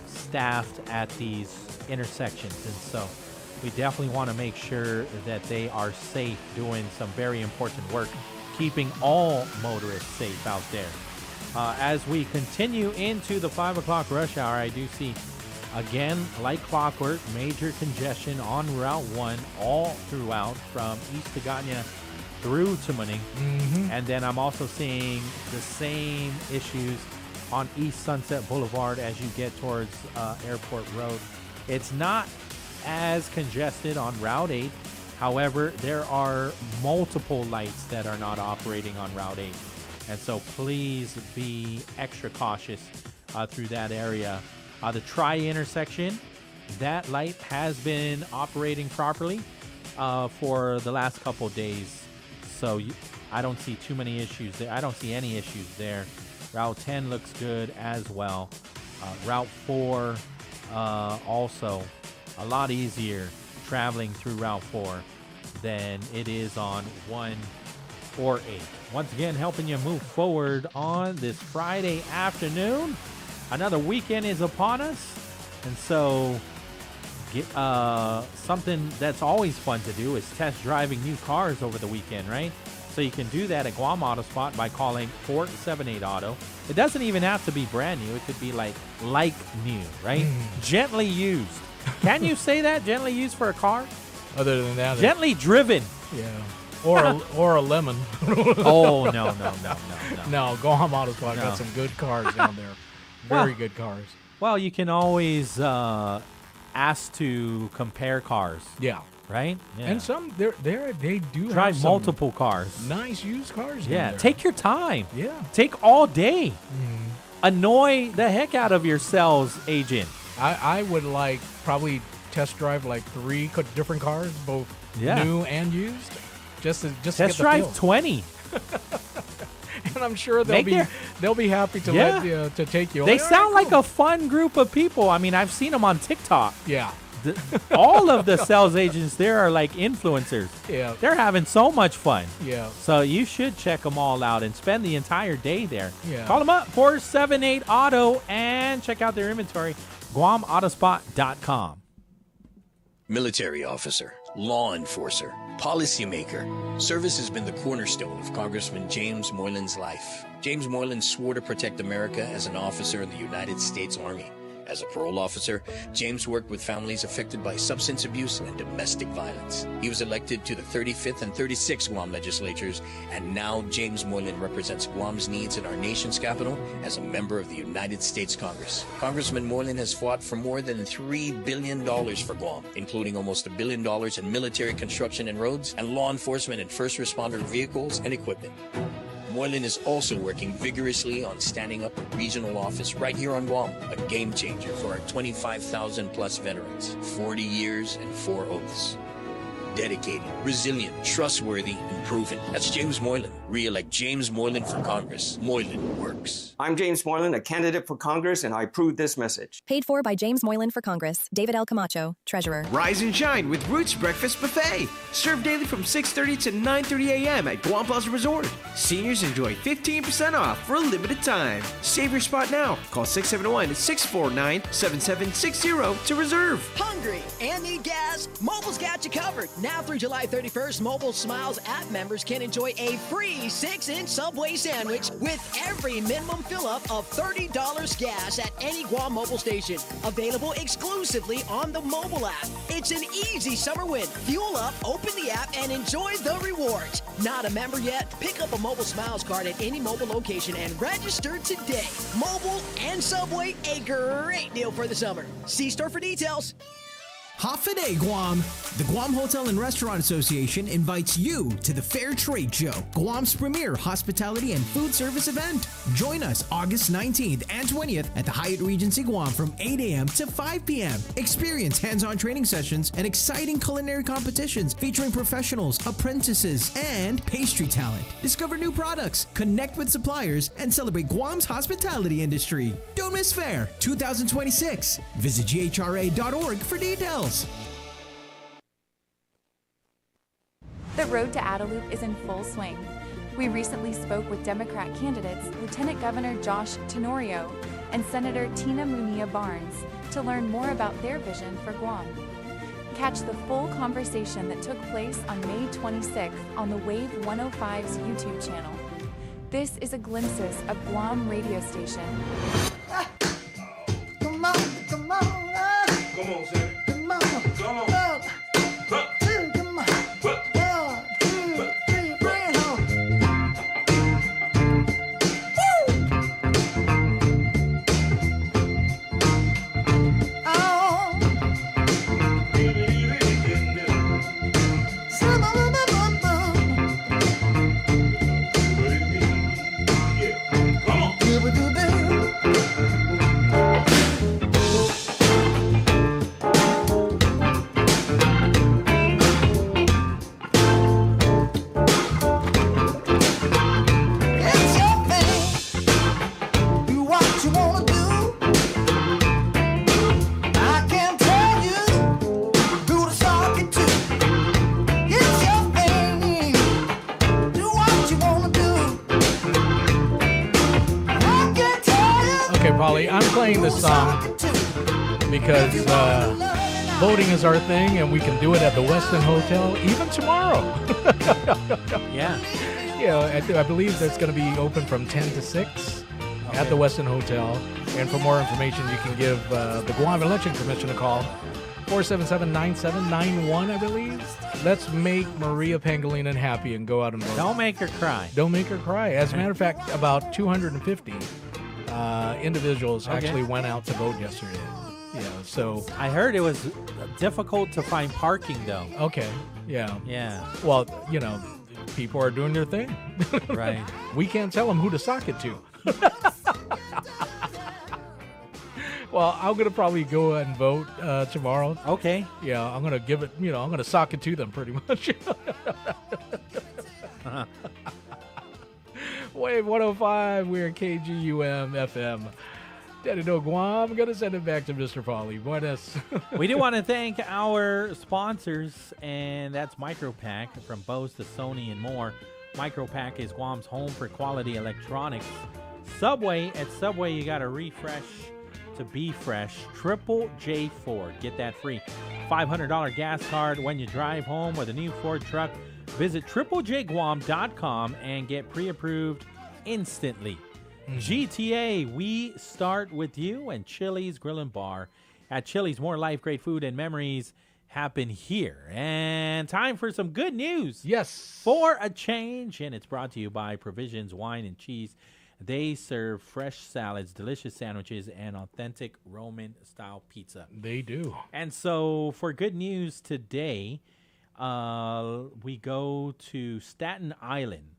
staffed at these intersections. And so we definitely want to make sure that they are safe, doing some very important work, keeping all motorists safe out there. As we continue into the 5 o'clock rush hour, I do see, again, like clockwork, major congestion on Route 1 all throughout from East Taganya through to Muning. Mm-hmm. And then I'm also seeing the same issues on East Sunset Boulevard as you get towards Airport Road. It's not as congested on Route 8. However, there are multiple lights that are not operating on Route 8. And so please be extra cautious through that area. The Tri-intersection, that light has been operating properly for the last couple of days. So I don't see too many issues there. I don't see any issues there. Route 10 looks good as well. Route 4 also a lot easier traveling through Route 4 than it is on 1 or 8. Once again, helping you move forward on this Friday afternoon. Another weekend is upon us, and so something that's always fun to do is test driving new cars over the weekend, right? So you can do that at Guam Auto Spot by calling 478-AUTO. It doesn't even have to be brand new. It could be like new, right? Gently used. Can you say that? Gently used for a car? Other than that, gently driven. Yeah. Or a lemon. Oh, no. No, Guam Auto Spot got some good cars down there. Very good cars. Well, you can always ask to compare cars. Yeah. Right? Yeah. And some they do drive have some multiple cars. Nice used cars. Yeah. down there. Take your time. Yeah. Take all day. Annoy the heck out of your sales agent. I would probably test drive 3 different cars, both new and used, just to test get the drive feel. 20. And I'm sure they'll be happy to let you to take you. They sound like a fun group of people. I mean, I've seen them on TikTok. Yeah. All of the sales agents there are like influencers. Yeah. They're having so much fun. Yeah. So you should check them all out and spend the entire day there. Yeah. Call them up, 478-AUTO, and check out their inventory, GuamAutospot.com. Military officer, law enforcer, policymaker. Service has been the cornerstone of Congressman James Moylan's life. James Moylan swore to protect America as an officer in the United States Army. As a parole officer, James worked with families affected by substance abuse and domestic violence. He was elected to the 35th and 36th Guam legislatures, and now James Moylan represents Guam's needs in our nation's capital as a member of the United States Congress. Congressman Moylan has fought for more than $3 billion for Guam, including almost $1 billion in military construction and roads, and law enforcement and first responder vehicles and equipment. Moylan is also working vigorously on standing up a regional office right here on Guam, a game changer for our 25,000 plus veterans, 40 years and 4 oaths. Dedicated, resilient, trustworthy, and proven. That's James Moylan. Re-elect James Moylan for Congress. Moylan works. I'm James Moylan, a candidate for Congress, and I approve this message. Paid for by James Moylan for Congress. David L. Camacho, Treasurer. Rise and shine with Roots Breakfast Buffet. Served daily from 6:30 to 9:30 a.m. at Guam Plaza Resort. Seniors enjoy 15% off for a limited time. Save your spot now. Call 671-649-7760 to reserve. Hungry and need gas? Mobile's got you covered. Now through July 31st, Mobile Smiles app members can enjoy a free 6-inch Subway sandwich with every minimum fill-up of $30 gas at any Guam mobile station. Available exclusively on the mobile app. It's an easy summer win. Fuel up, open the app, and enjoy the rewards. Not a member yet? Pick up a Mobile Smiles card at any mobile location and register today. Mobile and Subway, a great deal for the summer. See store for details. Hafiday Guam! The Guam Hotel and Restaurant Association invites you to the Fair Trade Show, Guam's premier hospitality and food service event. Join us August 19th and 20th at the Hyatt Regency Guam from 8 a.m. to 5 p.m. Experience hands-on training sessions and exciting culinary competitions featuring professionals, apprentices, and pastry talent. Discover new products, connect with suppliers, and celebrate Guam's hospitality industry. Don't miss Fair 2026. Visit GHRA.org for details. The road to Adelup is in full swing. We recently spoke with Democrat candidates Lieutenant Governor Josh Tenorio and Senator Tina Munilla Barnes to learn more about their vision for Guam. Catch the full conversation that took place on May 26th on the Wave 105's YouTube channel. This is a glimpses of Guam radio station. Come on, come on. Come on, Sammy. Come on. Come on. Come on. 1, 2, 3, bring it home. Woo! Oh. Okay, Pauly, I'm playing this song because Voting is our thing, and we can do it at the Westin Hotel even tomorrow. Yeah. I believe that's going to be open from 10 to 6 at the Westin Hotel. And for more information, you can give the Guam Election Commission a call. 477-9791, I believe. Let's make Maria Pangilinan happy and go out and vote. Don't make her cry. Don't make her cry. As a matter of fact, about 250 individuals actually went out to vote yesterday. So I heard it was difficult to find parking, though. Okay. Yeah. Yeah. Well, people are doing their thing. Right. We can't tell them who to sock it to. Well, I'm going to probably go and vote tomorrow. Okay. Yeah, I'm going to give it, I'm going to sock it to them pretty much. Wave 105, we're KGUM FM. Daddy No Guam, I'm going to send it back to Mr. Pauly. Buenas. We do want to thank our sponsors, and that's MicroPack, from Bose to Sony and more. MicroPack is Guam's home for quality electronics. Subway, at Subway, you got to refresh to be fresh. Triple J Ford. Get that free $500 gas card when you drive home with a new Ford truck. Visit triplejguam.com and get pre-approved instantly. GTA, we start with you, and Chili's Grill and Bar. At Chili's, more life, great food, and memories happen here. And time for some good news. Yes. For a change, and it's brought to you by Provisions Wine and Cheese. They serve fresh salads, delicious sandwiches, and authentic Roman-style pizza. They do. And so for good news today, we go to Staten Island.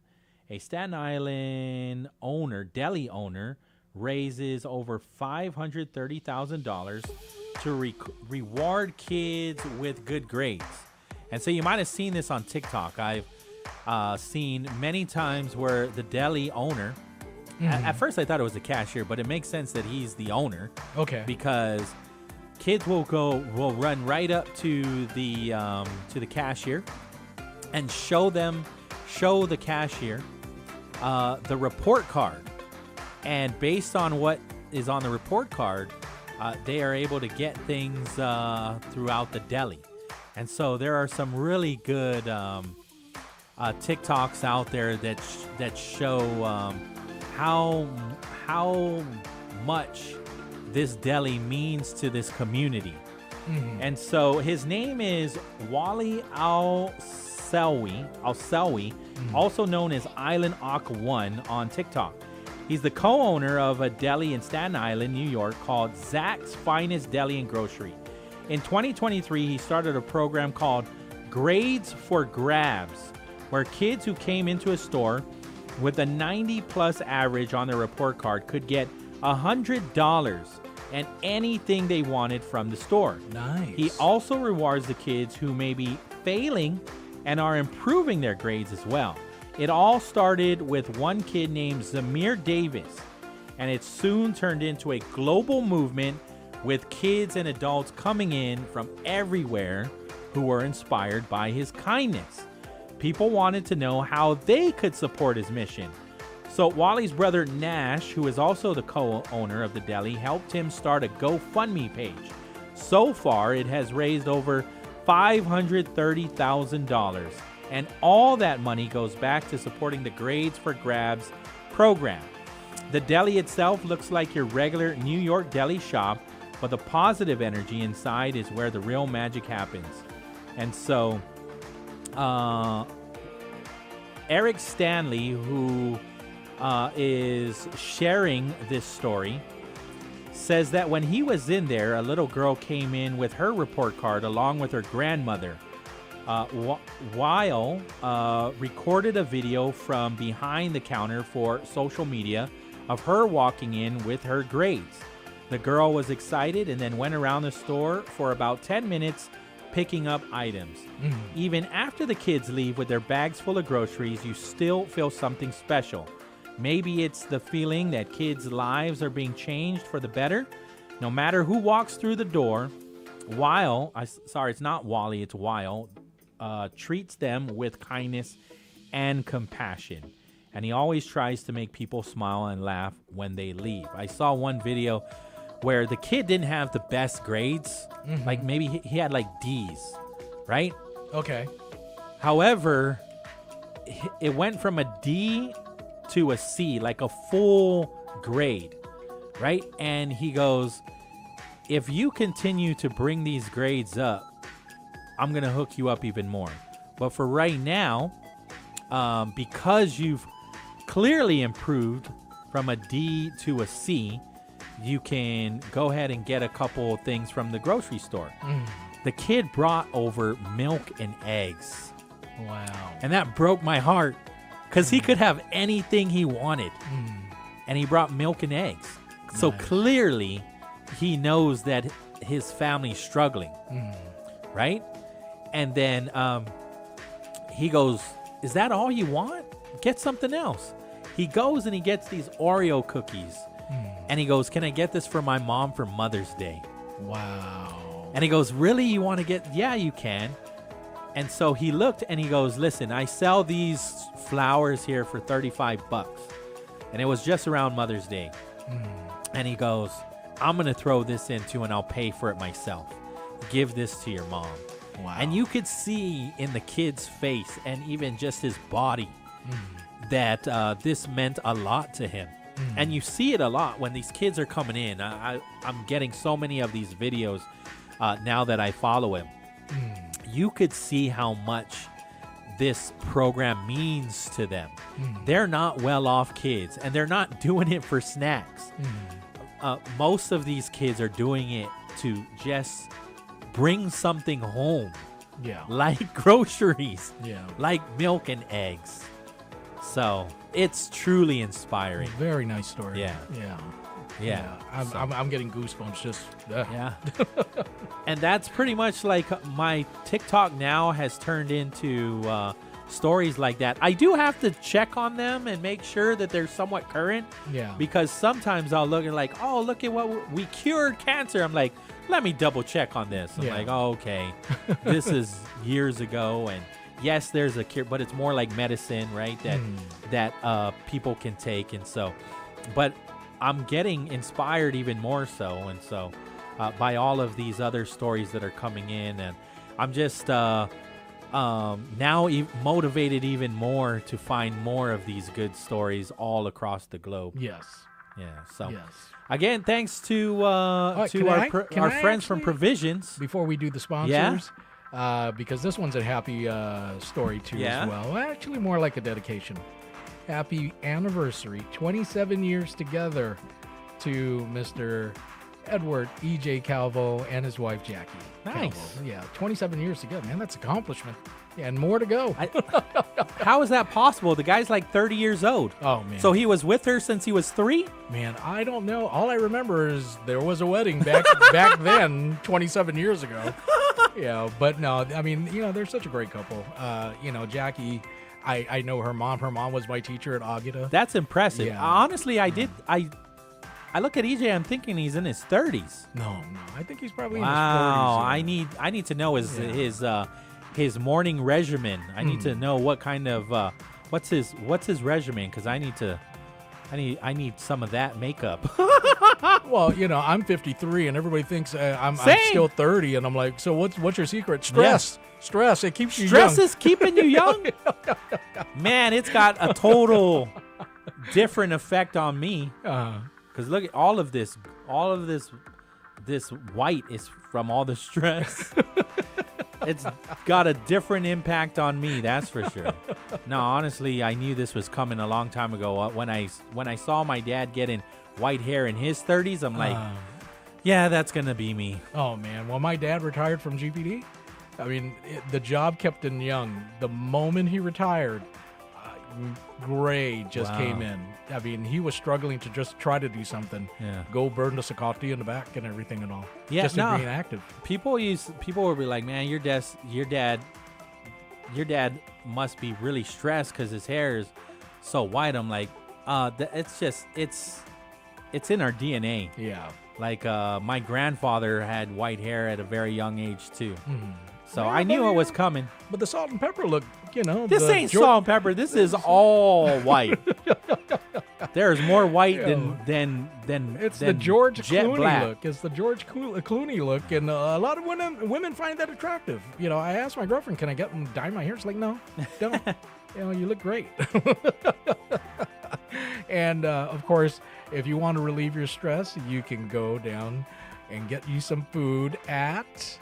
A Staten Island owner, deli owner, raises over $530,000 to reward kids with good grades. And so you might have seen this on TikTok. I've seen many times where the deli owner, at first I thought it was the cashier, but it makes sense that he's the owner. Okay. Because kids will run right up to the cashier and show the cashier the report card, and based on what is on the report card, they are able to get things throughout the deli. And so there are some really good TikToks out there that show how much this deli means to this community. And so his name is Wally Al-Selwi, also known as Island Ak 1 on TikTok. He's the co-owner of a deli in Staten Island, New York, called Zach's Finest Deli and Grocery. In 2023, he started a program called Grades for Grabs, where kids who came into a store with a 90-plus average on their report card could get $100 and anything they wanted from the store. Nice. He also rewards the kids who may be failing and are improving their grades as well. It all started with one kid named Zamir Davis, and it soon turned into a global movement with kids and adults coming in from everywhere who were inspired by his kindness. People wanted to know how they could support his mission. So Wally's brother Nash, who is also the co-owner of the deli, helped him start a GoFundMe page. So far, it has raised over $530,000, and all that money goes back to supporting the Grades for Grabs program. The deli itself looks like your regular New York deli shop, but the positive energy inside is where the real magic happens. And so, Eric Stanley, who is sharing this story, says that when he was in there, a little girl came in with her report card along with her grandmother. Weil recorded a video from behind the counter for social media of her walking in with her grades. The girl was excited and then went around the store for about 10 minutes picking up items. Even after the kids leave with their bags full of groceries, you still feel something special. Maybe it's the feeling that kids' lives are being changed for the better. No matter who walks through the door, it's not Wally, it's Weil, treats them with kindness and compassion. And he always tries to make people smile and laugh when they leave. I saw one video where the kid didn't have the best grades. Like maybe he had like D's, right? Okay. However, it went from a D to a C, like a full grade, right? And he goes, if you continue to bring these grades up, I'm going to hook you up even more. But for right now, because you've clearly improved from a D to a C, you can go ahead and get a couple things from the grocery store. The kid brought over milk and eggs. Wow. And that broke my heart because he could have anything he wanted. And he brought milk and eggs. So clearly he knows that his family's struggling. Right? And then he goes, is that all you want? Get something else. He goes and he gets these Oreo cookies. And he goes, can I get this for my mom for Mother's Day? Wow. And he goes, really? You want to get? Yeah, you can. And so he looked and he goes, listen, I sell these flowers here for $35. And it was just around Mother's Day. And he goes, I'm going to throw this in too and I'll pay for it myself. Give this to your mom. Wow. And you could see in the kid's face and even just his body that this meant a lot to him. And you see it a lot when these kids are coming in. I'm getting so many of these videos now that I follow him. You could see how much this program means to them. They're not well-off kids, and they're not doing it for snacks. Most of these kids are doing it to just bring something home. Yeah. Like groceries. Yeah. Like milk and eggs. So it's truly inspiring. Very nice story. Yeah. Yeah. I'm getting goosebumps just. Yeah. And that's pretty much like my TikTok now has turned into stories like that. I do have to check on them and make sure that they're somewhat current. Yeah. Because sometimes I'll look and like, oh, look at what we cured cancer. I'm like, let me double check on this. I'm like, oh, okay, this is years ago, and yes, there's a cure, but it's more like medicine, right? That people can take, and so, but I'm getting inspired even more so, and so by all of these other stories that are coming in, and I'm just now motivated even more to find more of these good stories all across the globe. Yes. Yeah. So. Yes. Again, thanks to our friends from Provisions. Before we do the sponsors, because this one's a happy story too as well. Actually, more like a dedication. Happy anniversary, 27 years together to Mr. Edward E.J. Calvo and his wife Jackie. Nice. Calvo. Yeah, 27 years together, man. That's an accomplishment. Yeah, and more to go. How is that possible? The guy's like 30 years old. Oh, man. So he was with her since he was 3? Man, I don't know. All I remember is there was a wedding back then, 27 years ago. Yeah, but no, I mean, they're such a great couple. Jackie, I know her mom. Her mom was my teacher at Agata. That's impressive. Yeah. Honestly, I look at EJ, I'm thinking he's in his 30s. No, I think he's probably in his 40s. I need to know his morning regimen. I need to know what kind of what's his regimen, because I need some of that makeup. Well, I'm 53 and everybody thinks I'm still 30, and I'm like, so what's your secret? Stress. Stress. It keeps you young. Stress is keeping you young. Man, it's got a total different effect on me. Because look at all of this white is from all the stress. It's got a different impact on me, that's for sure. No, honestly, I knew this was coming a long time ago. When I saw my dad getting white hair in his 30s, I'm like, yeah, that's going to be me. Oh, man. Well, my dad retired from GPD. I mean, the job kept him young. The moment he retired, gray just came in. I mean, he was struggling to just try to do something. Yeah. Go burn the Sakati in the back and everything and all. Yeah, just to be active. People will be like, man, your dad must be really stressed because his hair is so white. I'm like, it's in our DNA. Yeah. Like my grandfather had white hair at a very young age too. So Yeah, I knew it was coming. But the salt and pepper look, This ain't salt and pepper. This is all white. There's more white Yeah. than It's than the George jet Clooney black. look. It's the George Clooney look, and a lot of women find that attractive. You know, I asked my girlfriend, "Can I get them dye my hair?" She's like, "No, don't." You know, you look great. And of course, if you want to relieve your stress, you can go down and get you some food at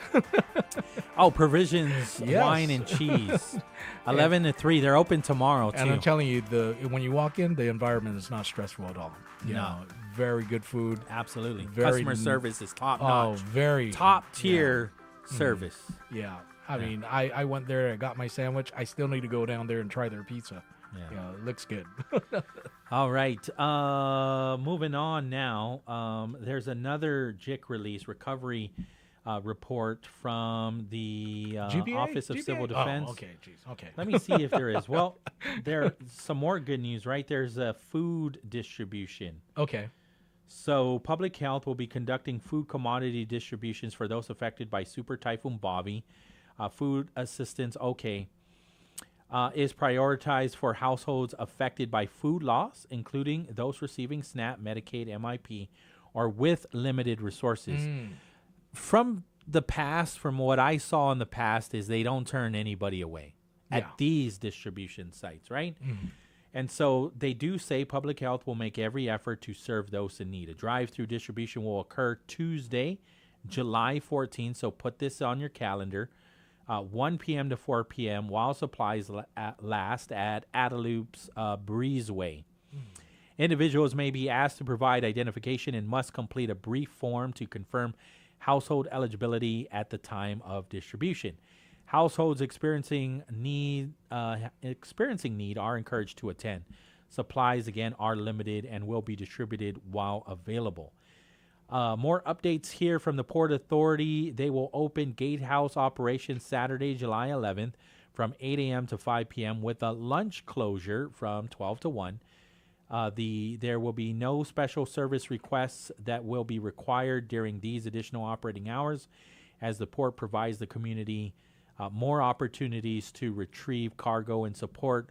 Provisions, Yes. wine, and cheese. 11 to 3. They're open tomorrow, too. And I'm telling you, when you walk in, the environment is not stressful at all. You No. know, very good food. Absolutely. Very Customer service is top Oh, notch. very top tier Mhm. service. Yeah. I Yeah. mean, I went there, I got my sandwich. I still need to go down there and try their pizza. Yeah. It looks good. All right. Moving on now. There's another JIC release recovery report from the GBA? Office of Civil Defense. Oh, okay. Jeez. Okay. Let me see if there is. Well, there's some more good news, right? There's a food distribution. Okay. So Public Health will be conducting food commodity distributions for those affected by Super Typhoon Bobby. Food assistance, is prioritized for households affected by food loss, including those receiving SNAP, Medicaid, MIP, or with limited resources. From the past, from what I saw in the past, is they don't turn anybody away at these distribution sites, right? And so they do say Public Health will make every effort to serve those in need. A drive-through distribution will occur Tuesday, July 14th, so put this on your calendar. 1 p.m. to 4 p.m. while supplies last at Adaloop's Breezeway. Individuals may be asked to provide identification and must complete a brief form to confirm household eligibility at the time of distribution. Households experiencing need are encouraged to attend. Supplies, again, are limited and will be distributed while available. More updates here from the Port Authority. They will open gatehouse operations Saturday, July 11th from 8 a.m. to 5 p.m. with a lunch closure from 12 to 1. There will be no special service requests that will be required during these additional operating hours, as the port provides the community more opportunities to retrieve cargo in support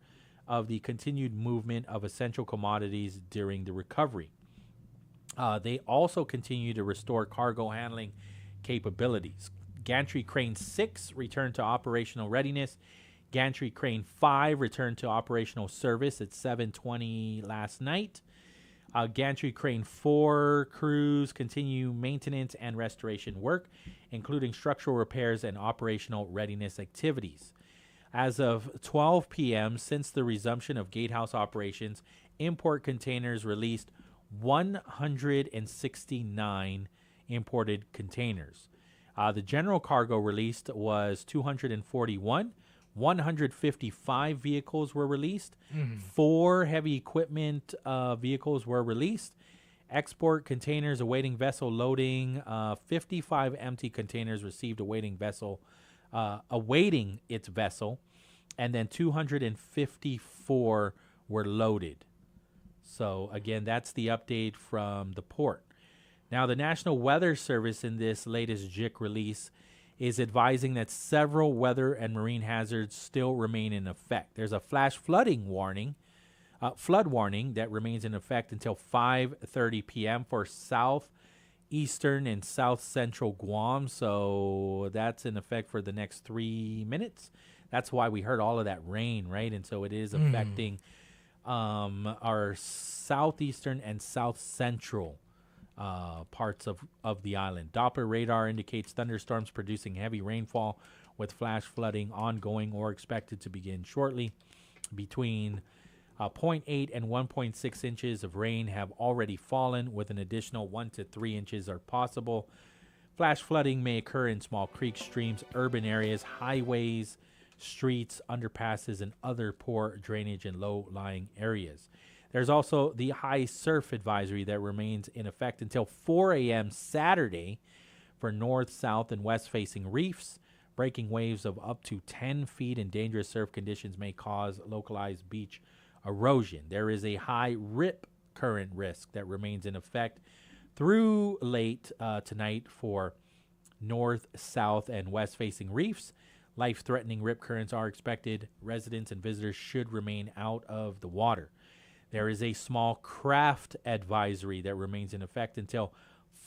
of the continued movement of essential commodities during the recovery. They also continue to restore cargo handling capabilities. Gantry Crane 6 returned to operational readiness. Gantry Crane 5 returned to operational service at 7:20 last night. Gantry Crane 4 crews continue maintenance and restoration work, including structural repairs and operational readiness activities. As of 12 p.m., since the resumption of gatehouse operations, import containers released 169 imported containers. The general cargo released was 241. 155 vehicles were released. 4 heavy equipment vehicles were released. Export containers awaiting vessel loading. 55 empty containers received awaiting its vessel. And then 254 were loaded. So, again, that's the update from the port. Now, the National Weather Service in this latest JIC release is advising that several weather and marine hazards still remain in effect. There's a flash flood warning that remains in effect until 5:30 p.m. for southeastern and south central Guam. So that's in effect for the next 3 minutes. That's why we heard all of that rain, right? And so it is affecting our southeastern and south central parts of the island. Doppler radar indicates thunderstorms producing heavy rainfall with flash flooding ongoing or expected to begin shortly. Between 0.8 and 1.6 inches of rain have already fallen, with an additional 1 to 3 inches are possible. Flash flooding may occur in small creeks, streams, urban areas, highways, streets, underpasses, and other poor drainage and low-lying areas. There's also the high surf advisory that remains in effect until 4 a.m. Saturday for north, south, and west-facing reefs. Breaking waves of up to 10 feet in dangerous surf conditions may cause localized beach erosion. There is a high rip current risk that remains in effect through late tonight for north, south, and west-facing reefs. Life-threatening rip currents are expected. Residents and visitors should remain out of the water. There is a small craft advisory that remains in effect until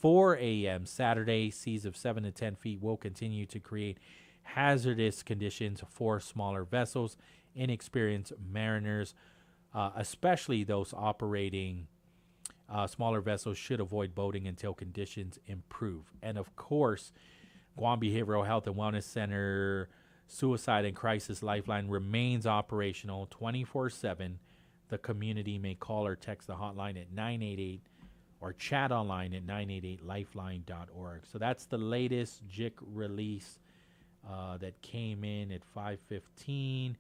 4 a.m. Saturday. Seas of 7 to 10 feet will continue to create hazardous conditions for smaller vessels. Inexperienced mariners, especially those operating smaller vessels, should avoid boating until conditions improve. And of course, Guam Behavioral Health and Wellness Center Suicide and Crisis Lifeline remains operational 24/7. The community may call or text the hotline at 988 or chat online at 988lifeline.org. So that's the latest JIC release that came in at 5:15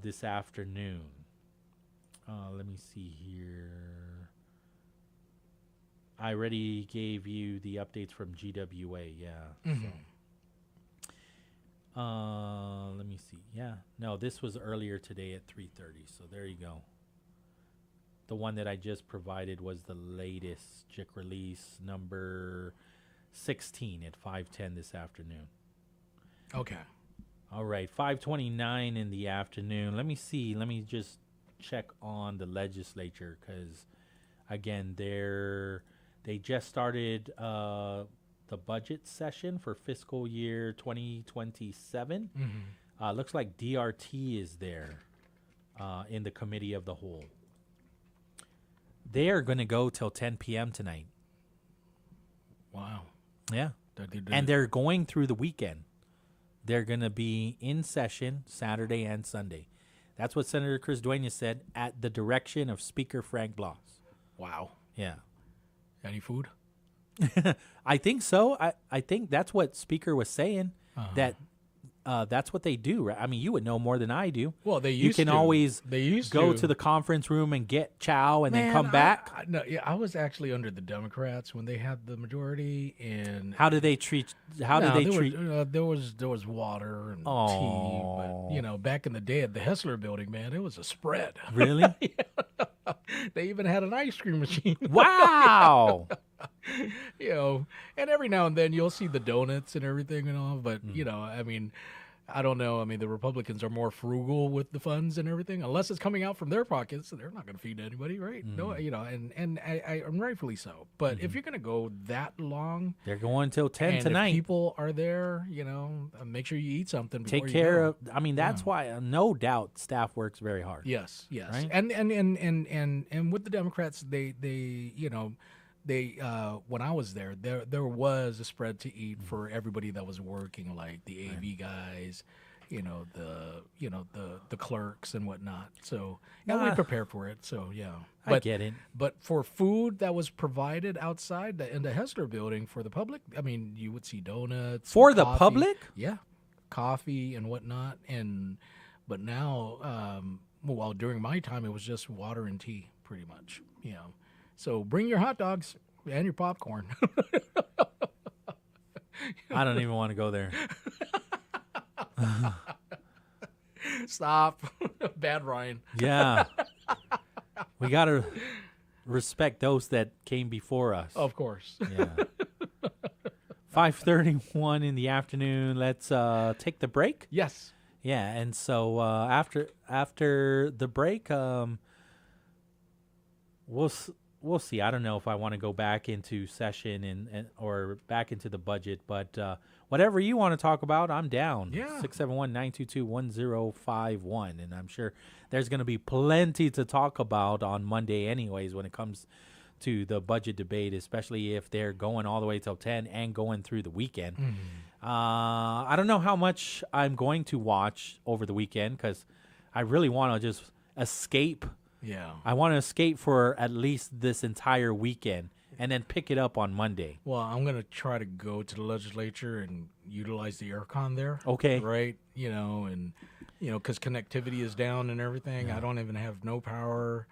this afternoon. Let me see here. I already gave you the updates from GWA, yeah. Mhm. Let me see. Yeah. No, this was earlier today at 3:30, so there you go. The one that I just provided was the latest JIC release, number 16 at 5:10 this afternoon. Okay. All right, 5:29 in the afternoon. Let me see. Let me just check on the legislature because, again, they just started the budget session for fiscal year 2027. Looks like DRT is there in the committee of the whole. They are going to go till 10 p.m. tonight. Wow. Yeah. And they're going through the weekend. They're going to be in session Saturday and Sunday. That's what Senator Chris Duenas said at the direction of Speaker Frank Blas. Wow. Yeah. Any food? I think so. I think that's what Speaker was saying, that that's what they do. Right? I mean, you would know more than I do. Well, they You used can to. always They used go to. to the conference room and get chow and then Man, come back. I was actually under the Democrats when they had the majority, and How did they treat? How did No, they there treat? there was water and Oh. tea, but back in the day at the Hessler Building, man, it was a spread. Really? They even had an ice cream machine. Wow. And every now and then you'll see the donuts and everything and all, but Mm. I mean, I don't know. I mean, the Republicans are more frugal with the funds and everything, unless it's coming out from their pockets. They're not going to feed anybody, right? No, Mm. and rightfully so. But if you're going to go that long, They're going till 10 and tonight. if people are there, make sure you eat something. Take before you care go. of. I mean, that's why no doubt staff works very hard. Yes, Right? and with the Democrats, they when I was there was a spread to eat for everybody that was working, like the AV guys, the clerks and whatnot. So and we Ah. prepare for it. So yeah, I get it. But for food that was provided outside in the Hessler Building for the public, I mean, you would see donuts For and the coffee. public? Yeah, coffee and whatnot. But now, well, during my time, it was just water and tea, pretty much. So bring your hot dogs and your popcorn. I don't even want to go there. Stop. Bad Ryan. Yeah. We got to respect those that came before us. Of course. Yeah. 5:31 in the afternoon. Let's take the break. Yes. Yeah, and so after the break, we'll see. I don't know if I want to go back into session and or back into the budget, but whatever you want to talk about, I'm down. Yeah. 671-922-1051, and I'm sure there's going to be plenty to talk about on Monday anyways when it comes to the budget debate, especially if they're going all the way till 10 and going through the weekend. I don't know how much I'm going to watch over the weekend because I really want to just escape. Yeah. I want to escape for at least this entire weekend and then pick it up on Monday. Well, I'm going to try to go to the legislature and utilize the aircon there. Okay. Right? Because connectivity is down and everything. Yeah. I don't even have no power.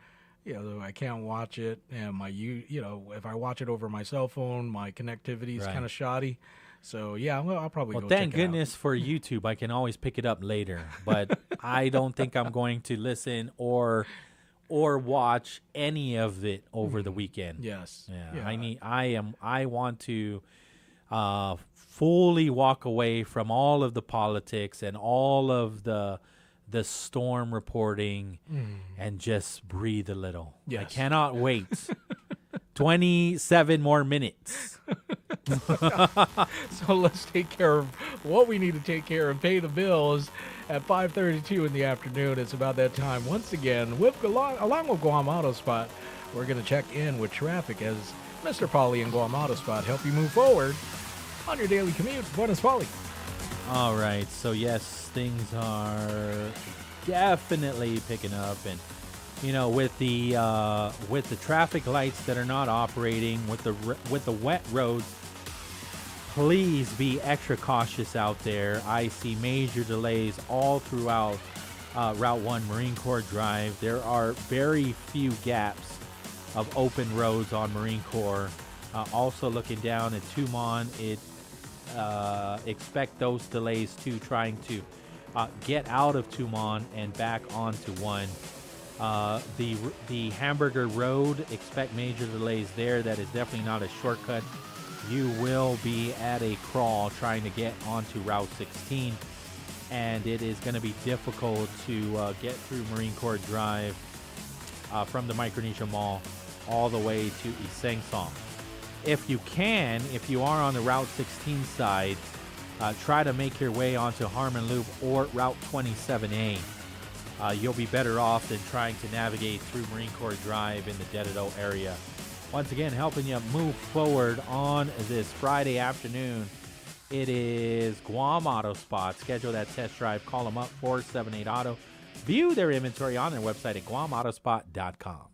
I can't watch it. And if I watch it over my cell phone, my connectivity is Right. kind of shoddy. So, yeah, I'll probably Well, go thank check it out. goodness for YouTube. I can always pick it up later, but I don't think I'm going to listen or watch any of it over the weekend. Yes. Yeah. I want to fully walk away from all of the politics and all of the the storm reporting and just breathe a little. I Yes. cannot wait. 27 more minutes. So let's take care of what we need to take care of, pay the bills at 5:32 in the afternoon. It's about that time. Once again, along with Guam Auto Spot, we're going to check in with traffic as Mr. Pauly and Guam Auto Spot help you move forward on your daily commute. Buenos Pauly. All right. So, yes, things are definitely picking up. And, you know, with the traffic lights that are not operating, with the wet roads, please be extra cautious out there. I see major delays all throughout Route 1 Marine Corps Drive. There are very few gaps of open roads on Marine Corps. Also looking down at Tumon, expect those delays too, trying to get out of Tumon and back onto 1. The Hamburger Road, expect major delays there. That is definitely not a shortcut. You will be at a crawl trying to get onto Route 16, and it is going to be difficult to get through Marine Corps Drive from the Micronesia Mall all the way to Isengsong. If you are on the Route 16 side, try to make your way onto Harmon Loop or Route 27A. You'll be better off than trying to navigate through Marine Corps Drive in the Dededo area. Once again, helping you move forward on this Friday afternoon, it is Guam Auto Spot. Schedule that test drive. Call them up, 478-AUTO. View their inventory on their website at guamautospot.com.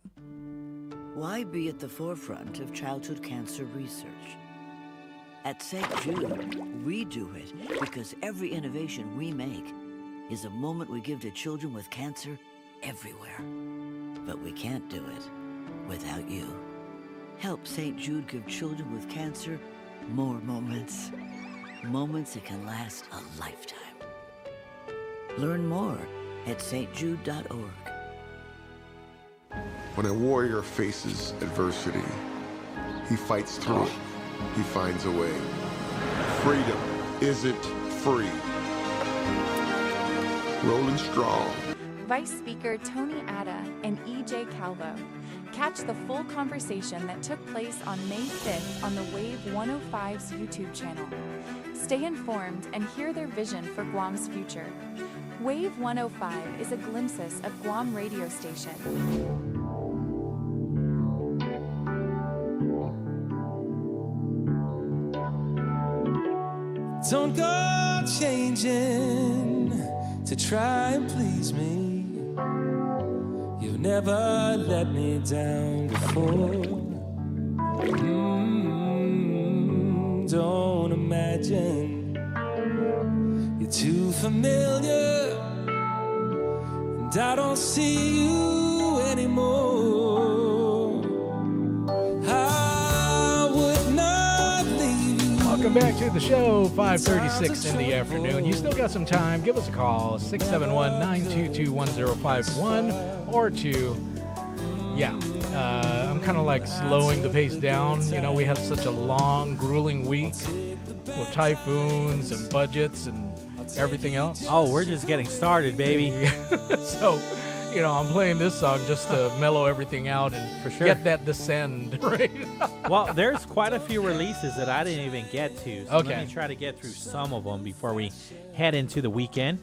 Why be at the forefront of childhood cancer research? At St. Jude, we do it because every innovation we make is a moment we give to children with cancer everywhere. But we can't do it without you. Help St. Jude give children with cancer more moments. Moments that can last a lifetime. Learn more at stjude.org. When a warrior faces adversity, he fights through it. He finds a way. Freedom isn't free. Rolling strong. Vice Speaker Tony Atta and E.J. Calvo. Catch the full conversation that took place on May 5th on the Wave 105's YouTube channel. Stay informed and hear their vision for Guam's future. Wave 105 is a glimpse of Guam radio station. Don't go changing to try and please me. You've never let me down before. Don't imagine you're too familiar, and I don't see you anymore. I would not leave you. Welcome back to the show, 5:36 in the afternoon. You still got some time. Give us a call, 671-922-1051 or 2. Yeah, I'm kind of like slowing the pace down. You know, we had such a long, grueling week with typhoons and budgets and everything else. Oh, we're just getting started, baby. So, you know, I'm playing this song just to mellow everything out and For sure. get that descend, right? Well, there's quite a few releases that I didn't even get to. So Okay. let me try to get through some of them before we head into the weekend.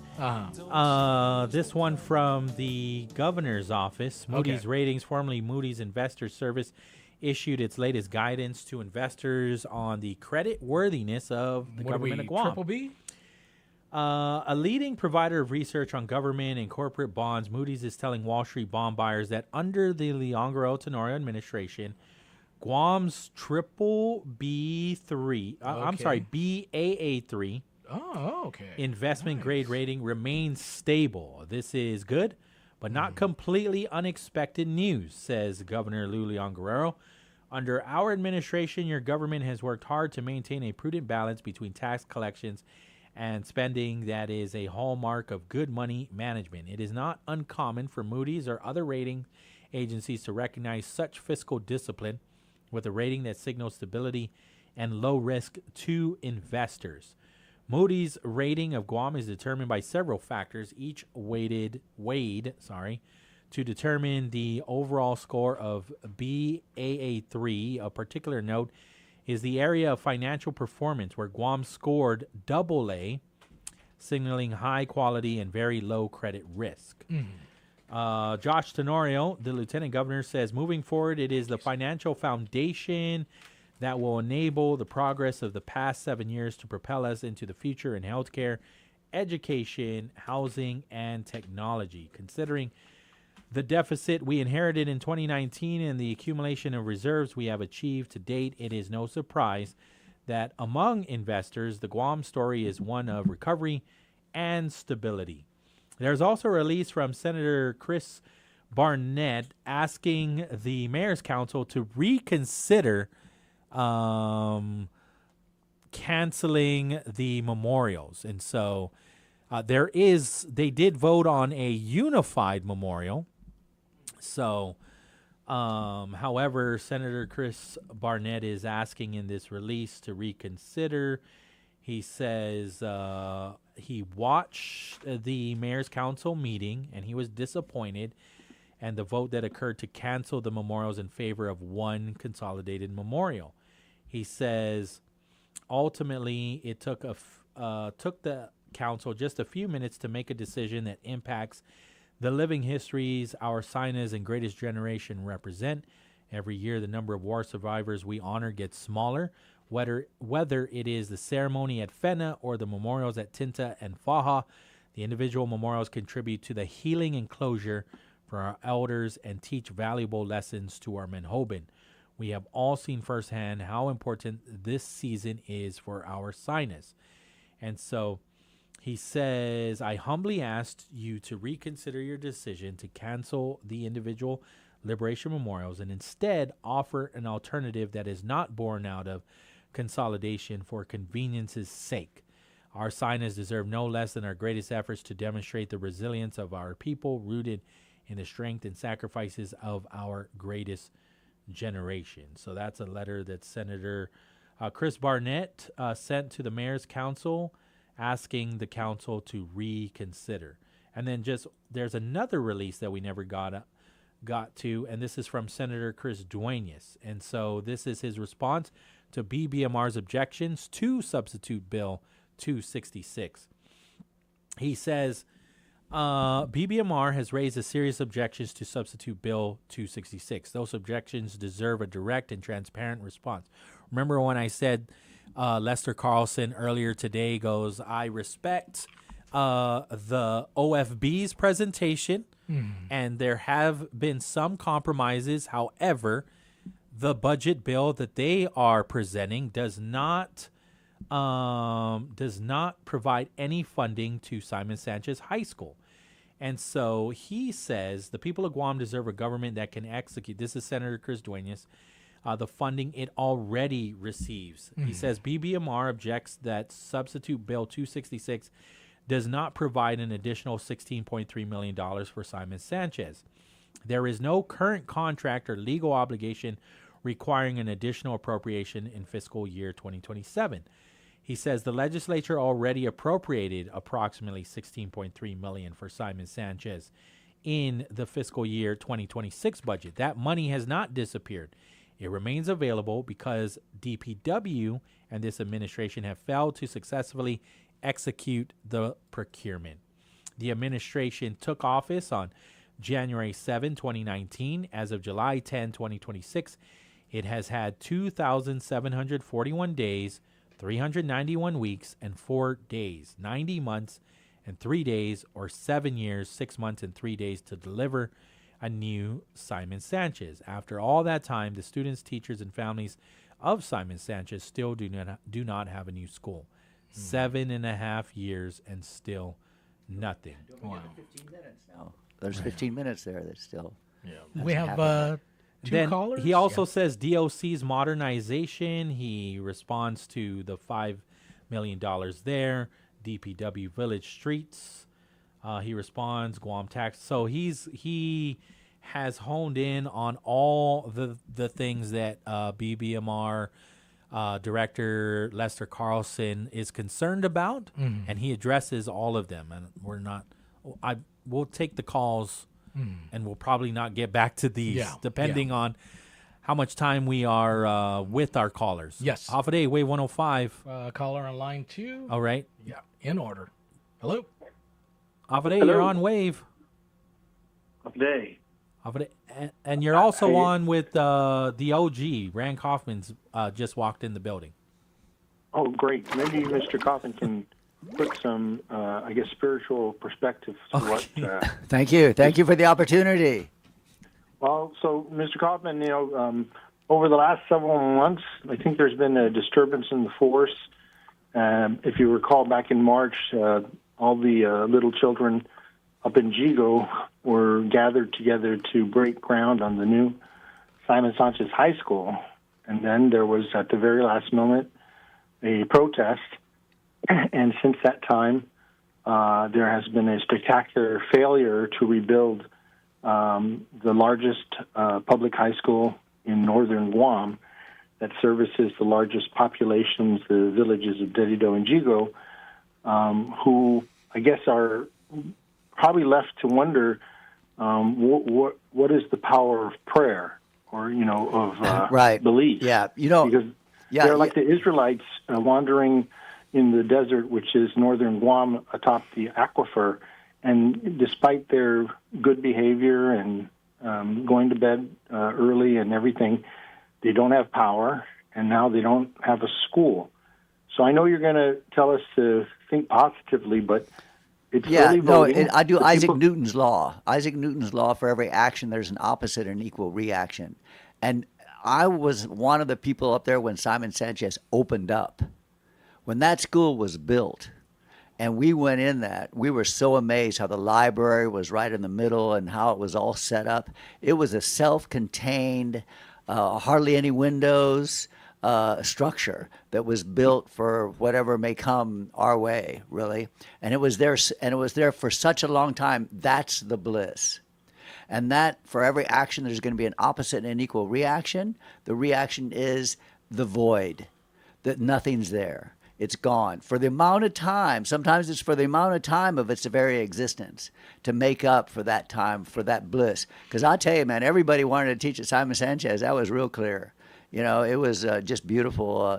This one from the governor's office. Moody's Ratings, formerly Moody's Investor Service, issued its latest guidance to investors on the credit worthiness of the government of Guam. Triple B? A leading provider of research on government and corporate bonds, Moody's is telling Wall Street bond buyers that under the Leonardo Tenorio administration, Guam's triple B3, BAA3 investment grade rating remains stable. This is good, but not completely unexpected news, says Governor Lou Leon Guerrero. Under our administration, your government has worked hard to maintain a prudent balance between tax collections and spending that is a hallmark of good money management. It is not uncommon for Moody's or other rating agencies to recognize such fiscal discipline with a rating that signals stability and low risk to investors. Moody's rating of Guam is determined by several factors, each weighed to determine the overall score of BAA3. A particular note is the area of financial performance, where Guam scored AA, signaling high quality and very low credit risk. Josh Tenorio, the lieutenant governor, says moving forward, it is the financial foundation that will enable the progress of the past 7 years to propel us into the future in healthcare, education, housing, and technology. Considering the deficit we inherited in 2019 and the accumulation of reserves we have achieved to date, it is no surprise that among investors, the Guam story is one of recovery and stability. There's also a release from Senator Chris Barnett asking the Mayor's Council to reconsider canceling the memorials. And so they did vote on a unified memorial. So, however, Senator Chris Barnett is asking in this release to reconsider. He says he watched the Mayor's Council meeting and he was disappointed, and the vote that occurred to cancel the memorials in favor of one consolidated memorial. He says ultimately it took the council just a few minutes to make a decision that impacts the living histories our Sinas and Greatest Generation represent. Every year, the number of war survivors we honor gets smaller, whether it is the ceremony at Fena or the memorials at Tinta and Faha. The individual memorials contribute to the healing and closure for our elders and teach valuable lessons to our Menhoben. We have all seen firsthand how important this season is for our Sinas. And so he says, I humbly asked you to reconsider your decision to cancel the individual liberation memorials and instead offer an alternative that is not born out of consolidation for convenience's sake. Our Sinas deserve no less than our greatest efforts to demonstrate the resilience of our people, rooted in the strength and sacrifices of our greatest generation. So that's a letter that Senator Chris Barnett sent to the Mayor's Council, asking the council to reconsider. And then there's another release that we never got to, and this is from Senator Chris Duenas. And so this is his response to BBMR's objections to Substitute Bill 266. He says, BBMR has raised a serious objections to Substitute Bill 266. Those objections deserve a direct and transparent response. Remember when I said Lester Carlson earlier today goes, I respect the OFB's presentation, and there have been some compromises. However, the budget bill that they are presenting does not provide any funding to Simon Sanchez High School. And so he says the people of Guam deserve a government that can execute. This is Senator Chris Duenas. The funding it already receives. He says BBMR objects that Substitute Bill 266 does not provide an additional $16.3 million for Simon Sanchez. There is no current contract or legal obligation requiring an additional appropriation in fiscal year 2027. He says the legislature already appropriated approximately $16.3 million for Simon Sanchez in the fiscal year 2026 budget. That money has not disappeared. It remains available because DPW and this administration have failed to successfully execute the procurement. The administration took office on January 7, 2019. As of July 10, 2026, it has had 2,741 days, 391 weeks, and 4 days, 90 months and 3 days, or 7 years, 6 months, and 3 days to deliver a new Simon Sanchez. After all that time, the students, teachers, and families of Simon Sanchez still do not have a new school. 7.5 years and still nothing. Wow. 15 minutes now. There's 15 minutes there that's still. Yeah. We have two callers. He also says DOC's modernization. He responds to the $5 million there. DPW Village Streets. He responds Guam tax. So he has honed in on all the things that BBMR Director Lester Carlson is concerned about, Mhm. and he addresses all of them. And we'll take the calls, and we'll probably not get back to these, depending on how much time we are with our callers. Yes. Off of day, Wave 105. Caller on line 2. All right. Yeah, in order. Hello. Off of day, Hello. you're on Wave. Of day. Off of day. And you're also Hey. on with the OG. Rand Kaufman's just walked in the building. Oh, great. Maybe Mr. Coffin can put some, I guess, spiritual perspective to what. Thank you. Thank you for the opportunity. Well, so, Mr. Kaufman, over the last several months, I think there's been a disturbance in the force. If you recall, back in March, all the little children up in Jigo were gathered together to break ground on the new Simon Sanchez High School. And then there was, at the very last moment, a protest. And since that time, there has been a spectacular failure to rebuild the largest public high school in northern Guam that services the largest populations, the villages of Dedido and Jigo, who I guess are probably left to wonder what is the power of prayer or of Right. belief. Yeah, because they're like the Israelites wandering in the desert, which is northern Guam, atop the aquifer, and despite their good behavior and going to bed early and everything, they don't have power, and now they don't have a school. So I know you're going to tell us to think positively, but it's early voting. I do The Isaac people- Newton's law. Isaac Newton's law: for every action, there's an opposite and equal reaction. And I was one of the people up there when Simon Sanchez opened up. When that school was built, and we went in that, we were so amazed how the library was right in the middle and how it was all set up. It was a self-contained, hardly any windows structure that was built for whatever may come our way, really. And it was there, for such a long time. That's the bliss. And that for every action, there's going to be an opposite and an equal reaction. The reaction is the void, that nothing's there. It's gone. For the amount of time, sometimes it's for the amount of time of its very existence to make up for that time, for that bliss. Because I tell you, man, everybody wanted to teach at Simon Sanchez. That was real clear. It was just beautiful,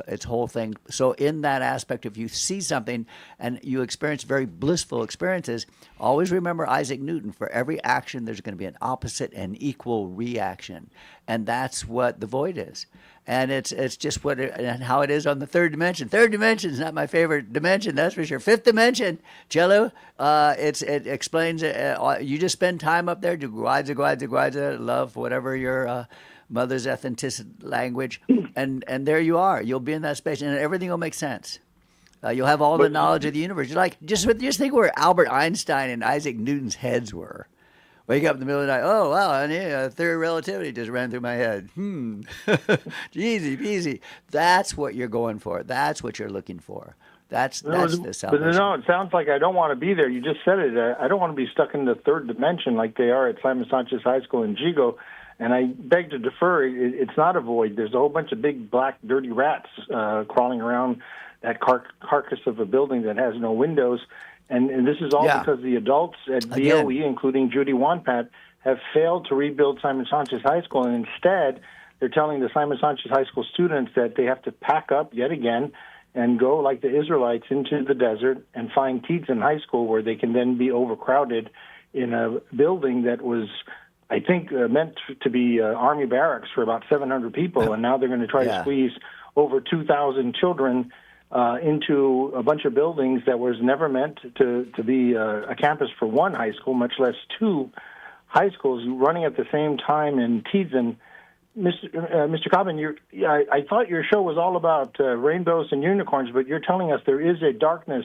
its whole thing. So in that aspect, if you see something and you experience very blissful experiences, always remember Isaac Newton. For every action, there's going to be an opposite and equal reaction. And that's what the void is. And it's just and how it is on the third dimension. Third dimension is not my favorite dimension, that's for sure. Fifth dimension, Jello, it explains, you just spend time up there, do guaida, love, whatever your mother's ethnic language, and there you are. You'll be in that space, and everything will make sense. You'll have all the knowledge of the universe. You're like, just think where Albert Einstein and Isaac Newton's heads were. Wake up in the middle of the night, oh, wow, theory of relativity just ran through my head. Easy peasy. That's what you're going for. That's what you're looking for. That's the salvation. But no, it sounds like I don't want to be there. You just said it. I don't want to be stuck in the third dimension like they are at Simon Sanchez High School in Jigo. And I beg to defer. It's not a void. There's a whole bunch of big, black, dirty rats crawling around that carcass of a building that has no windows. And this is all because the adults at BOE, including Judy Wanpat, have failed to rebuild Simon Sanchez High School. And instead, they're telling the Simon Sanchez High School students that they have to pack up yet again and go, like the Israelites, into the desert and find Teedson High School, where they can then be overcrowded in a building that was, I think, meant to be Army barracks for about 700 people. And now they're going to try to squeeze over 2,000 children into a bunch of buildings that was never meant to be a campus for one high school, much less two high schools running at the same time in Teedson. Mr. Cobbin, I thought your show was all about rainbows and unicorns, but you're telling us there is a darkness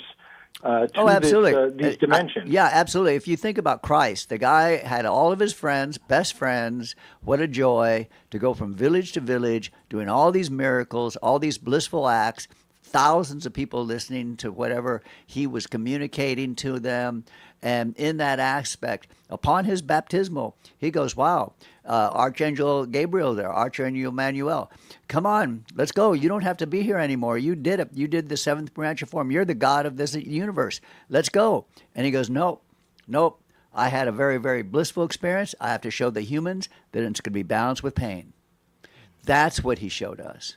to absolutely. these dimensions. Yeah, absolutely. If you think about Christ, the guy had all of his friends, best friends. What a joy to go from village to village, doing all these miracles, all these blissful acts, thousands of people listening to whatever he was communicating to them. And in that aspect, upon his baptismal, he goes, wow, Archangel Gabriel there, Archangel Emmanuel, come on, let's go. You don't have to be here anymore. You did it. You did the seventh branch of form. You're the God of this universe. Let's go. And he goes, nope. I had a very, very blissful experience. I have to show the humans that it's going to be balanced with pain. That's what he showed us.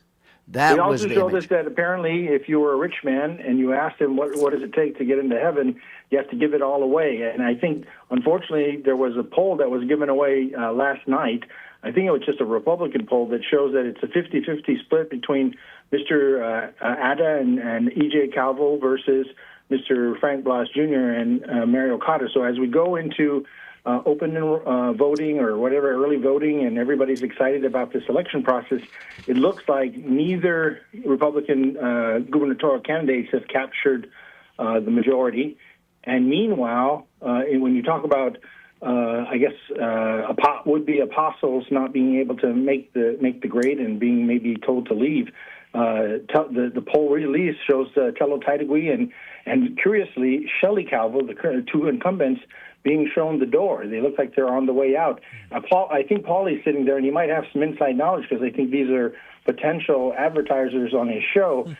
That he also was the showed image. us that apparently if you were a rich man and you asked him what does it take to get into heaven, you have to give it all away. And I think, unfortunately, there was a poll that was given away last night. I think it was just a Republican poll that shows that it's a 50-50 split between Mr. Ada and E.J. Calvo versus Mr. Frank Blas Jr. and Mario Cotto. So as we go into open voting or whatever, early voting, and everybody's excited about this election process, it looks like neither Republican gubernatorial candidates have captured the majority. And meanwhile, when you talk about, would-be apostles not being able to make the grade and being maybe told to leave, the poll release shows Tello Taitagui and curiously, Shelley Calvo, the current two incumbents, being shown the door. They look like they're on the way out. I think Pauly's sitting there, and he might have some inside knowledge because I think these are potential advertisers on his show.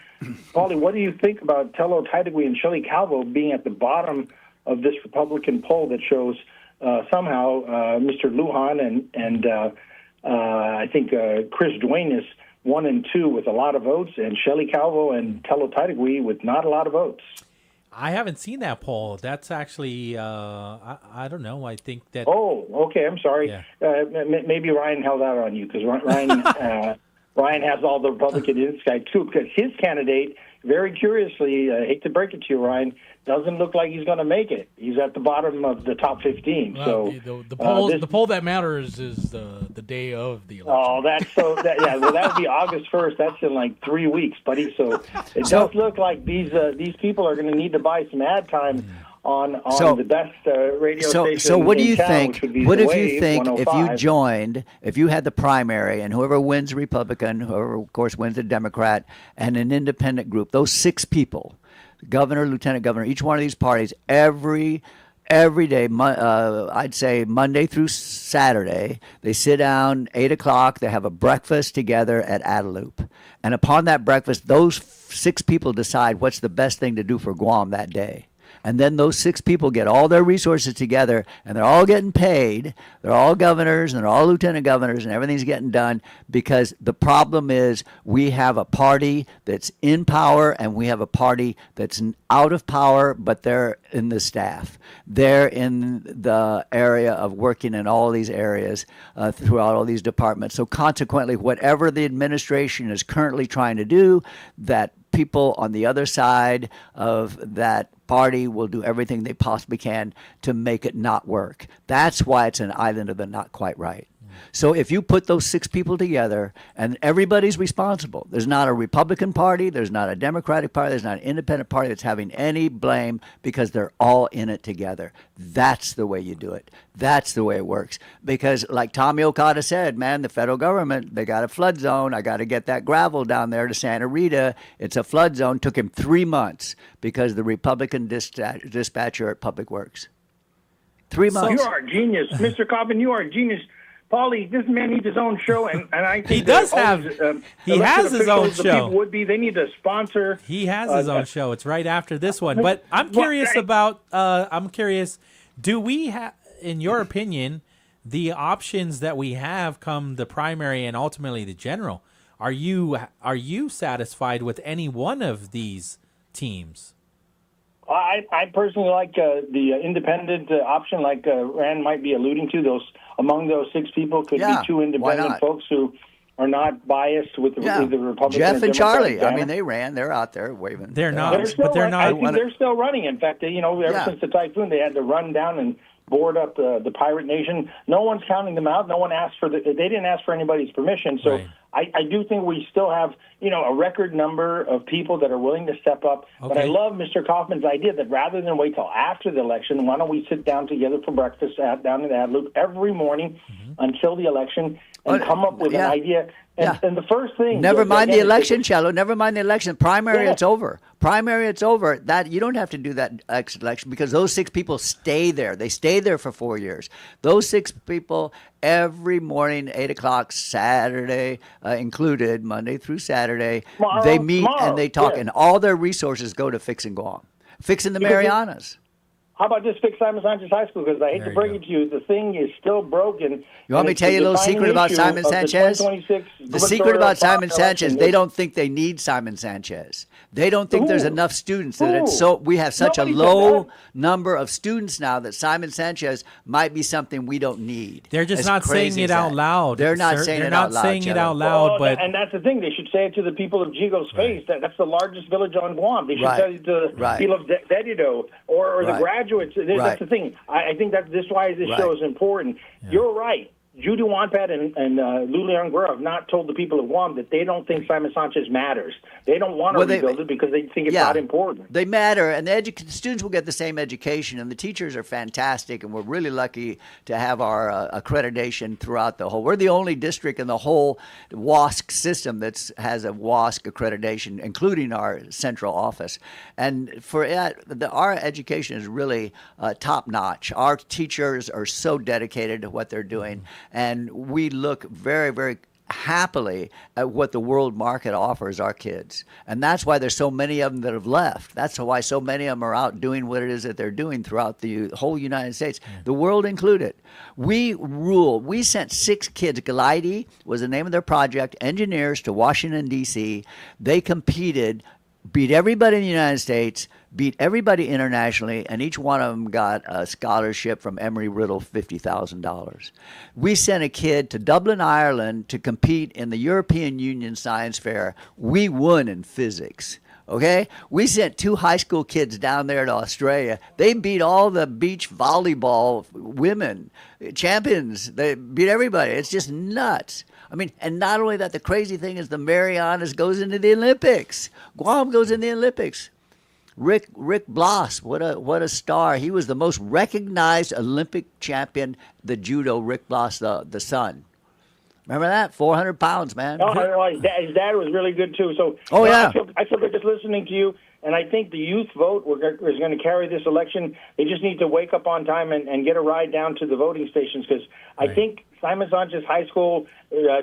Pauly, what do you think about Tello Taitagui and Shelley Calvo being at the bottom of this Republican poll that shows somehow Mr. Lujan and I think Chris Duane is 1 and 2 with a lot of votes, and Shelley Calvo and Tello Taitagui with not a lot of votes? I haven't seen that poll. That's actually, I don't know. I think that. Oh, okay. I'm sorry. Yeah. Maybe Ryan held out on you because Ryan has all the Republican insight too. Because his candidate, very curiously, I hate to break it to you, Ryan, doesn't look like he's going to make it. He's at the bottom of the top 15. Well, so the poll that matters is the day of the election. Oh, well, that would be August 1st. That's in like 3 weeks, buddy. So it does look like these people are going to need to buy some ad time on the best radio station. So what do you in town, think? which would be What The if you Wave think if you 105. joined, if you had the primary, and whoever wins Republican, whoever of course wins the Democrat, and an independent group, those 6 people, governor, lieutenant governor, each one of these parties, every day, I'd say Monday through Saturday, they sit down 8 o'clock. They have a breakfast together at Adelup, and upon that breakfast, those 6 people decide what's the best thing to do for Guam that day. And then those 6 people get all their resources together, and they're all getting paid. They're all governors, and they're all lieutenant governors, and everything's getting done because the problem is we have a party that's in power, and we have a party that's out of power, but they're in the staff. They're in the area of working in all these areas throughout all these departments. So consequently, whatever the administration is currently trying to do, that people on the other side of that party will do everything they possibly can to make it not work. That's why it's an island of the not quite right. So if you put those 6 people together and everybody's responsible, there's not a Republican Party, there's not a Democratic Party, there's not an independent party that's having any blame because they're all in it together. That's the way you do it. That's the way it works. Because like Tommy Okada said, man, the federal government, they got a flood zone. I got to get that gravel down there to Santa Rita. It's a flood zone. Took him 3 months because the Republican dispatcher at Public Works. 3 months. You are a genius. Mr. Cobbin, you are a genius. Pauly, this man needs his own show, and I think he does have. He has his own show. They need to sponsor. He has his own show. It's right after this one. But I'm curious about. I'm curious. Do we have, in your opinion, the options that we have come the primary and ultimately the general? Are you satisfied with any one of these teams? I personally like the independent option, like Rand might be alluding to. Among those 6 people could be 2 independent folks who are not biased with the Republican. Jeff and Charlie. Banner. I mean, they ran. They're out there waving. They're not. They're not. I think they're still running. In fact, ever since the typhoon, they had to run down and board up the pirate nation. No one's counting them out. No one asked for they didn't ask for anybody's permission. So I do think we still have, a record number of people that are willing to step up. But I love Mr. Kaufman's idea that rather than wait till after the election, why don't we sit down together for breakfast down in Adelup every morning until the election and come up with an idea. And the first thing... Never mind the election, Cello. Never mind the election. Primary, it's over. Primary, it's over. That you don't have to do that election because those 6 people stay there. They stay there for 4 years. Those 6 people every morning, 8 o'clock, Saturday included, Monday through Saturday, they meet and they talk, and all their resources go to fixing Guam, fixing the Marianas. How about just fix Simon Sanchez High School? Because I hate to break it to you, the thing is still broken. You want me to tell you a little secret about Simon Sanchez? The secret about Simon Sanchez, they don't think they need Simon Sanchez. They don't think there's enough students. That we have such a low number of students now that Simon Sanchez might be something we don't need. They're just not saying it out loud. They're not saying it out loud. They're not saying it out loud, but and that's the thing. They should say it to the people of Jigo's face. That's the largest village on Guam. They should say it to the people of Dedido or the graduates. That's the thing. I think this is why this show is important. You're right. Judy Wampat and Lulian Guerra have not told the people of Guam that they don't think Simon Sanchez matters. They don't want to rebuild it because they think it's not important. They matter, and the students will get the same education, and the teachers are fantastic, and we're really lucky to have our accreditation throughout the whole. We're the only district in the whole WASC system that has a WASC accreditation, including our central office. And for our education is really top-notch. Our teachers are so dedicated to what they're doing. And we look very, very happily at what the world market offers our kids. And that's why there's so many of them that have left. That's why so many of them are out doing what it is that they're doing throughout the whole United States, the world included. We rule. We sent 6 kids. Glidey was the name of their project, engineers to Washington, D.C. They competed, beat everybody in the United States, beat everybody internationally, and each one of them got a scholarship from Emory-Riddle, $50,000. We sent a kid to Dublin, Ireland to compete in the European Union Science Fair. We won in physics. Okay? We sent 2 high school kids down there to Australia. They beat all the beach volleyball women champions. They beat everybody. It's just nuts. I mean, and not only that, the crazy thing is the Marianas goes into the Olympics. Guam goes in the Olympics. Rick Bloss, what a star. He was the most recognized Olympic champion, the judo, Rick Bloss, the son. Remember that? 400 pounds, man. His dad was really good, too. So I feel good just listening to you. And I think the youth vote is going to carry this election. They just need to wake up on time and get a ride down to the voting stations because I think Simon Sanchez High School,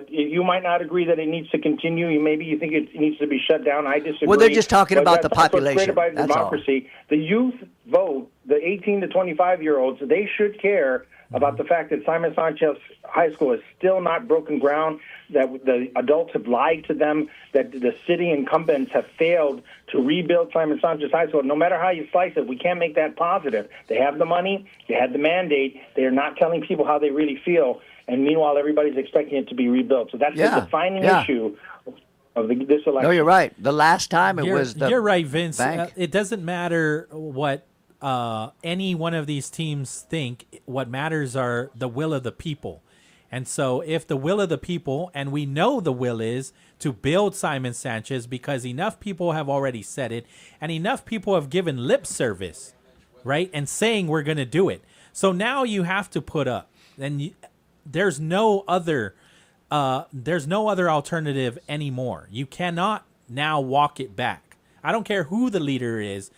you might not agree that it needs to continue. Maybe you think it needs to be shut down. I disagree. Well, they're just talking about the population. That's what's great about democracy. The youth vote, the 18 to 25-year-olds, they should care about the fact that Simon Sanchez High School is still not broken ground, that the adults have lied to them, that the city incumbents have failed to rebuild Simon Sanchez High School. No matter how you slice it, we can't make that positive. They have the money. They had the mandate. They are not telling people how they really feel. And meanwhile, everybody's expecting it to be rebuilt. So that's the defining issue of this election. No, you're right. The last time You're right, Vince. It doesn't matter what any one of these teams think. What matters are the will of the people. And so if the will of the people, and we know the will is to build Simon Sanchez because enough people have already said it and enough people have given lip service, right, and saying we're going to do it. So now you have to put up. And there's no other alternative anymore. You cannot now walk it back. I don't care who the leader is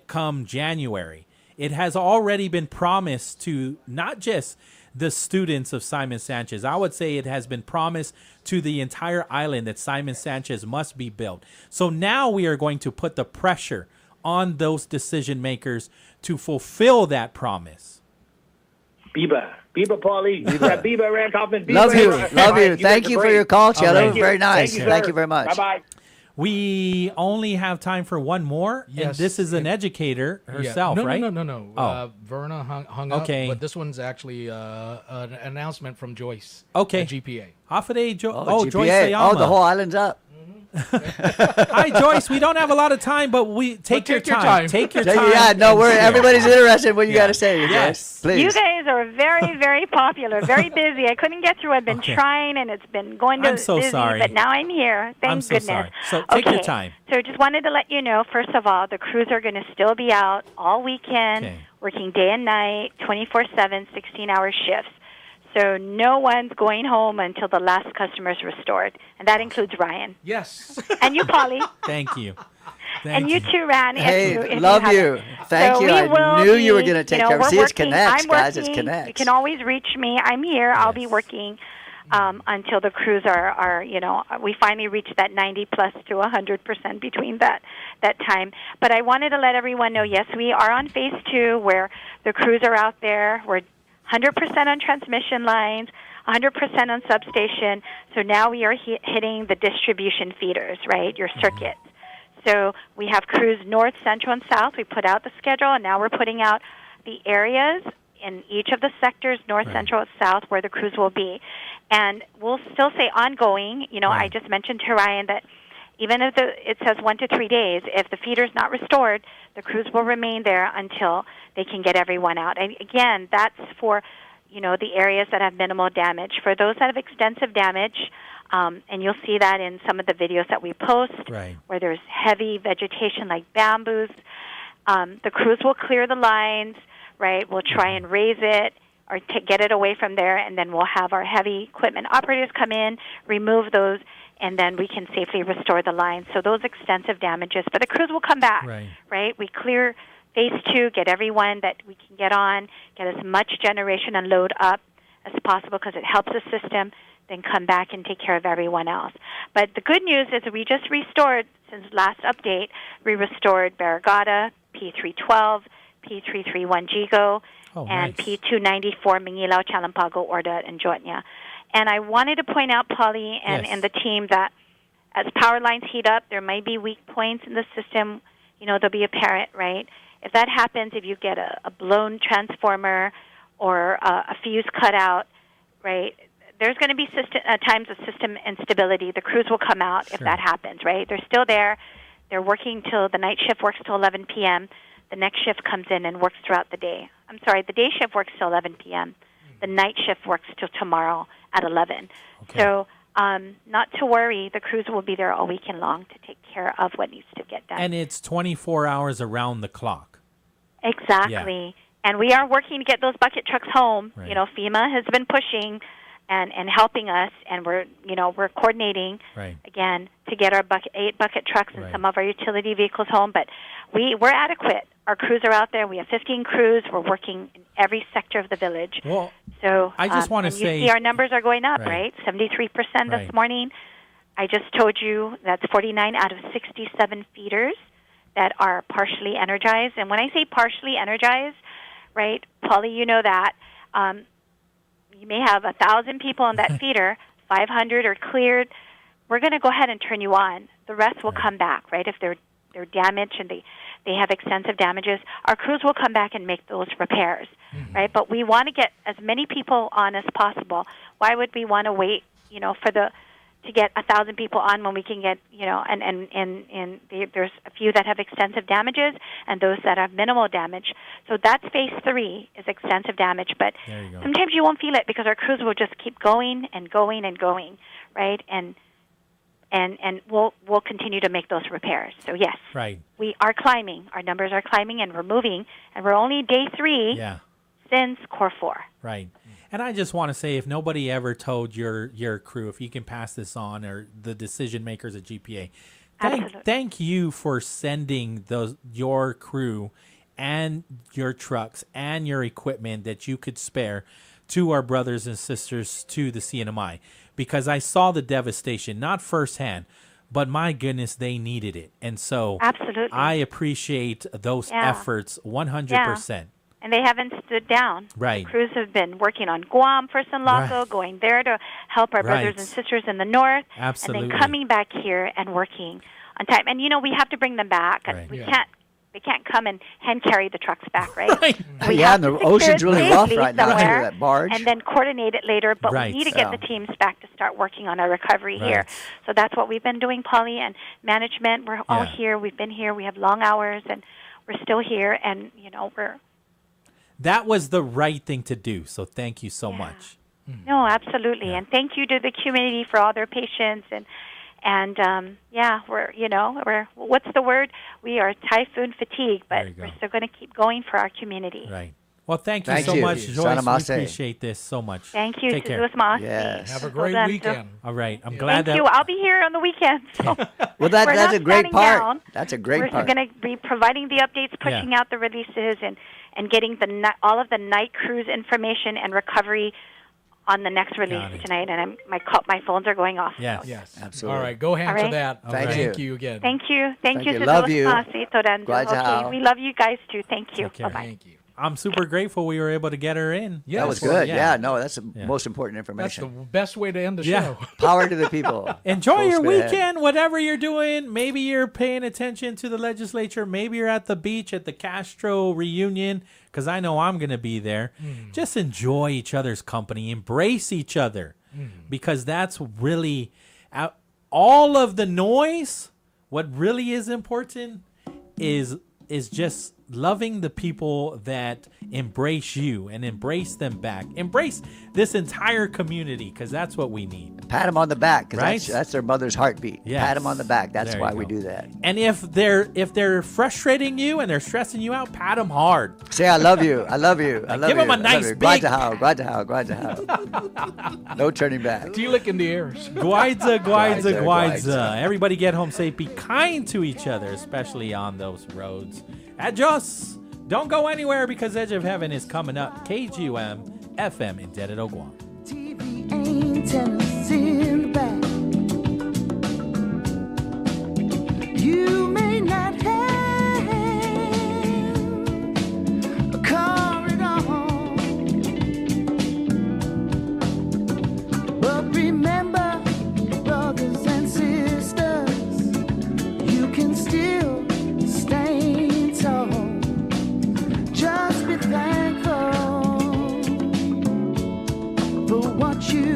come January. It has already been promised to not just the students of Simon Sanchez. I would say it has been promised to the entire island that Simon Sanchez must be built. So now we are going to put the pressure on those decision makers to fulfill that promise. Biba, Pauly, Biba, Rand Kaufman, Biba. Love you. Thank you for your call, Cello. Very nice. Thank you very much. Bye-bye. We only have time for one more, and this is an educator herself, right? No. Oh. Verna hung up, but this one's actually an announcement from Joyce. Okay. At GPA. Hafaday GPA. Joyce Sayama. Oh, the whole island's up. Hi, Joyce. We don't have a lot of time, but take your time. Take your time. Yeah, no, everybody's interested in what you got to say. Yes, please. You guys are very, very popular, very busy. I couldn't get through. I've been trying, and it's been going to I'm so busy, sorry. but now I'm here. Thank I'm so goodness. sorry. So take your time. So just wanted to let you know, first of all, the crews are going to still be out all weekend, working day and night, 24/7, 16-hour shifts. So no one's going home until the last customer is restored, and that includes Ryan. Yes. And you, Pauly. Thank you. And you too, Randy. Hey, love you. Thank you. I knew you were going to take care of it. See, it's connects, guys. It's connects. You can always reach me. I'm here. I'll be working until the crews are, we finally reach that 90 plus to 100% between that time. But I wanted to let everyone know, yes, we are on phase 2 where the crews are out there. We're 100% on transmission lines, 100% on substation. So now we are hitting the distribution feeders, right, your circuits. So we have crews north, central, and south. We put out the schedule, and now we're putting out the areas in each of the sectors, north, central, and south, where the crews will be. And we'll still say ongoing. I just mentioned to Ryan that even if it says 1 to 3 days, if the feeder's not restored, the crews will remain there until they can get everyone out. And again, that's for, the areas that have minimal damage. For those that have extensive damage, and you'll see that in some of the videos that we post, where there's heavy vegetation like bamboos, the crews will clear the lines, right? We'll try and raise it or get it away from there, and then we'll have our heavy equipment operators come in, remove those, and then we can safely restore the line. So those extensive damages, but the crews will come back, right? We clear phase 2, get everyone that we can get on, get as much generation and load up as possible because it helps the system, then come back and take care of everyone else. But the good news is we just restored, since last update, we restored Barragata, P312, P331 Gigo, and P294 Mingilao, Chalampago, Orda, and Joetnia. And I wanted to point out, Pauly, and the team, that as power lines heat up, there might be weak points in the system. They'll be apparent, right? If that happens, if you get a blown transformer or a fuse cut out, right, there's going to be times of system instability. The crews will come out if that happens, right? They're still there. They're working till the night shift works till 11 p.m. The next shift comes in and works throughout the day. I'm sorry, the day shift works till 11 p.m. The night shift works till tomorrow at 11. So not to worry. The crews will be there all weekend long to take care of what needs to get done. And it's 24 hours around the clock. Exactly. Yeah. And we are working to get those bucket trucks home. FEMA has been pushing and helping us, and we're coordinating again to get our 8 bucket trucks and some of our utility vehicles home. But we're adequate. Our crews are out there. We have 15 crews. We're working in every sector of the village. Well, so I just want to say, you see our numbers are going up, right? 73% this morning. I just told you that's 49 out of 67 feeders that are partially energized. And when I say partially energized, right, Pauly, you know that. You may have 1,000 people in that feeder, 500 are cleared. We're going to go ahead and turn you on. The rest will come back, right? If they're damaged and they have extensive damages, our crews will come back and make those repairs, right? But we want to get as many people on as possible. Why would we want to wait, to get 1,000 people on when we can get, and there's a few that have extensive damages and those that have minimal damage. So that's phase 3 is extensive damage. But sometimes you won't feel it because our crews will just keep going and going and going, right? And we'll continue to make those repairs. So yes, we are climbing. Our numbers are climbing, and we're moving. And we're only day 3 since Core 4. Right. And I just want to say, if nobody ever told your crew, if you can pass this on, or the decision makers at GPA, thank you for sending your crew and your trucks and your equipment that you could spare to our brothers and sisters to the CNMI, because I saw the devastation, not firsthand, but my goodness, they needed it. And so I appreciate those efforts 100%. And they haven't stood down. Right. The crews have been working on Guam, first and Laco, going there to help our brothers and sisters in the north. Absolutely. And then coming back here and working on time. And, we have to bring them back. We can't They can't come and hand carry the trucks back, right? We Yeah, have and the to secure ocean's it really rough safely right now too, somewhere that barge. and then coordinate it later. But Right. we need to get the teams back to start working on our recovery here. Right. So that's what we've been doing, Pauly, and management. We're all Yeah. here. We've been here. We have long hours, and we're still here. And we're That was the right thing to do. So thank you so much. no, absolutely. And thank you to the community for all their patience and we're what's the word? We are typhoon fatigued, but we're still going to keep going for our community. Right. Well, thank you Thank so you. much, Joyce. Sana We Mase. appreciate this so much. Thank you. Take care. Yes. Have a great Hold on, weekend. All right. I'm glad Thank that you. I'll be here on the weekends. So Well, we're that's not a great standing part. down. That's a great We're part. going to be providing the updates, pushing out the releases, and getting all of the night cruise information and recovery on the next release tonight. And my phones are going off. Yes. Yes. Absolutely. All right. Go answer All right. that. Thank you again. Thank you. Thank you. Love you. Okay. We love you guys too. Thank you. Take care. Bye-bye. Thank you. I'm super grateful we were able to get her in. Yes. That was good. Yeah. Yeah, no, that's the most important That's information. the best way to end the Yeah. show. Power to the people. Enjoy Full your speed ahead. weekend, whatever you're doing. Maybe you're paying attention to the legislature. Maybe you're at the beach at the Castro reunion, because I know I'm going to be there. Just enjoy each other's company. Embrace each other, because that's really all of the noise. What really is important is just loving the people that embrace you and embrace them back. Embrace this entire community, because that's what we need. Pat them on the back, because Right? that's their mother's heartbeat. Yes. Pat them on the back. That's There why you we go. do that. And if they're frustrating you and they're stressing you out, pat them hard. Say, I love you. I love you. I love Give you. them a I love nice you. big Guadahao. No turning back. T-lick in the ears. Guaidza. Everybody get home safe. Be kind to each other, especially on those roads. Adjust. Don't go anywhere, because Edge of Heaven is coming up. KGUM FM in Dededo, Guam. Antennas in the back. You may not have a car at all, but remember, brothers and sisters, you can still stand tall. Just be thankful for what you